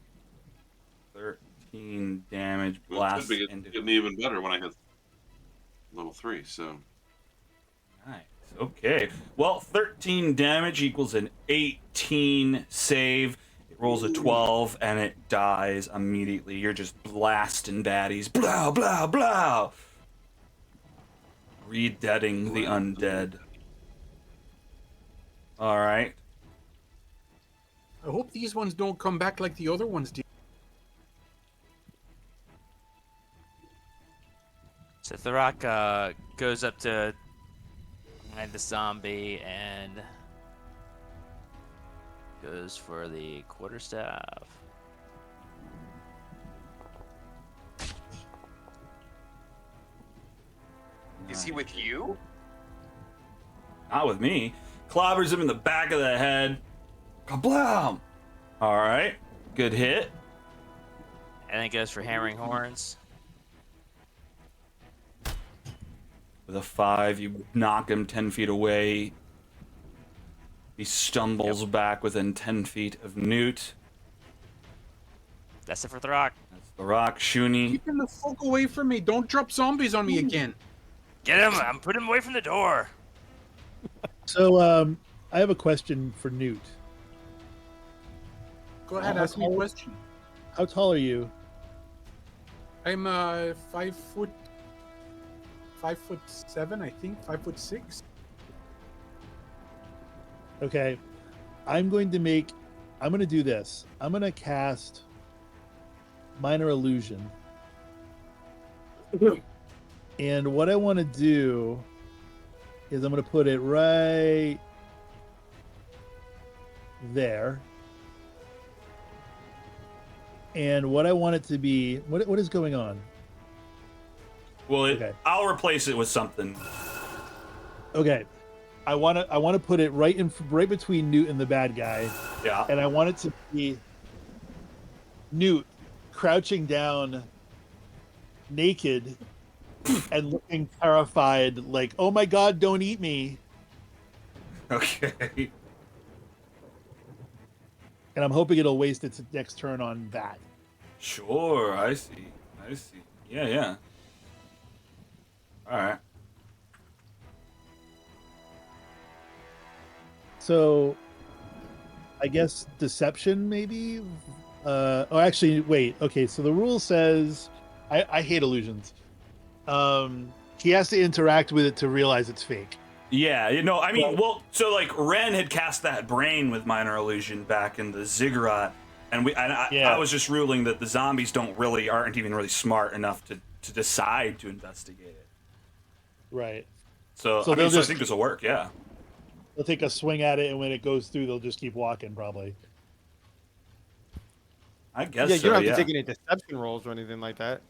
13 damage Well, blast it's into getting even better when I hit level 3, so. Nice. Okay. Well, 13 damage equals an 18 save. It rolls a 12 and it dies immediately. You're just blasting baddies. Blah, blah, blah. Re-deading the undead. All right. I hope these ones don't come back like the other ones did. So Thorak goes up to the zombie and goes for the quarterstaff. Is he with you? Not with me. Clobbers him in the back of the head. Kablam! All right. Good hit. And then goes for hammering horns. With a 5, you knock him 10 feet away. He stumbles back within 10 feet of Newt. That's it for Thorak. That's the rock. Shuni. Keep him the fuck away from me. Don't drop zombies on me again. Get him! I'm putting him away from the door. So, I have a question for Newt. Go ahead, ask me a question. How tall are you? I'm 5'7", I think, 5'6". Okay, I'm going to do this. I'm going to cast Minor Illusion. And what I want to do is I'm going to put it right there. And what I want it to be, what is going on? Well, Okay. I'll replace it with something. Okay. I want to put it right between Newt and the bad guy. Yeah. And I want it to be Newt crouching down naked and looking terrified, like, oh my god, don't eat me. Okay. And I'm hoping it'll waste its next turn on that. Sure, I see. Yeah, yeah. All right. So I guess deception, maybe? Oh, actually, wait. Okay, so the rule says I hate illusions. He has to interact with it to realize it's fake. Yeah, I mean, so like Ren had cast that brain with Minor Illusion back in the Ziggurat, and I was just ruling that the zombies aren't even really smart enough to decide to investigate it. Right. So I think this will work. Yeah. They'll take a swing at it, and when it goes through, they'll just keep walking, probably. I guess. Yeah, you don't so, have to take any deception rolls or anything like that.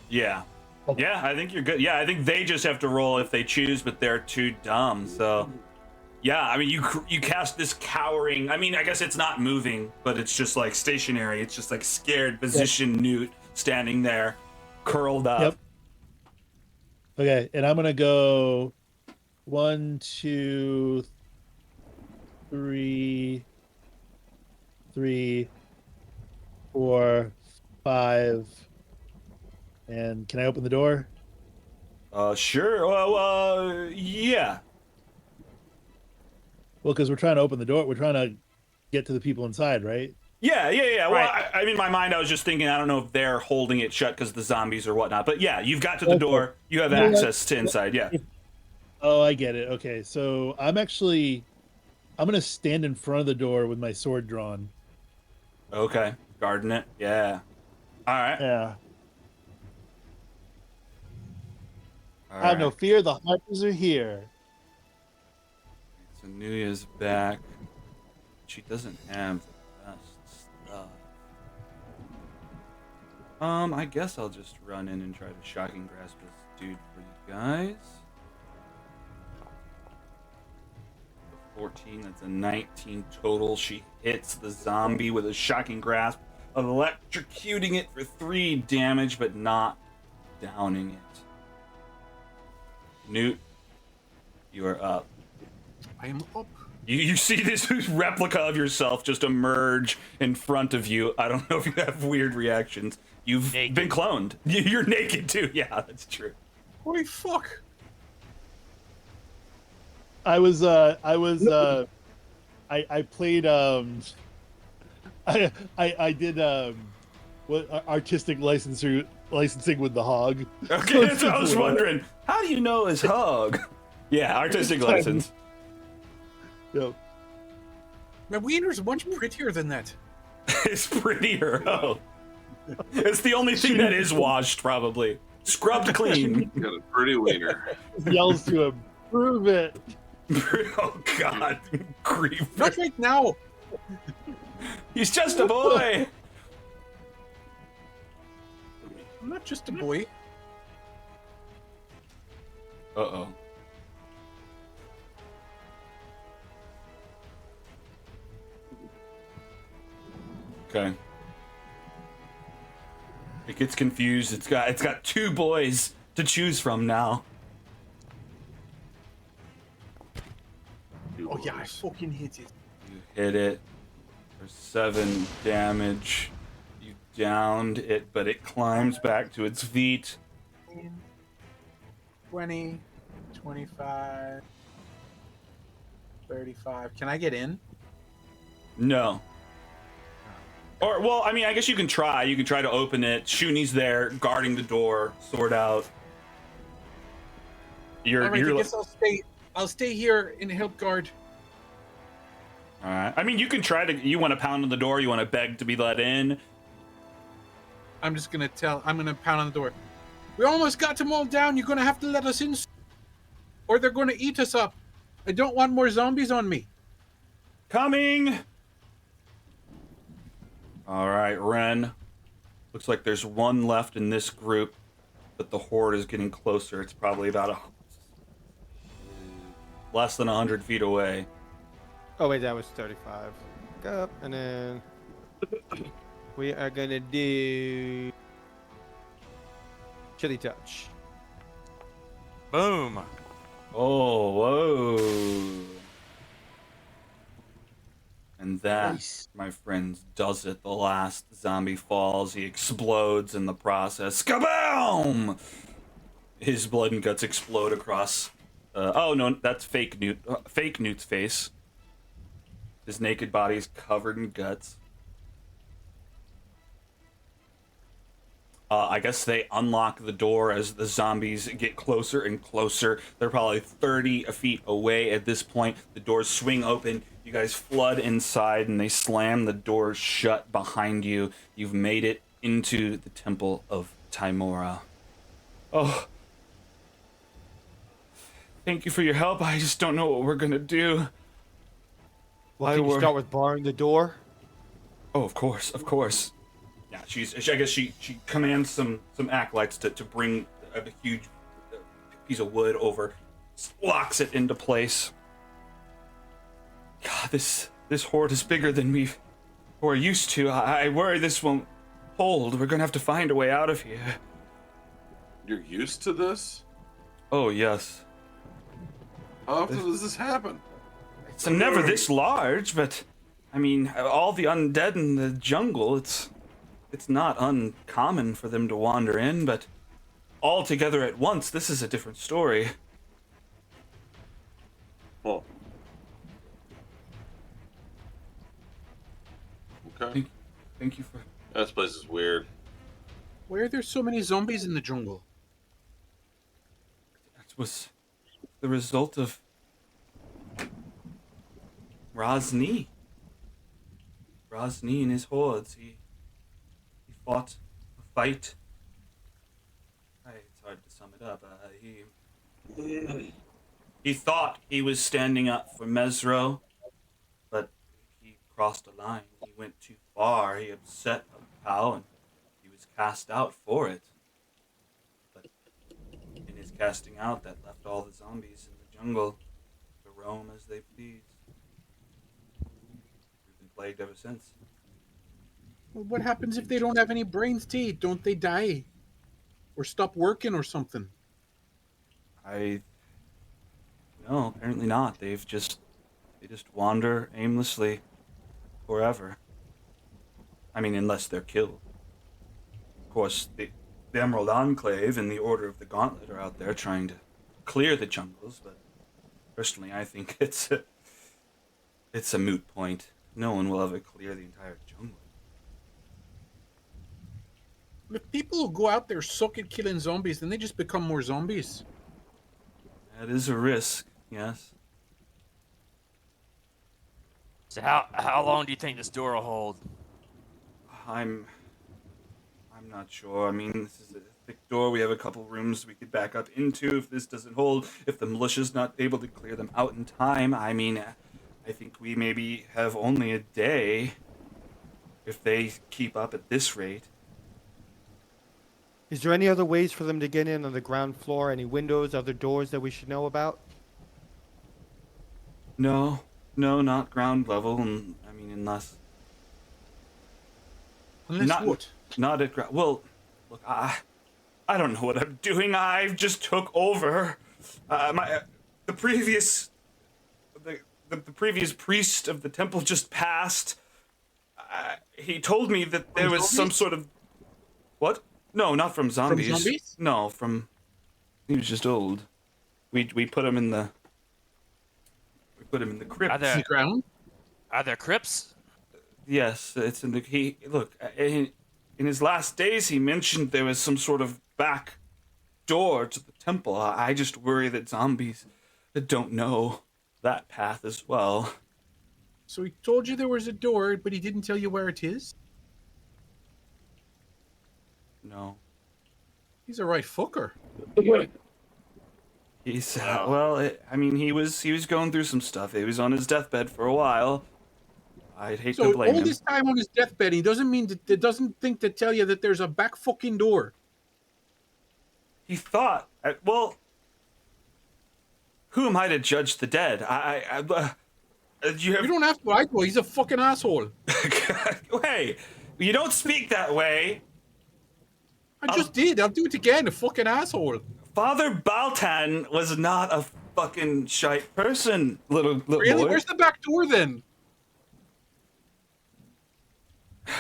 Yeah. Yeah, I think you're good. Yeah, I think they just have to roll if they choose, but they're too dumb. So, yeah, I mean, you cast this cowering. I mean, I guess it's not moving, but it's just like stationary. It's just like scared position Newt standing there, curled up. Yep. Okay, and I'm gonna go 1, 2, 3, 4, 5. And can I open the door? Sure. Well, yeah. Well, because we're trying to open the door. We're trying to get to the people inside, right? Yeah. Well, Right. I mean, in my mind, I was just thinking, I don't know if they're holding it shut because the zombies or whatnot. But yeah, you've got to the door. You have access to inside. Yeah. Oh, I get it. Okay, so I'm going to stand in front of the door with my sword drawn. Okay. Guarding it. Yeah. All right. Yeah. All Have no right. fear, the hunters are here. Sanuya's back. She doesn't have the best stuff. I guess I'll just run in and try to shocking grasp this dude for you guys. 14, that's a 19 total. She hits the zombie with a shocking grasp, electrocuting it for 3 damage, but not downing it. Newt, you are up. I am up. You see this replica of yourself just emerge in front of you. I don't know if you have weird reactions. You've Naked. been cloned. You're naked too. Yeah, that's true. Holy fuck! I played I did what artistic licensing with the hog. Okay, so I was wondering, how do you know his hug? Yeah, artistic license. Yep. My wiener's much prettier than that. It's prettier. Oh, it's the only thing that is washed, probably scrubbed clean. Got a pretty wiener. Yells to him, prove it. Oh God, grief! Not right now. He's just a boy. I'm not just a boy. Uh-oh. Okay. It gets confused. It's got 2 boys to choose from now. Oh yeah, I fucking hit it. You hit it for 7 damage. You downed it, but it climbs back to its feet. 20, 25, 35. Can I get in? No. Or, well, I mean, I guess you can try. You can try to open it. Shuni's there, guarding the door, sword out. All right, I guess I'll stay here and help guard. All right. I mean, you can try to. You want to pound on the door? You want to beg to be let in? I'm gonna pound on the door. We almost got them all down. You're gonna have to let us in, or they're gonna eat us up. I don't want more zombies on me. Coming. All right, Ren. Looks like there's 1 left in this group, but the horde is getting closer. It's probably about less than 100 feet away. Oh wait, that was 35. Go up, and then we are gonna do chili touch. Boom. Oh, whoa. And that, my friends, does it. The last zombie falls. He explodes in the process. Kaboom! His blood and guts explode across. Oh, no, that's fake Newt. Fake Newt's face. His naked body is covered in guts. I guess they unlock the door as the zombies get closer and closer. They're probably 30 feet away at this point. The doors swing open. You guys flood inside, and they slam the doors shut behind you. You've made it into the Temple of Timora. Oh. Thank you for your help. I just don't know what we're gonna do. Well, can you start with barring the door? Oh, of course, of course. Yeah, I guess she commands some acolytes to bring a huge piece of wood over, locks it into place. God, this horde is bigger than we're used to. I worry this won't hold. We're gonna have to find a way out of here. You're used to this? Oh, yes. How often does this happen? It's never this large, but I mean, all the undead in the jungle, it's not uncommon for them to wander in, but all together at once, this is a different story. Oh. Okay. Thank you for... This place is weird. Why are there so many zombies in the jungle? That was the result of Rosny. Rosny and his hordes. He fought a fight. It's hard to sum it up. He thought he was standing up for Mesro, but he crossed a line. He went too far. He upset a cow, and he was cast out for it. But in casting out that left all the zombies in the jungle to roam as they please. We've been plagued ever since. Well, what happens if they don't have any brains to eat? Don't they die? Or stop working or something? No, apparently not. They just wander aimlessly forever. I mean, unless they're killed. Of course, the Emerald Enclave and the Order of the Gauntlet are out there trying to clear the jungles, but personally, I think it's a moot point. No one will ever clear the entire jungle. If people who go out there suck at killing zombies, then they just become more zombies. That is a risk, yes. So how long do you think this door will hold? I'm not sure. I mean, this is a thick door. We have a couple rooms we could back up into if this doesn't hold. If the militia's not able to clear them out in time, I mean, I think we maybe have only a day if they keep up at this rate. Is there any other ways for them to get in on the ground floor? Any windows, other doors that we should know about? No, not ground level. And I mean, unless not, what? Not at ground. Well, look, I don't know what I'm doing. I've just took over. The previous priest of the temple just passed. He told me that there was some sort of what? No, not from zombies. From zombies? No, he was just old. We put him in the crypt. The ground? Are there crypts? Yes, it's in the in his last days he mentioned there was some sort of back door to the temple. I just worry that zombies don't know that path as well. So he told you there was a door, but he didn't tell you where it is? No. He's a right fucker. He's I mean, he was going through some stuff. He was on his deathbed for a while. I'd hate to blame him. So all this time on his deathbed, he doesn't mean that doesn't think to tell you that there's a back fucking door. He thought, well, who am I to judge the dead? You don't have to. I do. He's a fucking asshole. Hey, you don't speak that way. I just did. I'll do it again. A fucking asshole. Father Baltan was not a fucking shite person, little Really? boy. Where's the back door then?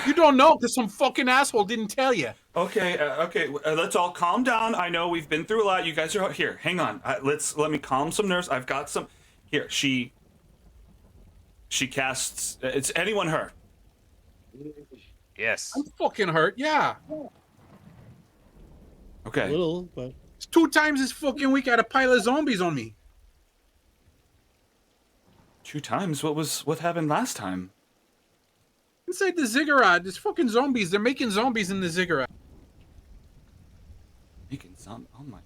You don't know because some fucking asshole didn't tell you. Okay, let's all calm down. I know we've been through a lot. You guys are here. Hang on. Let me calm some nerves. I've got some. Here, she casts. It's anyone hurt? Yes. I'm fucking hurt. Yeah. Okay. A little, but It's 2 times this fucking week I had a pile of zombies on me. 2 times. What happened last time? Inside the ziggurat, there's fucking zombies. They're making zombies in the ziggurat. Making some. Oh my.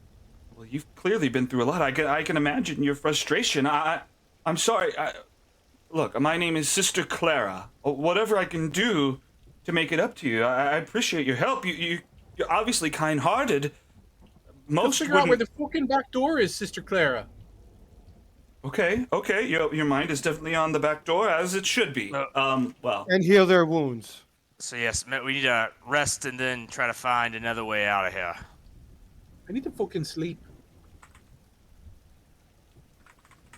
Well, you've clearly been through a lot. I can imagine your frustration. I'm sorry. Look, my name is Sister Clara. Whatever I can do to make it up to you, I appreciate your help. You're obviously kind-hearted. Let's figure out where the fucking back door is, Sister Clara. Okay. Your mind is definitely on the back door, as it should be. Well. And heal their wounds. So yes, we need to rest and then try to find another way out of here. I need to fucking sleep.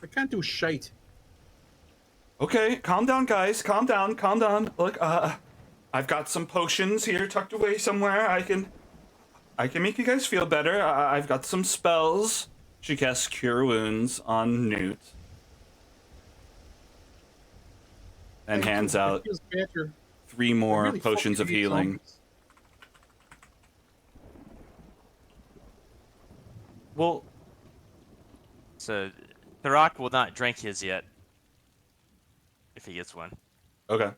I can't do shite. Okay, calm down, guys. Calm down. Look, I've got some potions here tucked away somewhere. I can make you guys feel better. I've got some spells. She casts Cure Wounds on Newt. And hands out 3 more really potions of fucking hate healing. zombies. Well, So Tharak will not drink his yet. If he gets one. okay.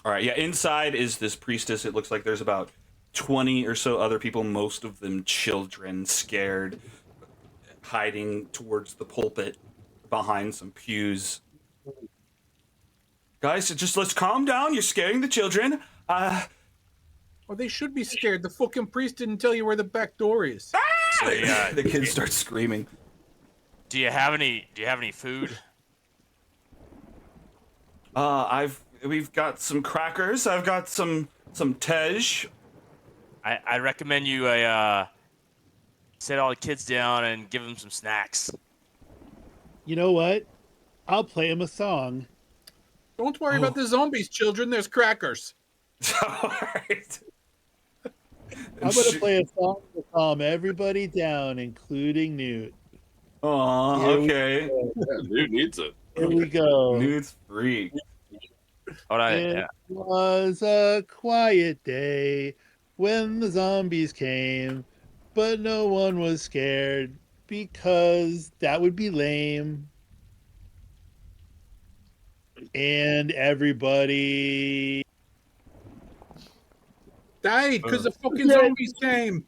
All right, yeah, inside is this priestess. It looks like there's about 20 or so other people, most of them children, scared, hiding towards the pulpit behind some pews. Guys, just let's calm down. You're scaring the children. Oh, they should be scared. The fucking priest didn't tell you where the back door is. So, yeah, The kids start screaming. Do you have any food? We've got some crackers. I've got some tej. I recommend you sit all the kids down and give them some snacks. You know what? I'll play him a song. Don't worry about the zombies, children. There's crackers. Alright. I'm gonna play a song to calm everybody down, including Newt. Aw, Here we okay. Yeah, dude needs it. Here we go. Newt's freak. Hold on. It Yeah. was a quiet day when the zombies came, but no one was scared because that would be lame. And everybody Died because the fucking zombies came.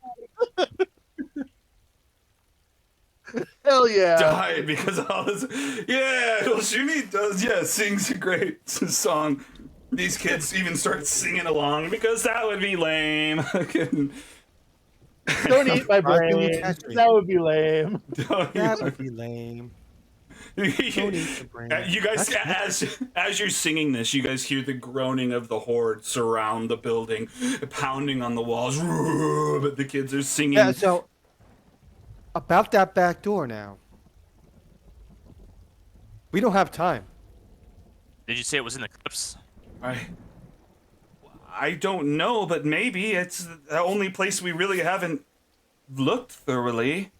hell yeah. Died because of all this. Yeah, well, Shuni does, sings a great song. These kids even start singing along because that would be lame. Don't eat my How can you brain. catch me? That would be lame. That would be lame. Don't eat the brain. You guys, That's- as you're singing this, you guys hear the groaning of the horde surround the building, pounding on the walls. But the kids are singing. Yeah, so about that back door now. We don't have time. Did you say it was in the crypts? I don't know, but maybe it's the only place we really haven't looked thoroughly.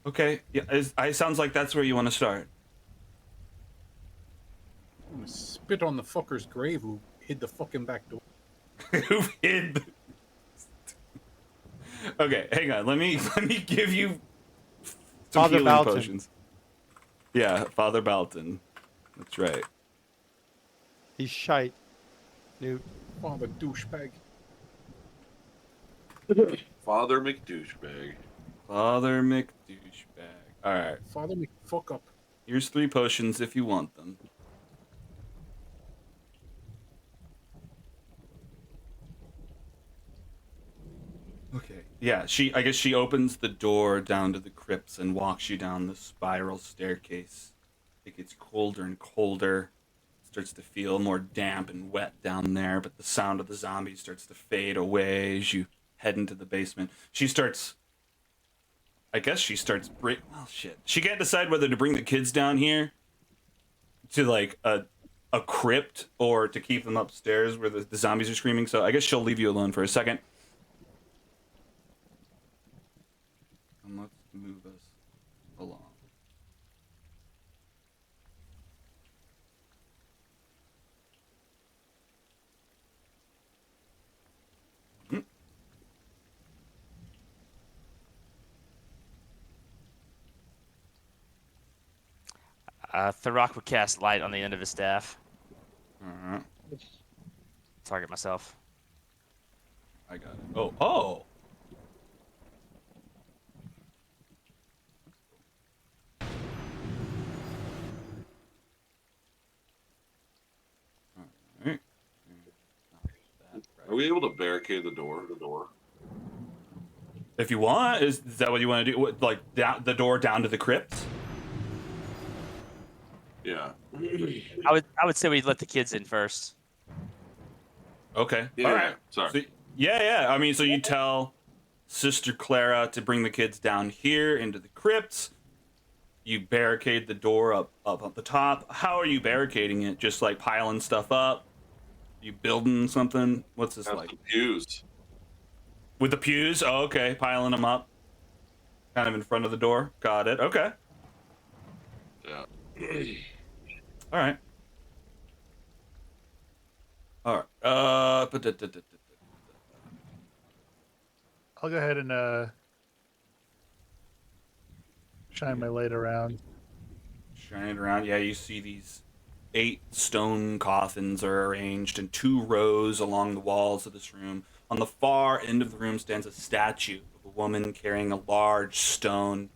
Okay, yeah, it sounds like that's where you want to start. I'm gonna spit on the fucker's grave who hid the fucking back door. Who hid? Okay, hang on. Let me give you some Father healing Balton. potions. Yeah, Father Balton. That's right. He's shite. Newt. Father douchebag. Father McDouchebag. Father McDouchebag. All right. Father me fuck up. Here's 3 potions if you want them. Okay. Yeah, I guess she opens the door down to the crypts and walks you down the spiral staircase. It gets colder and colder. It starts to feel more damp and wet down there, but the sound of the zombies starts to fade away as you head into the basement. Well, shit. She can't decide whether to bring the kids down here to like a crypt or to keep them upstairs where the zombies are screaming. So I guess she'll leave you alone for a second. And let's move us along. Tharok would cast light on the end of his staff. Alright. Target myself. I got it. Oh! Alright. Are we able to barricade the door? If you want, is that what you want to do? What, like the door down to the crypt? Yeah. I would say we let the kids in first. Okay. Yeah. All right. Sorry. So, yeah. I mean, so you tell Sister Clara to bring the kids down here into the crypts. You barricade the door up at the top. How are you barricading it? Just like piling stuff up? You building something? What's this Have like? some pews. With the pews? Oh, okay. Piling them up. Kind of in front of the door. Got it. Okay. Yeah. All right. All right. I'll go ahead and shine my light around. Shine it around. Yeah, you see these 8 stone coffins are arranged in 2 rows along the walls of this room. On the far end of the room stands a statue of a woman carrying a large stone,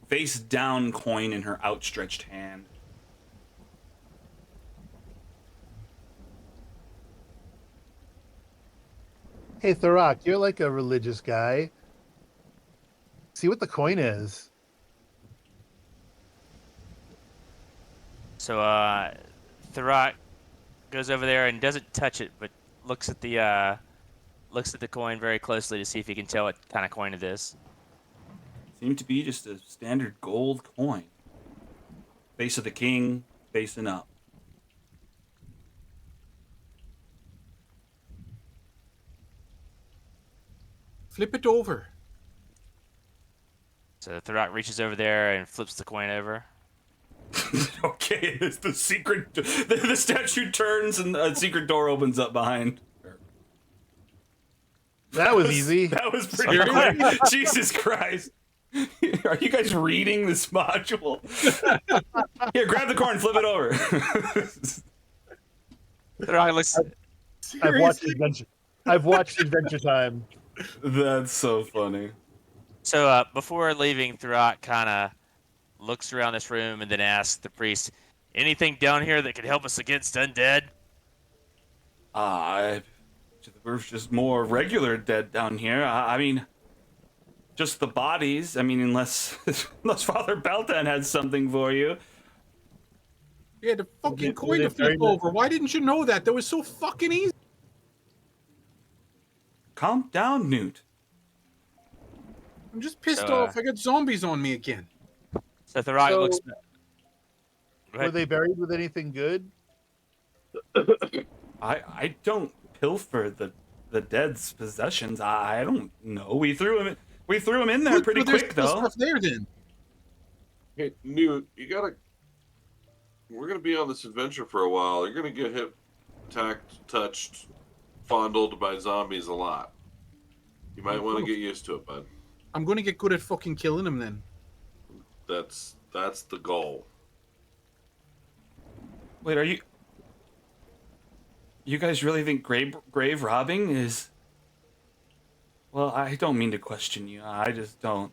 face down coin in her outstretched hand. Hey, Tharak, you're like a religious guy. See what the coin is. So Tharak goes over there and doesn't touch it, but looks at the coin very closely to see if he can tell what kind of coin it is. Seemed to be just a standard gold coin. Face of the king, facing up. Flip it over. So Tharak reaches over there and flips the coin over. Okay, it's the secret. The statue turns and a secret door opens up behind. That was easy. That was pretty quick. Jesus Christ. Are you guys reading this module? Here, grab the coin, flip it over. Tharak looks. I've watched Adventure Time. That's so funny. So before leaving, Tharak kind of looks around this room and then asks the priest, "Anything down here that could help us against undead?" There's just more regular dead down here. I mean, just the bodies. I mean, unless Father Beltan had something for you. You had a fucking Were coin they to flip buried over. Why didn't you know that? That was so fucking easy. Calm down, Newt. I'm just pissed So, off. I got zombies on me again. So Tharak So- looks. Go Were ahead. they buried with anything good? I don't pilfer the dead's possessions. I don't know. We threw him in there Good, pretty but there's quick still though. stuff there then. Hey, Newt, you gotta. We're gonna be on this adventure for a while. You're gonna get hit, attacked, touched, fondled by zombies a lot. You might want to get used to it, bud. I'm going to get good at fucking killing them then. That's the goal. Wait, are you guys really think grave robbing is? Well, I don't mean to question you. I just don't.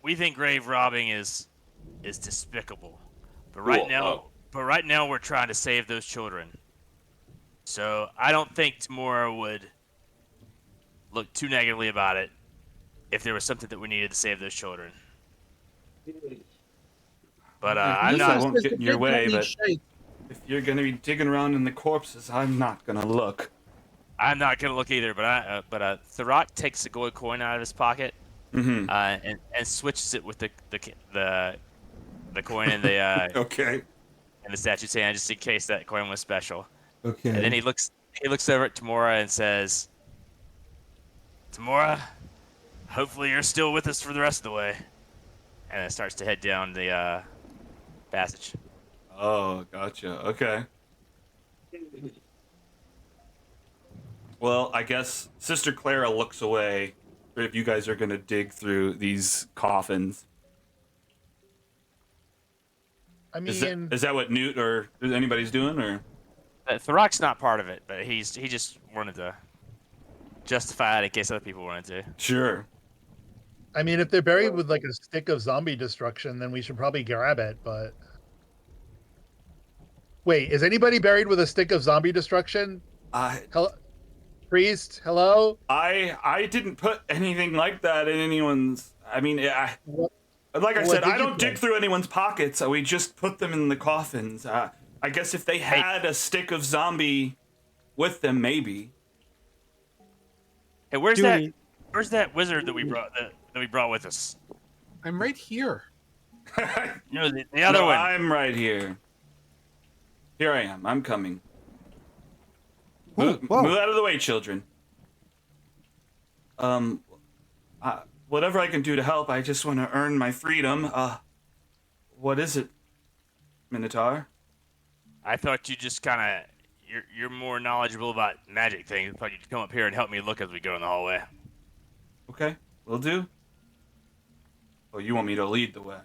We think grave robbing is despicable, but Cool. right now we're trying to save those children. So I don't think Tamora would look too negatively about it if there was something that we needed to save those children. But I'm Guess I not. won't get in your way, but if you're gonna be digging around in the corpses, I'm not gonna look. I'm not gonna look either. But Tharak takes the gold coin out of his pocket Mm-hmm. and switches it with the coin in the Okay. in the statue's hand, just in case that coin was special. Okay. And then he looks over at Tamora and says, "Tamora, hopefully you're still with us for the rest of the way." And then starts to head down the passage. Oh, gotcha. Okay. Well, I guess Sister Clara looks away if you guys are going to dig through these coffins. I Is mean, that what Newt or anybody's doing, or? Tharak's not part of it, but he just wanted to justify it in case other people wanted to. Sure. if they're buried with like a stick of zombie destruction, then we should probably grab it. But wait, is anybody buried with a stick of zombie destruction? Hello, priest. Hello. I didn't put anything like that in anyone's. I mean, like I What said, did I you don't dig put? through anyone's pockets. We just put them in the coffins. I guess if they had a stick of zombie with them, maybe. Hey, where's Julie. that wizard that we brought with us? I'm right here. No, the other No, one. I'm right here. Here I am. I'm coming. Ooh, Move whoa. out of the way, children. Whatever I can do to help, I just want to earn my freedom. What is it, Minotaur? I thought you just kind of you're more knowledgeable about magic things. I thought you'd come up here and help me look as we go in the hallway. Okay, will do. Oh, you want me to lead the way?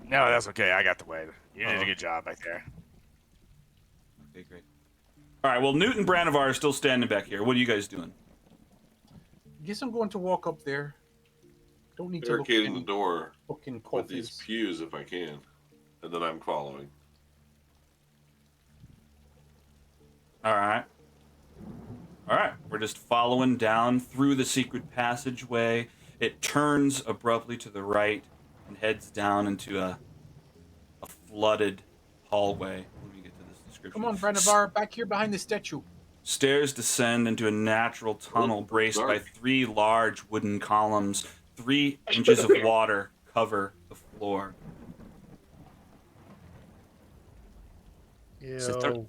No, that's okay. I got the way. You did Oh. a good job back there. Okay, great. All right, well, Newt and Branivar are still standing back here. What are you guys doing? I guess I'm going to walk up there. Don't need to look Barricading the any door fucking with these coffins. pews if I can, and then I'm following. All right. All right, we're just following down through the secret passageway. It turns abruptly to the right and heads down into a flooded hallway. Let me get to this description. Come on, Branavar, back here behind the statue. Stairs descend into a natural tunnel braced by 3 large wooden columns. 3 inches of water cover the floor. So Ew.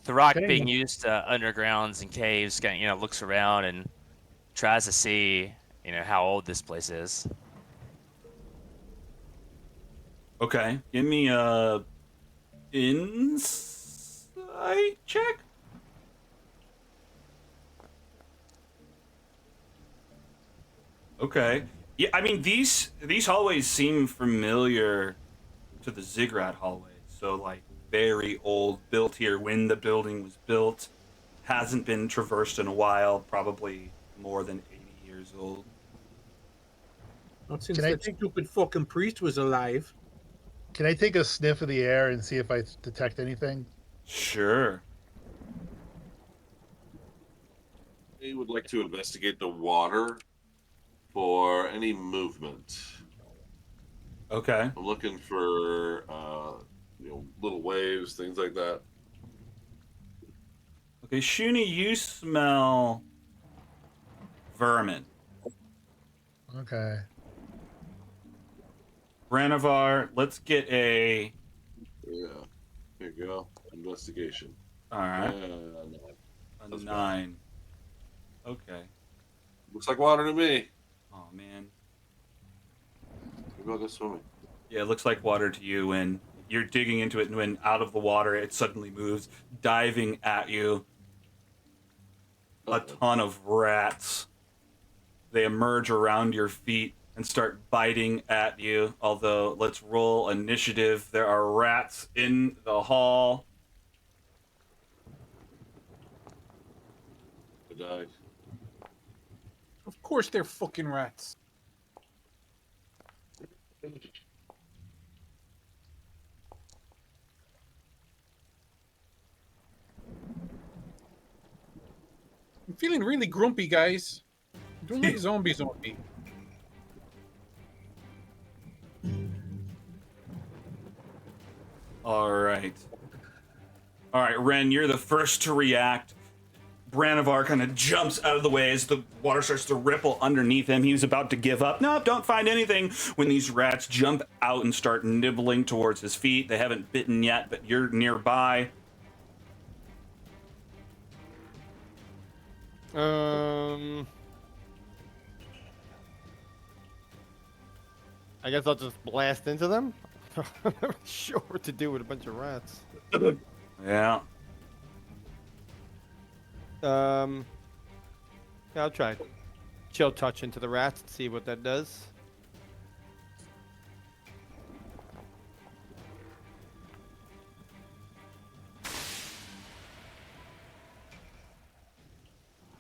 Throck Dang. being used to undergrounds and caves, kind of, looks around and tries to see, how old this place is. Okay, give me a insight check. Okay. Yeah, I mean these hallways seem familiar to the ziggurat hallways. So like very old, built here when the building was built, hasn't been traversed in a while, probably more than 80 years old. Not since Can I that stupid fucking priest was alive. Can I take a sniff of the air and see if I detect anything? Sure. I would like to investigate the water for any movement. Okay. I'm looking for little waves, things like that. Okay, Shuni, you smell vermin. Okay. Branavar, let's get a. Yeah. Here you go. Investigation. All right, No. a That's 9. Okay. Looks like water to me. Oh man. Maybe I'll go swimming. Yeah, it looks like water to you when you're digging into it, and when out of the water it suddenly moves, diving at you. A ton of rats. They emerge around your feet and start biting at you. Although, let's roll initiative. There are rats in the hall. I died. Of course they're fucking rats. I'm feeling really grumpy, guys. I'm doing like zombie. All right. All right, Ren, you're the first to react. Branavar kind of jumps out of the way as the water starts to ripple underneath him. He was about to give up. No, don't find anything. When these rats jump out and start nibbling towards his feet. They haven't bitten yet, but you're nearby. I guess I'll just blast into them. I'm not sure what to do with a bunch of rats. Yeah. Yeah, I'll try. Chill touch into the rats and see what that does.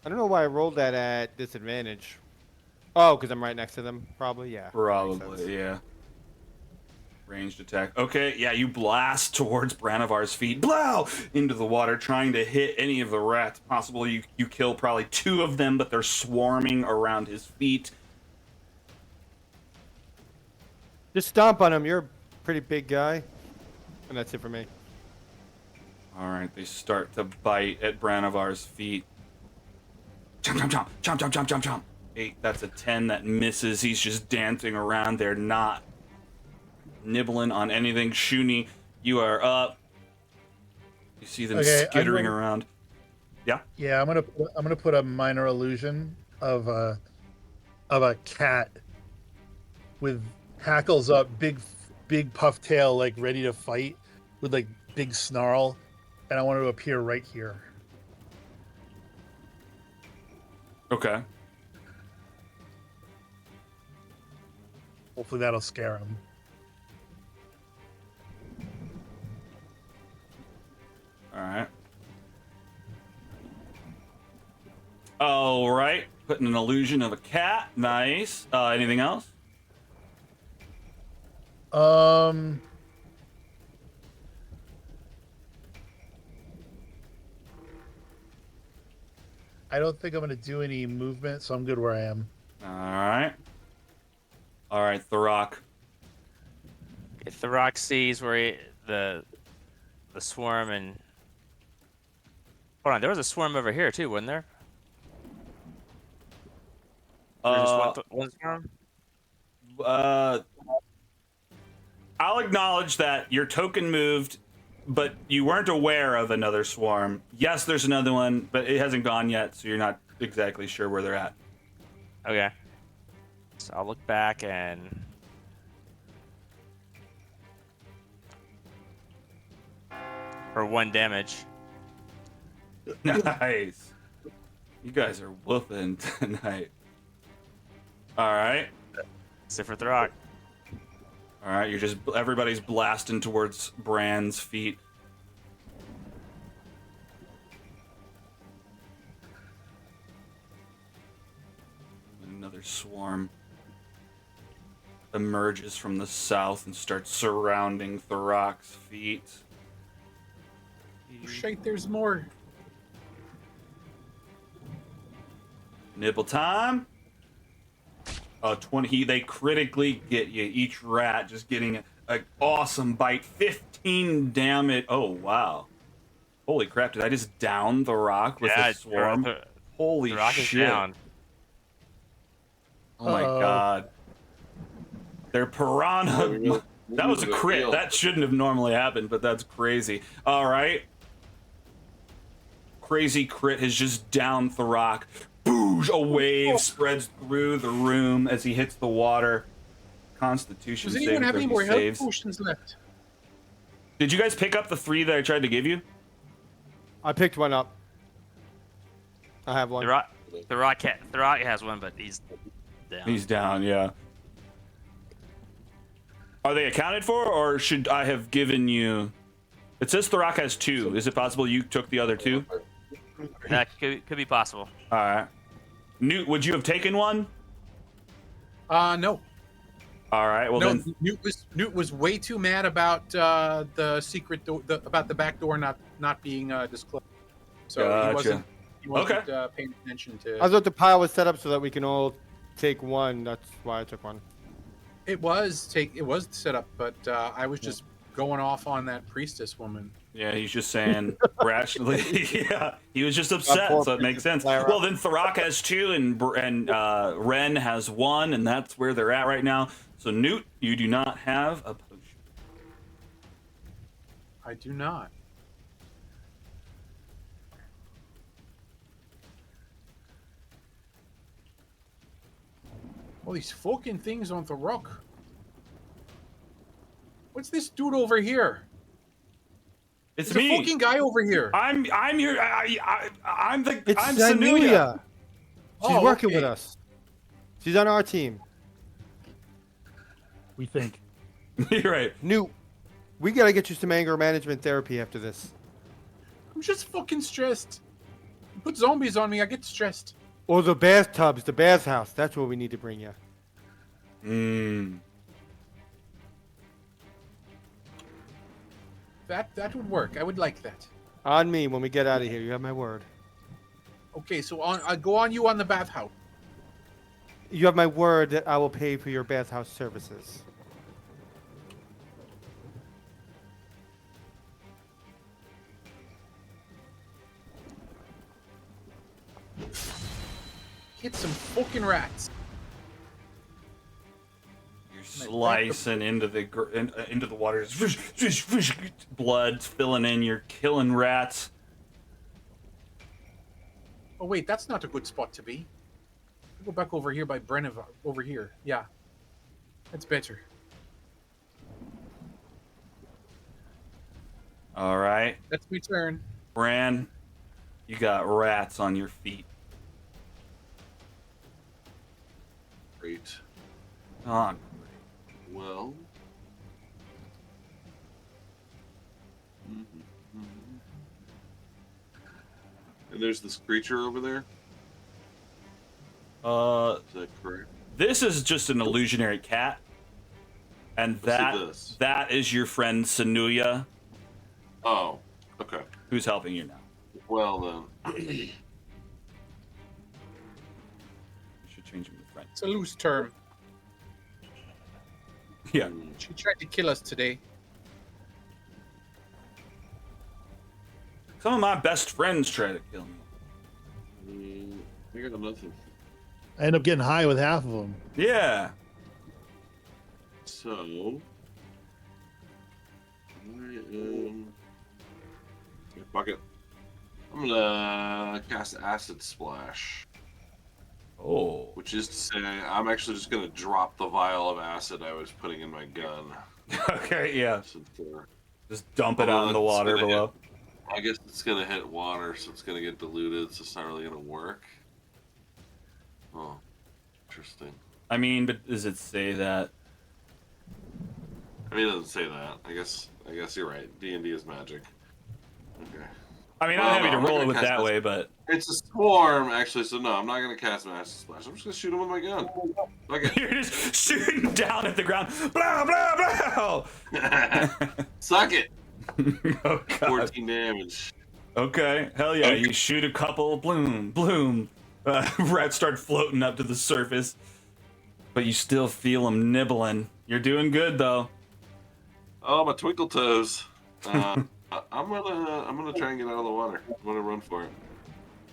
I don't know why I rolled that at disadvantage. Oh, because I'm right next to them, probably. Yeah. Makes sense. Probably, yeah. Ranged attack. Okay, yeah, you blast towards Branavar's feet. Blow! Into the water, trying to hit any of the rats possible. You kill probably 2 of them, but they're swarming around his feet. Just stomp on him. You're a pretty big guy. And that's it for me. All right, they start to bite at Branavar's feet. Chomp, chomp, chomp, chomp, chomp, chomp, chomp, chomp. 8, that's a 10, that misses. He's just dancing around. They're not nibbling on anything. Shuni, you are up. You see them Okay, skittering around. Yeah. Yeah, I'm gonna put a minor illusion of a cat with hackles up, big puff tail, like ready to fight, with like big snarl, and I want to appear right here. Okay. Hopefully that'll scare him. All right. All right. Putting an illusion of a cat. Nice. Anything else? I don't think I'm gonna do any movement, so I'm good where I am. All right, Thurok. If the rock sees where the swarm and hold on, there was a swarm over here too, wasn't there? Or just one swarm? I'll acknowledge that your token moved, but you weren't aware of another swarm. Yes, there's another one, but it hasn't gone yet, so you're not exactly sure where they're at. Okay. So I'll look back and for 1 damage. Nice. You guys are whooping tonight. All right. Except for Throck. All right, everybody's blasting towards Bran's feet. Another swarm emerges from the south and starts surrounding Thurok's feet. Shite, there's more. Nibble time. 20. They critically get you. Each rat just getting an awesome bite. 15 damage. Oh, wow. Holy crap. Did I just down the rock with a swarm? Holy the rock shit. Is down. Oh my god. They're piranha. That was a crit. That shouldn't have normally happened, but that's crazy. All right. Crazy crit has just downed the rock. Boosh! A wave spreads through the room as he hits the water. Constitution Does saving anyone have any more health saves. potions left? Did you guys pick up the 3 that I tried to give you? I picked one up. I have one. The rock has one, but he's down. He's down, yeah. Are they accounted for, or should I have given you... It says Thurok has 2. Is it possible you took the other 2? That could be possible. All right. Newt, would you have taken one? No. All right. Well, No, then. Newt was way too mad about the secret door, about the back door not being disclosed. So Gotcha. he wasn't paying attention to. I thought the pile was set up so that we can all take one. That's why I took one. It was set up, but I was just going off on that priestess woman. Yeah, he's just saying rationally. Yeah, he was just upset, so it makes sense. Well, then Thurok has 2, and Ren has 1, and that's where they're at right now. So Newt, you do not have a potion. I do not. All these fucking things on the rock. What's this dude over here? It's There's me. a fucking guy over here. I'm here. I'm Sanuya. Sanuya. She's working with us. She's on our team. We think. You're right. Newt, we gotta get you some anger management therapy after this. I'm just fucking stressed. You put zombies on me, I get stressed. Or the bathtubs, the bathhouse. That's where we need to bring you. That would work. I would like that. On me when we get out of here. You have my word. Okay, so I go on you on the bathhouse. You have my word that I will pay for your bathhouse services. Hit some fucking rats. You're slicing into the water. Blood's filling in. You're killing rats. Oh wait, that's not a good spot to be. I'll go back over here by Brenna. Over here, yeah, that's better. All right, That's my turn. Bran, you got rats on your feet. Great. On. Well. And there's this creature over there. Is that correct? This is just an illusionary cat, and that is your friend Sanuya, Oh, okay. who's helping you now. Well then. It's a loose term. Yeah. She tried to kill us today. Some of my best friends try to kill me. I got nothing. I end up getting high with half of them. Yeah. So, yeah, fuck it. I'm gonna cast Acid Splash, Oh. which is to say, I'm actually just gonna drop the vial of acid I was putting in my gun. Okay, yeah. Since, Just dump it out in the it's water gonna below. I guess it's gonna hit water, so it's gonna get diluted, so it's not really gonna work. Oh, interesting. I mean, but does it say that? I mean, it doesn't say that. I guess you're right. D&D is magic. Okay. I mean, Well, I'm happy no, to I'm not roll it gonna with cast that this. way, but It's a swarm, actually, so no, I'm not gonna cast Master Splash. I'm just gonna shoot him with my gun. Okay. you're just shooting down at the ground. Blah blah blah. Suck it! Oh god. 14 damage. Okay, hell yeah! Okay. You shoot a couple, bloom. Rats start floating up to the surface, but you still feel them nibbling. You're doing good though. Oh, my twinkle toes. I'm gonna try and get out of the water. I'm gonna run for it,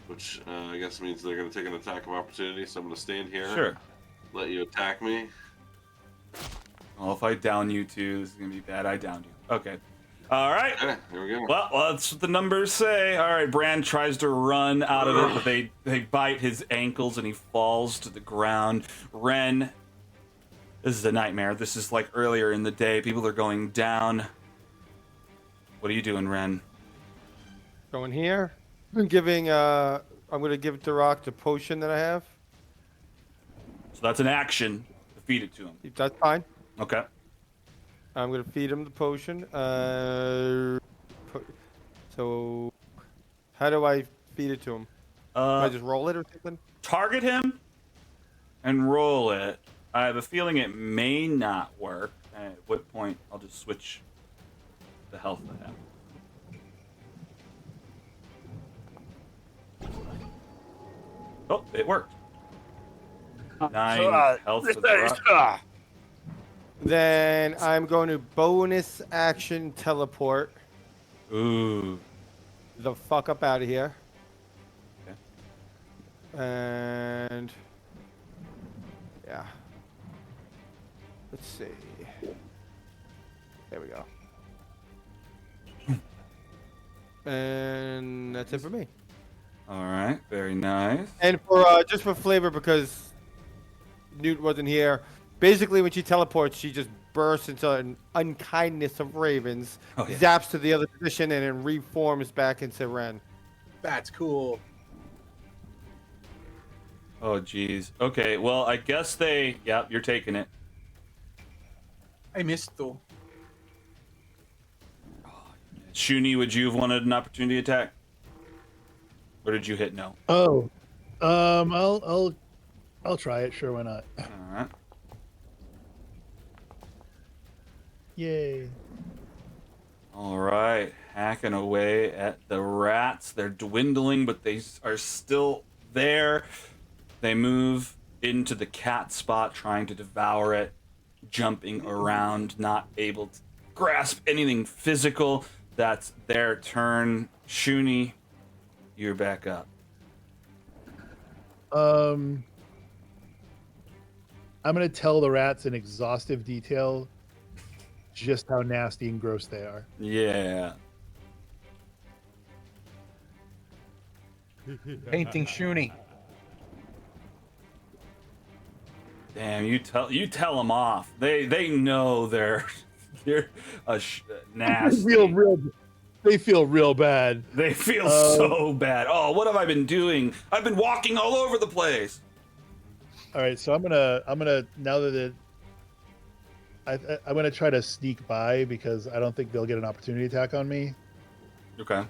which I guess means they're gonna take an attack of opportunity. So I'm gonna stand here. Sure. Let you attack me. Well, if I down you two, this is gonna be bad. I downed you. Okay. All right. Okay, here we go. Well, that's what the numbers say. All right, Bran tries to run out of it, but they bite his ankles and he falls to the ground. Ren, this is a nightmare. This is like earlier in the day. People are going down. What are you doing, Ren? Going here. I'm giving. I'm gonna give Duroc the potion that I have. So that's an action. To feed it to him. That's fine. Okay. I'm gonna feed him the potion. So, how do I feed it to him? Do I just roll it or something? Target him and roll it. I have a feeling it may not work. At what point I'll just switch the health I have. Oh, it worked. 9 health for the rock. Then I'm going to bonus action teleport Ooh. the fuck up out of here. Okay. And yeah. Let's see. There we go. And that's it for me. All right. Very nice. And for just for flavor, because Newt wasn't here, basically when she teleports, she just bursts into an unkindness of ravens, Oh, yeah. zaps to the other position, and then reforms back into Ren. That's cool. Oh, geez. Okay. Well, I guess they. Yep. You're taking it. I missed though. Shuni, would you have wanted an opportunity attack? Or did you hit no? Oh, I'll try it. Sure, why not? All right. Yay! All right. Hacking away at the rats. They're dwindling, but they are still there. They move into the cat spot, trying to devour it, jumping around, not able to grasp anything physical. That's their turn. Shuni, you're back up. I'm gonna tell the rats in exhaustive detail just how nasty and gross they are. Yeah. Painting Shuni. Damn, you tell them off. They know they're nasty. They feel real bad. They feel so bad. Oh, what have I been doing? I've been walking all over the place. All right, so I'm gonna now that I'm gonna try to sneak by because I don't think they'll get an opportunity attack on me. Okay.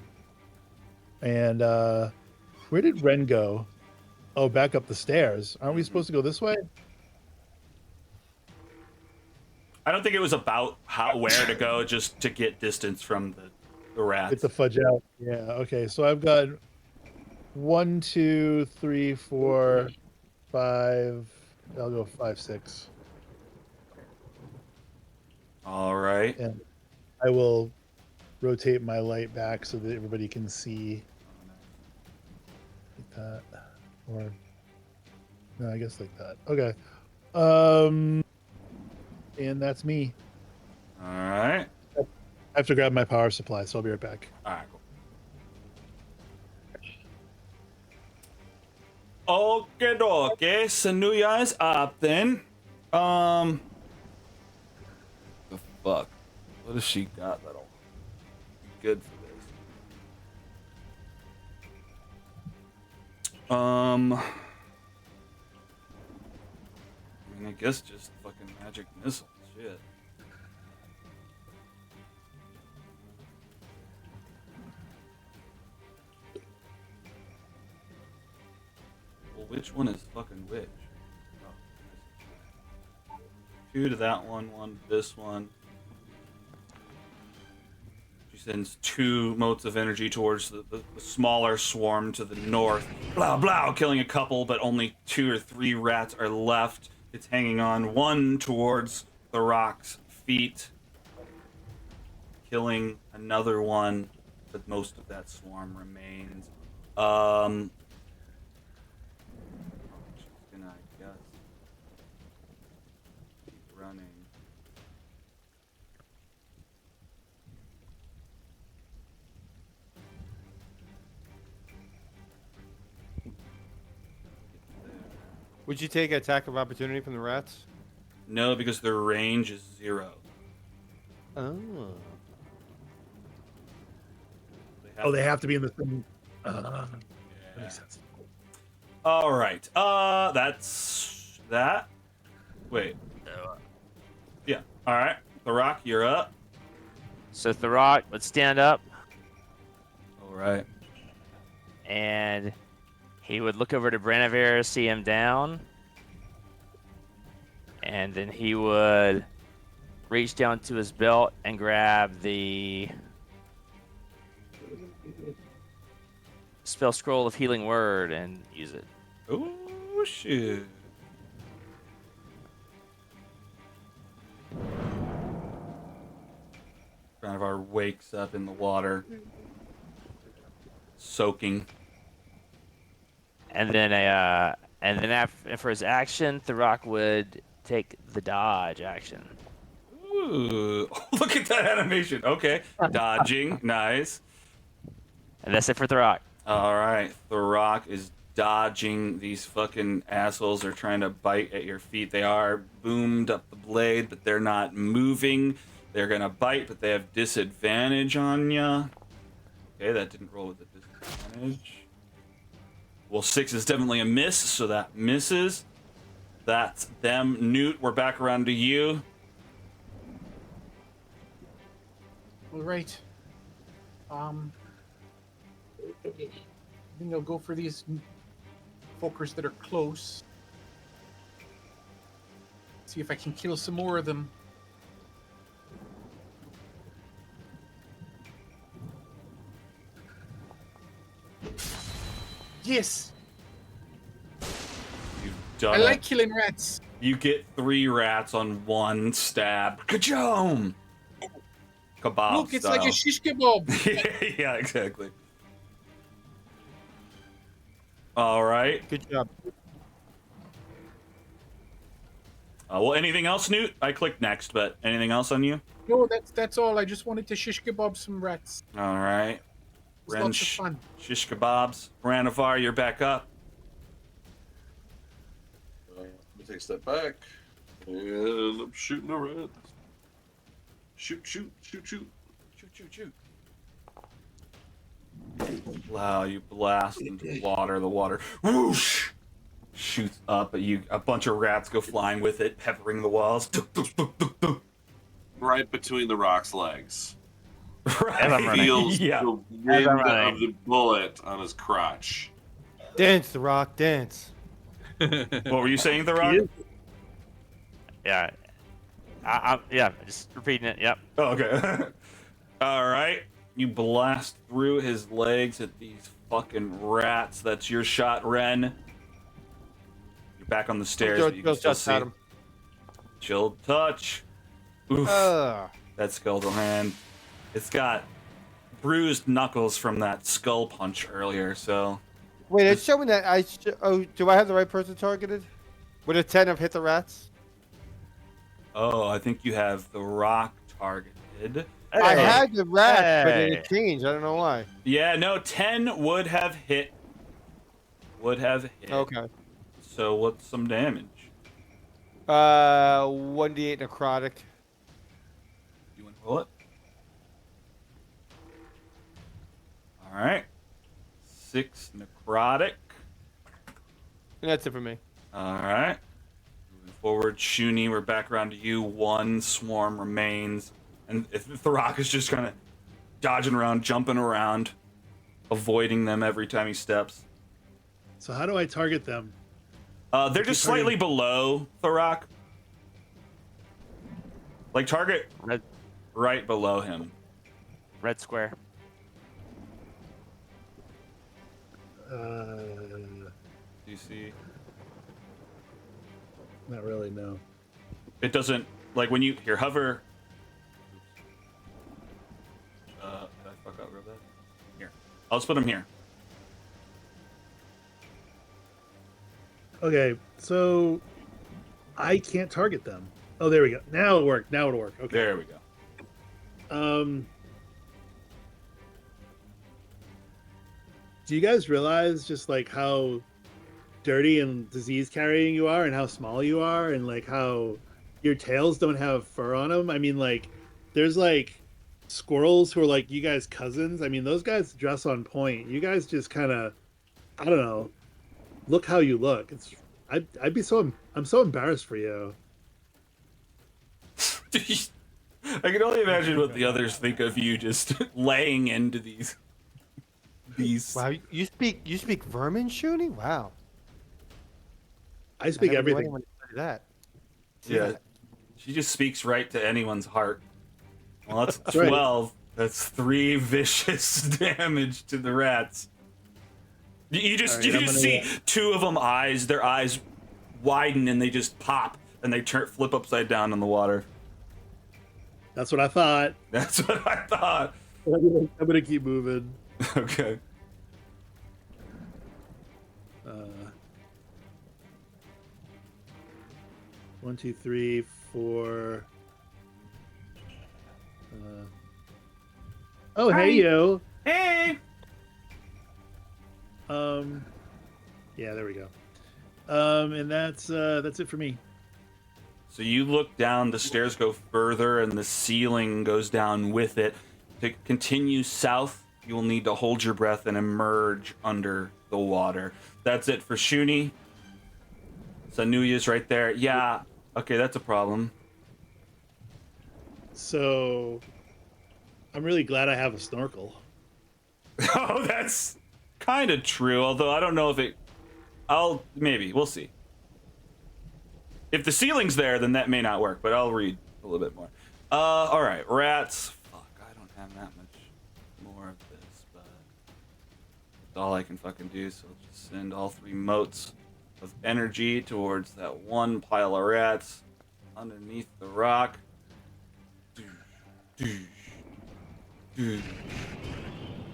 And where did Ren go? Oh, back up the stairs. Aren't we supposed to go this way? I don't think it was about where to go, just to get distance from the rats. Get the fudge out. Yeah. Okay. So I've got 1, 2, 3, 4, 5, I'll go 5, 6, All right. and I will rotate my light back so that everybody can see like that, or no, I guess like that. Okay. And that's me. All right. I have to grab my power supply, so I'll be right back. All right. Cool. Okay. Sanuya is up then. The fuck? What has she got that'll be good for this? I mean, I guess just fucking magic missile. Shit. Well, which one is fucking which? Oh, 2 to that one, 1 to this one. She sends 2 motes of energy towards the smaller swarm to the north. Blah, blah, killing a couple, but only 2 or 3 rats are left. It's hanging on. 1 towards the rock's feet. Killing another one, but most of that swarm remains. She's gonna, I guess, keep running. Would you take attack of opportunity from the rats? No, because their range is 0. Oh. Oh, they have to be in the same. That makes sense. All right. That's that. Wait. Yeah. All right. The Rock, you're up. So Thurok would stand up All right. and he would look over to Branavir, see him down, and then he would reach down to his belt and grab the spell scroll of healing word and use it. Oh shit. Branavar wakes up in the water, soaking. And then for his action, Thurok would take the dodge action. Ooh, look at that animation. Okay, dodging, nice. And that's it for Thurok. All right, the Rock is dodging these fucking assholes. They're trying to bite at your feet. They are boomed up the blade, but they're not moving. They're gonna bite, but they have disadvantage on ya. Okay, that didn't roll with a disadvantage. Well, 6 is definitely a miss, so that misses. That's them. Newt, we're back around to you. All right. I think I'll go for these folkers that are close. See if I can kill some more of them. Yes, You've done I it. like killing rats. You get 3 rats on 1 stab. Kajom! Kebab Look, it's style. like a shish kebab. Yeah, exactly. All right. Good job. Well, anything else, Newt? I clicked next, but anything else on you? No, that's all. I just wanted to shish kebab some rats. All right. It's lots of fun. Shish kebabs. Branavar, you're back up. Let me take a step back. And I'm shooting a rat. Shoot, shoot, shoot, shoot. Shoot, shoot, shoot. Wow, you blast into the water. The water whoosh shoots up at you. A bunch of rats go flying with it, peppering the walls. Right between the rock's legs. As I'm running. Feels Yeah. the wind I'm running. of the bullet on his crotch. Dance, The Rock, dance. What were you saying, The Rock? Yeah. Yeah, just repeating it. Yep. Oh, okay. All right. You blast through his legs at these fucking rats. That's your shot, Ren. You back on the stairs, Chill but you can still touch see. at him. Chill touch. Oof. That skeletal hand. It's got bruised knuckles from that skull punch earlier, so... Wait, it's showing that oh, do I have the right person targeted? Would a 10 have hit the rats? Oh, I think you have the rock targeted. I Hey. had the rats, but Hey. it changed. I don't know why. Yeah, no, 10 would have hit. Would have hit. Okay. So what's some damage? 1d8 necrotic. You want to roll it? All right. 6 necrotic. And that's it for me. All right. Moving forward, Shuni, we're back around to you. 1 swarm remains. And if the rock is just kind of dodging around, jumping around, avoiding them every time he steps. So how do I target them? They're just slightly below the rock. Like, target Red, right below him. red square. Do you see? Not really, no. It doesn't, like, when you here hover. Did I fuck up real bad? Here. I'll just put him here. Okay, so I can't target them. Oh, there we go. Now it worked. Now it'll work. Okay. There we go. Do you guys realize just like how dirty and disease carrying you are, and how small you are, and like how your tails don't have fur on them? I mean, like there's like squirrels who are like you guys cousins. I mean, those guys dress on point. You guys just kind of, I don't know. Look how you look. It's I'd be so I'm so embarrassed for you. I can only imagine what the others think of you just laying into these. Wow, you speak vermin, Shuni? Wow. I speak I never knew everything. anyone could say that. Yeah. She just speaks right to anyone's heart. Well, that's right. 12. That's 3 vicious damage to the rats. You just All right, I'm gonna- see 2 of them their eyes widen and they just pop and they flip upside down in the water. That's what I thought. That's what I thought. I'm gonna keep moving. Okay. 1, 2, 3, 4. Oh, hey you. Hey. Yeah, there we go. And that's it for me. So you look down, the stairs go further, and the ceiling goes down with it. To continue south, you will need to hold your breath and emerge under the water. That's it for Shuni. Sanuya's right there. Yeah, okay, that's a problem. So, I'm really glad I have a snorkel. Oh, that's kind of true, although I don't know if it... maybe, we'll see. If the ceiling's there, then that may not work, but I'll read a little bit more. All right, rats. Fuck, I don't have that much more of this, but that's all I can fucking do, so I'll just send all 3 motes of energy towards that one pile of rats underneath the rock.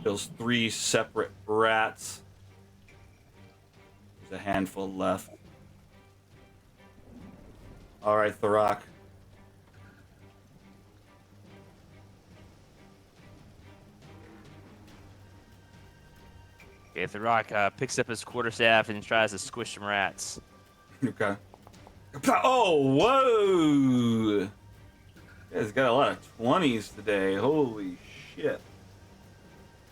Those 3 separate rats. There's a handful left. All right, the rock. Okay, the rock picks up his quarterstaff and tries to squish some rats. Okay. Oh, whoa! You guys got a lot of 20s today. Holy shit.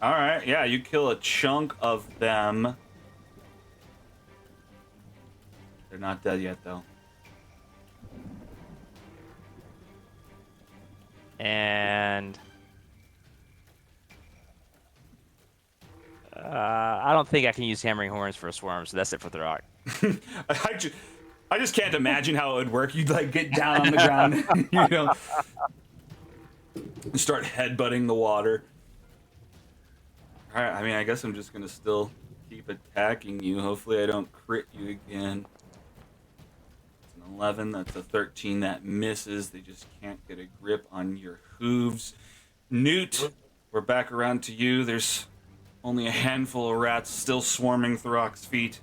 All right, yeah, you kill a chunk of them. They're not dead yet, though. And I don't think I can use hammering horns for a swarm, so that's it for the rock. I just can't imagine how it would work. You'd like get down on the ground, you know, and start headbutting the water. All right, I mean, I guess I'm just gonna still keep attacking you. Hopefully, I don't crit you again. 11. That's a 13 that misses. They just can't get a grip on your hooves. Newt, we're back around to you. There's only a handful of rats still swarming Throck's feet.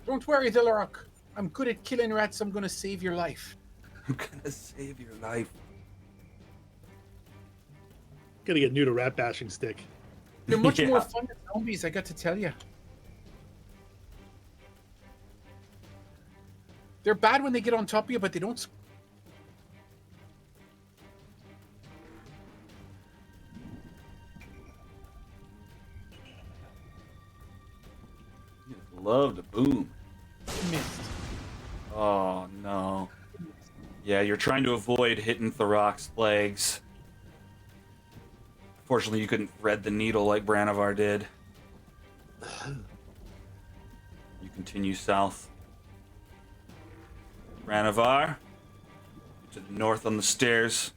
Don't worry, Dillarok. I'm good at killing rats. I'm gonna save your life. I'm gonna save your life. Gotta get Newt a rat bashing stick. They're much Yeah. more fun than zombies, I got to tell you. They're bad when they get on top of you, but they don't. Love to boom. Missed. Oh no. Yeah, you're trying to avoid hitting Throck's legs. Fortunately, you couldn't thread the needle like Branavar did. You continue south. Branavar, to the north on the stairs.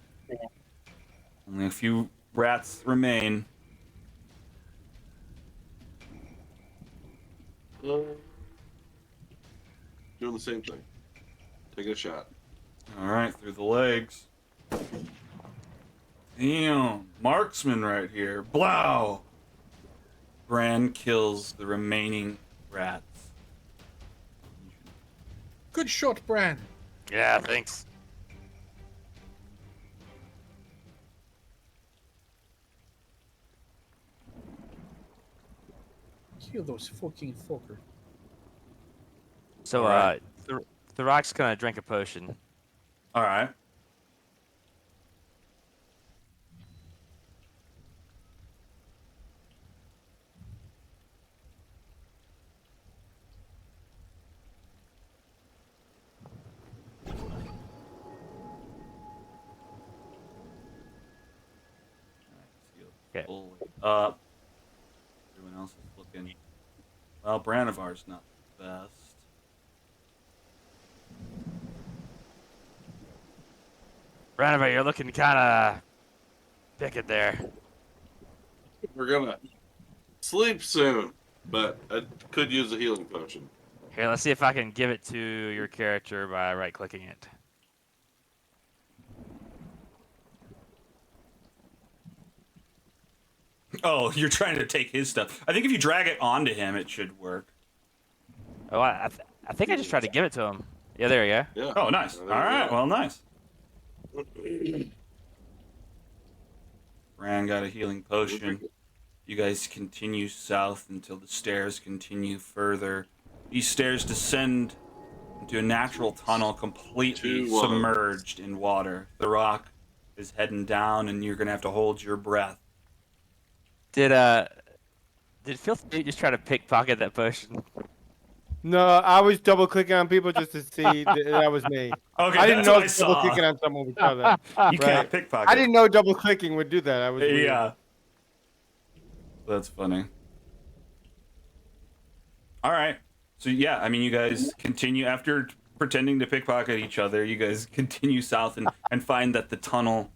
Only a few rats remain. Doing the same thing. Taking a shot. All right, through the legs. Damn, marksman right here. Blow! Bran kills the remaining rats. Good shot, Bran. Yeah, thanks. Kill those fucking fuckers. So, Alright. the Rock's gonna drink a potion. All right. Okay. Pull it up. Everyone else is looking. Well, Branavar's not the best. Branavar, you're looking kind of picket there. We're gonna sleep soon, but I could use a healing potion. Here, let's see if I can give it to your character by right-clicking it. Oh, you're trying to take his stuff. I think if you drag it onto him, it should work. Oh, I think I just tried to give it to him. Yeah, there you go. Yeah. Oh, nice. All right. Well, nice. Bran got a healing potion. You guys continue south until the stairs continue further. These stairs descend into a natural tunnel completely 2-1. submerged in water. The rock is heading down, and you're gonna have to hold your breath. Did Filthy just try to pickpocket that potion? No, I was double clicking on people just to see that was me. Okay, I didn't that's know what I double saw. clicking on someone would do that. You can't pickpocket. I didn't know double clicking would do that. I was weird. Yeah. That's funny. All right. So yeah, I mean, you guys continue after pretending to pickpocket each other. You guys continue south and find that the tunnel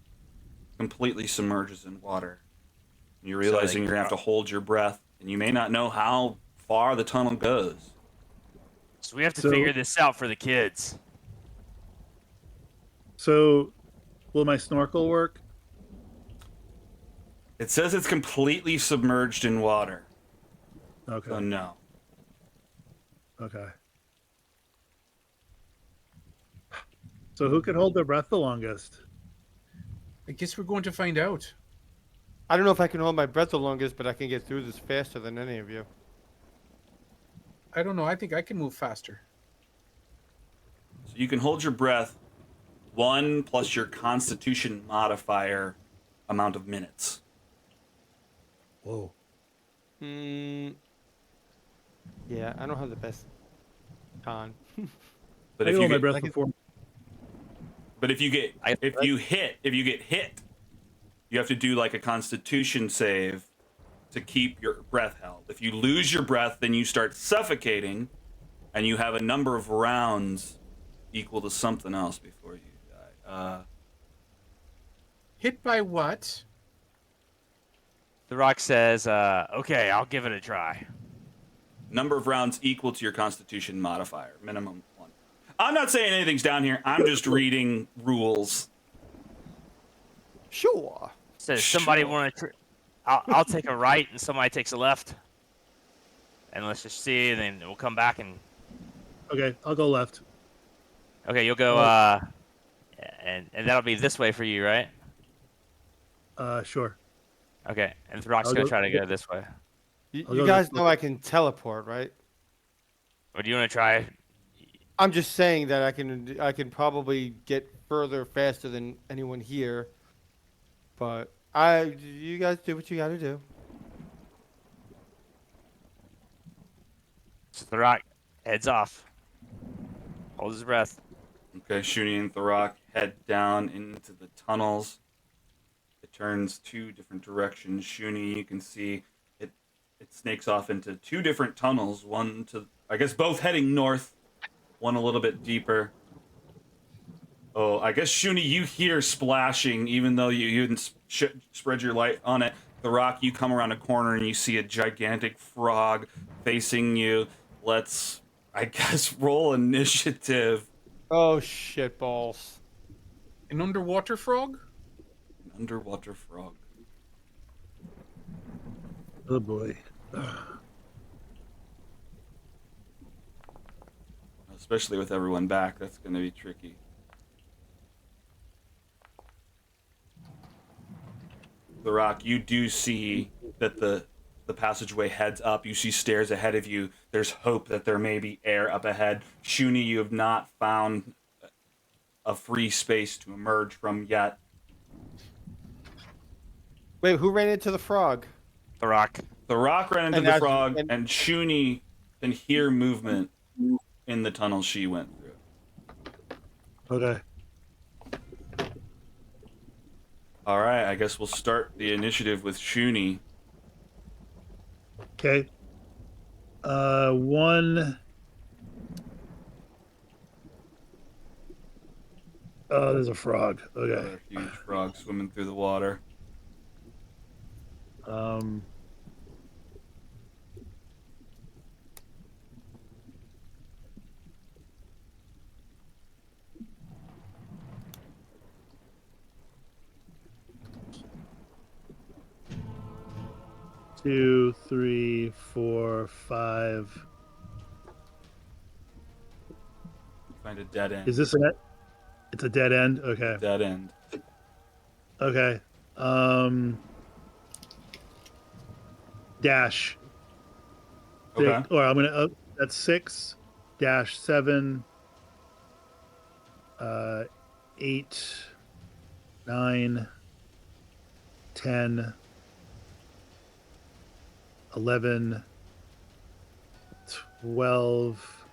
completely submerges in water. And you're realizing you're gonna have to hold your breath, and you may not know how far the tunnel goes. So we have to figure this out for the kids. So, will my snorkel work? It says it's completely submerged in water. Okay. So no. Okay. So who could hold their breath the longest? I guess we're going to find out. I don't know if I can hold my breath the longest, but I can get through this faster than any of you. I don't know. I think I can move faster. So you can hold your breath 1 plus your Constitution modifier amount of minutes. Whoa. Yeah, I don't have the best con. But I if can you hold my get, breath before. but if you get if you get hit, you have to do like a Constitution save to keep your breath held. If you lose your breath, then you start suffocating, and you have a number of rounds equal to something else before you die. Hit by what? The Rock says, okay, I'll give it a try. Number of rounds equal to your Constitution modifier, minimum 1. I'm not saying anything's down here. I'm just reading rules. Sure. So somebody Sure. want to? I'll take a right and somebody takes a left, and let's just see. And then we'll come back and Okay, I'll go left. okay, you'll go. And that'll be this way for you, right? Sure. Okay, and Throck's I'll gonna go- try to go this way. You, I'll you go guys this know way. I can teleport, right? Or do you want to try? I'm just saying that I can probably get further faster than anyone here. But you guys do what you got to do. So Throck heads off. Holds his breath. Okay, Shuni and Throck head down into the tunnels. It turns two different directions. Shuni, you can see it snakes off into two different tunnels. One to, I guess, both heading north. One a little bit deeper. Oh, I guess Shuni, you hear splashing, even though you didn't spread your light on it. Throck, you come around a corner and you see a gigantic frog facing you. Let's, I guess, roll initiative. Oh shit balls! An underwater frog? An underwater frog. Oh boy. Especially with everyone back, that's going to be tricky. Throck, you do see that the passageway heads up. You see stairs ahead of you. There's hope that there may be air up ahead. Shuni, you have not found a free space to emerge from yet. Wait, who ran into the frog? Throck. Throck ran into And the as- frog, and- and Shuni can hear movement in the tunnel she went through. Okay. All right, I guess we'll start the initiative with Shuni. Okay. One. Oh, there's a frog. Okay. Another huge frog swimming through the water. Um. Two, three, four, five. Find a dead end. Is this it's a dead end? Okay. Dead end. Okay. Dash. Okay. Or I'm gonna. That's 6 dash 7. 8, 9, 10, 11, 12.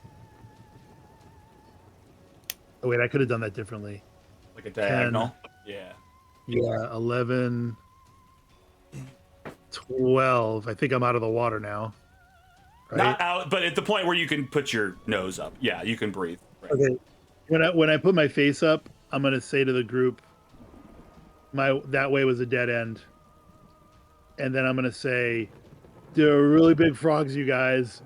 Oh wait, I could have done that differently. Like a diagonal. Yeah. Yeah, 11, 12. I think I'm out of the water now. Right? Not out, but at the point where you can put your nose up. Yeah, you can breathe. Right. Okay. When I put my face up, I'm gonna say to the group, that way was a dead end. And then I'm gonna say, there are really big frogs, you guys.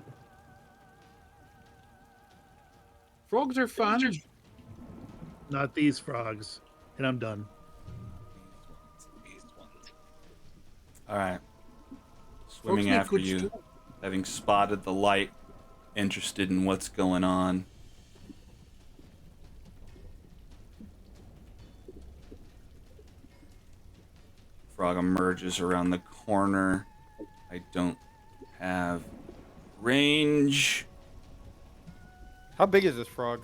Frogs are fun. Not these frogs. And I'm done. All right. Swimming make after good you, stew. having spotted the light, interested in what's going on. Frog emerges around the corner. I don't have range. How big is this frog?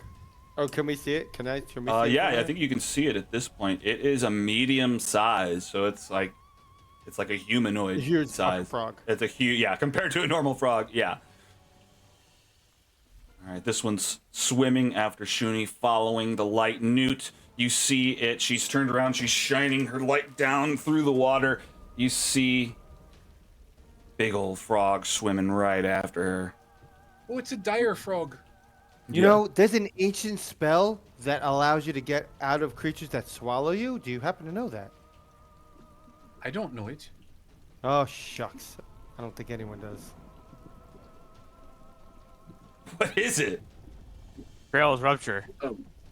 Oh, can we see it? Can we see it Yeah, from I here? think you can see it at this point. It is a medium size, so it's like a humanoid A huge size. frog. It's a huge, yeah, compared to a normal frog, yeah. All right, this one's swimming after Shuni, following the light. Newt, you see it. She's turned around. She's shining her light down through the water. You see big old frog swimming right after her. Oh, it's a dire frog. You know, there's an ancient spell that allows you to get out of creatures that swallow you. Do you happen to know that? I don't know it. Oh, shucks. I don't think anyone does. What is it? Trails rupture.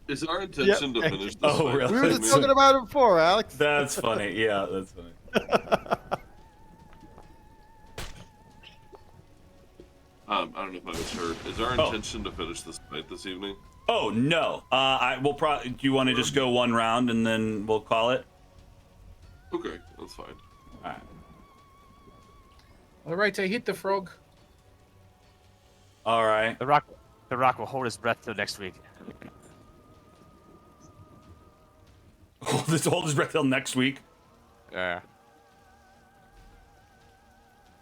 Is our intention to finish this? Oh, fight really? We were this just evening? talking about it before, Alex. That's funny. Yeah, that's funny. I don't know if I was heard. Is our intention to finish this fight this evening? Oh no. I will probably. Do you want to just go one round and then we'll call it? Okay, that's fine. All right. All right, I hit the frog. All right. The rock will hold his breath till next week. Hold his breath till next week. Yeah.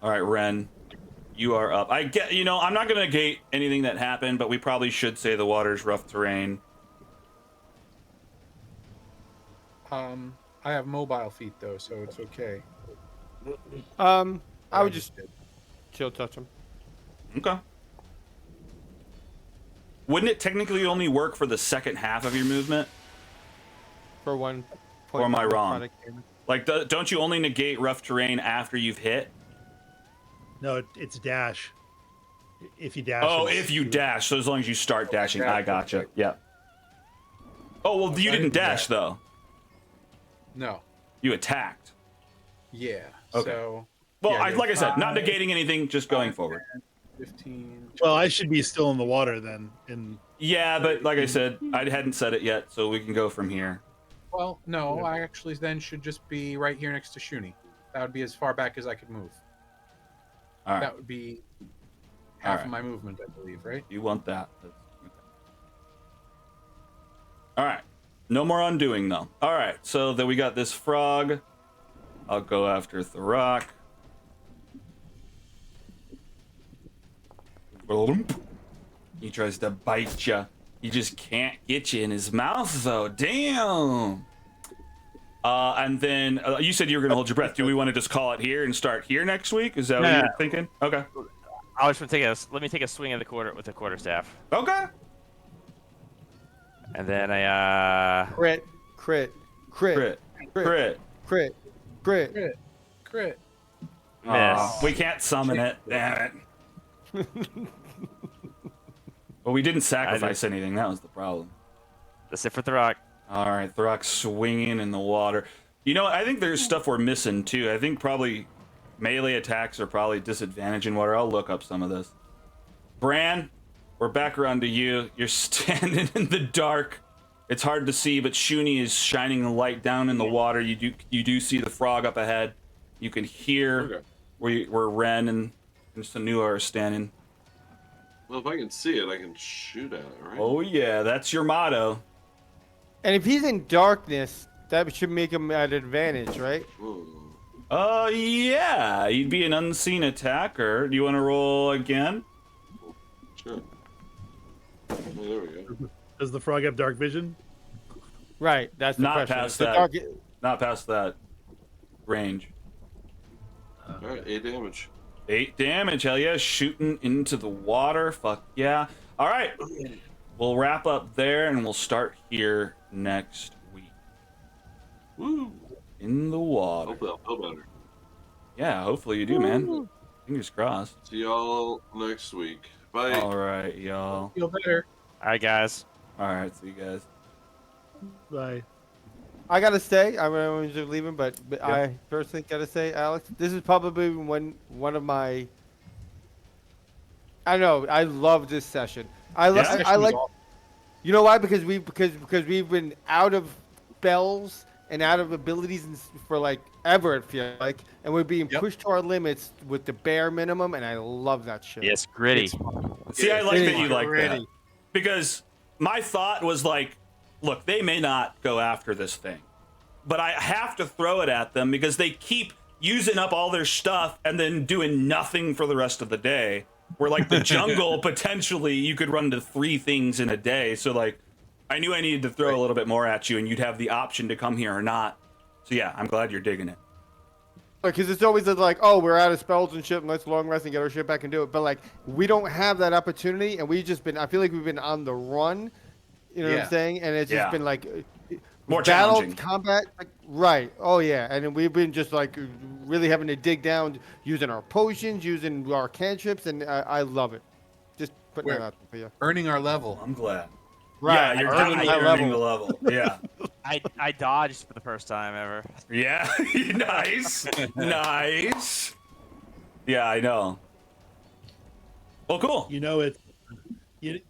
All right, Ren, you are up. I get. I'm not gonna negate anything that happened, but we probably should say the water's rough terrain. I have mobile feet though, so it's okay. I would just chill touch him. Okay. Wouldn't it technically only work for the second half of your movement? For 1 Or am I wrong? product damage. Like, don't you only negate rough terrain after you've hit? No, it's dash. If you dash. Oh, it's- if you dash. So as long as you start dashing, I gotcha. Yeah. Oh well, you didn't dash though. No. You attacked. Yeah. Okay. So. Well, yeah, like I said, not 5, negating anything, just going forward. 15. Well, I should be still in the water then. Yeah, but like I said, I hadn't said it yet, so we can go from here. Well, no, I actually then should just be right here next to Shuni. That would be as far back as I could move. All right. That would be half Alright. of my movement, I believe, right? You want that? Okay. All right. No more undoing though. All right. So then we got this frog. I'll go after Thurok. He tries to bite you. He just can't get you in his mouth though. Damn. And then you said you were gonna hold your breath. Do we want to just call it here and start here next week? Is that what Yeah. you're thinking? Okay. I was gonna let me take a swing at the quarter with the quarterstaff, Okay. and then I Crit. Crit. Crit. Crit. Crit. Crit. Crit. miss. We can't summon it. Damn it. Well, we didn't sacrifice anything. That was the problem. That's it for the rock. All right, Thurok swinging in the water. You know, I think there's stuff we're missing too. I think probably melee attacks are probably disadvantage in water. I'll look up some of this. Bran, we're back around to you. You're standing in the dark. It's hard to see, but Shuni is shining the light down in the water. You do see the frog up ahead. You can hear where Ren and Sanuya are standing. Well, if I can see it, I can shoot at it, right? Oh yeah, that's your motto. And if he's in darkness, that should make him at advantage, right? Ooh. Yeah, he'd be an unseen attacker. Do you want to roll again? Sure. Oh, there we go. Does the frog have dark vision? Right. That's the Not question. past The that. dark- Not past that range. All right, 8 damage. 8 damage, hell yeah, shooting into the water, fuck yeah. All right, we'll wrap up there and we'll start here next week. Woo! In the water. Hopefully I'll feel better. Yeah, hopefully you do, man. Fingers crossed. See y'all next week. Bye. All right, y'all. Feel better. All right, guys. All right, see you guys. Bye. I gotta stay. I'm going to leave him, but I personally gotta say, Alex, this is probably one of my. I know. I love this session. I like. You know why? Because we've been out of spells and out of abilities for like ever. It feels like, and we're being pushed to our limits with the bare minimum, and I love that shit. Yes, gritty. See, I like that you like that. Gritty. Because my thought was like, look, they may not go after this thing, but I have to throw it at them because they keep using up all their stuff and then doing nothing for the rest of the day. Where like the jungle, potentially you could run to 3 things in a day. So like, I knew I needed to throw a little bit more at you and you'd have the option to come here or not. So yeah, I'm glad you're digging it. Because it's always like, oh, we're out of spells and shit, and let's long rest and get our shit back and do it. But like, we don't have that opportunity, and we've just been. I feel like we've been on the run. You know what I'm saying? And it's just been like More battle, challenging. combat. Like, right? Oh yeah. And then we've been just like really having to dig down, using our potions, using our cantrips, and I love it. Just putting that out there for you. Earning our level. I'm glad. Right, Yeah, you're earning definitely high earning the level. level. Yeah. I dodged for the first time ever. Yeah. Nice. Nice. Yeah, I know. Well, cool. You know it. You,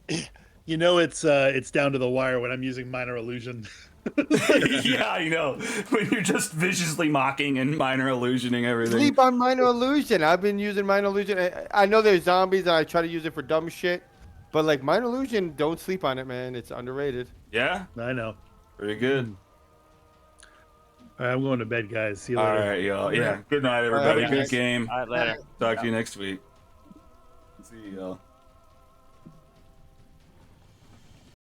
you know it's down to the wire when I'm using minor illusion. Yeah, I know. When you're just viciously mocking and minor illusioning everything. Sleep on minor illusion. I've been using minor illusion. I know there's zombies and I try to use it for dumb shit, but like minor illusion, don't sleep on it, man. It's underrated. Yeah. I know. Pretty good. All right, I'm going to bed, guys. See you All later. right, y'all. Yeah. Good night, have a everybody. good Good night. game. All right, later. Talk to you next week. See y'all.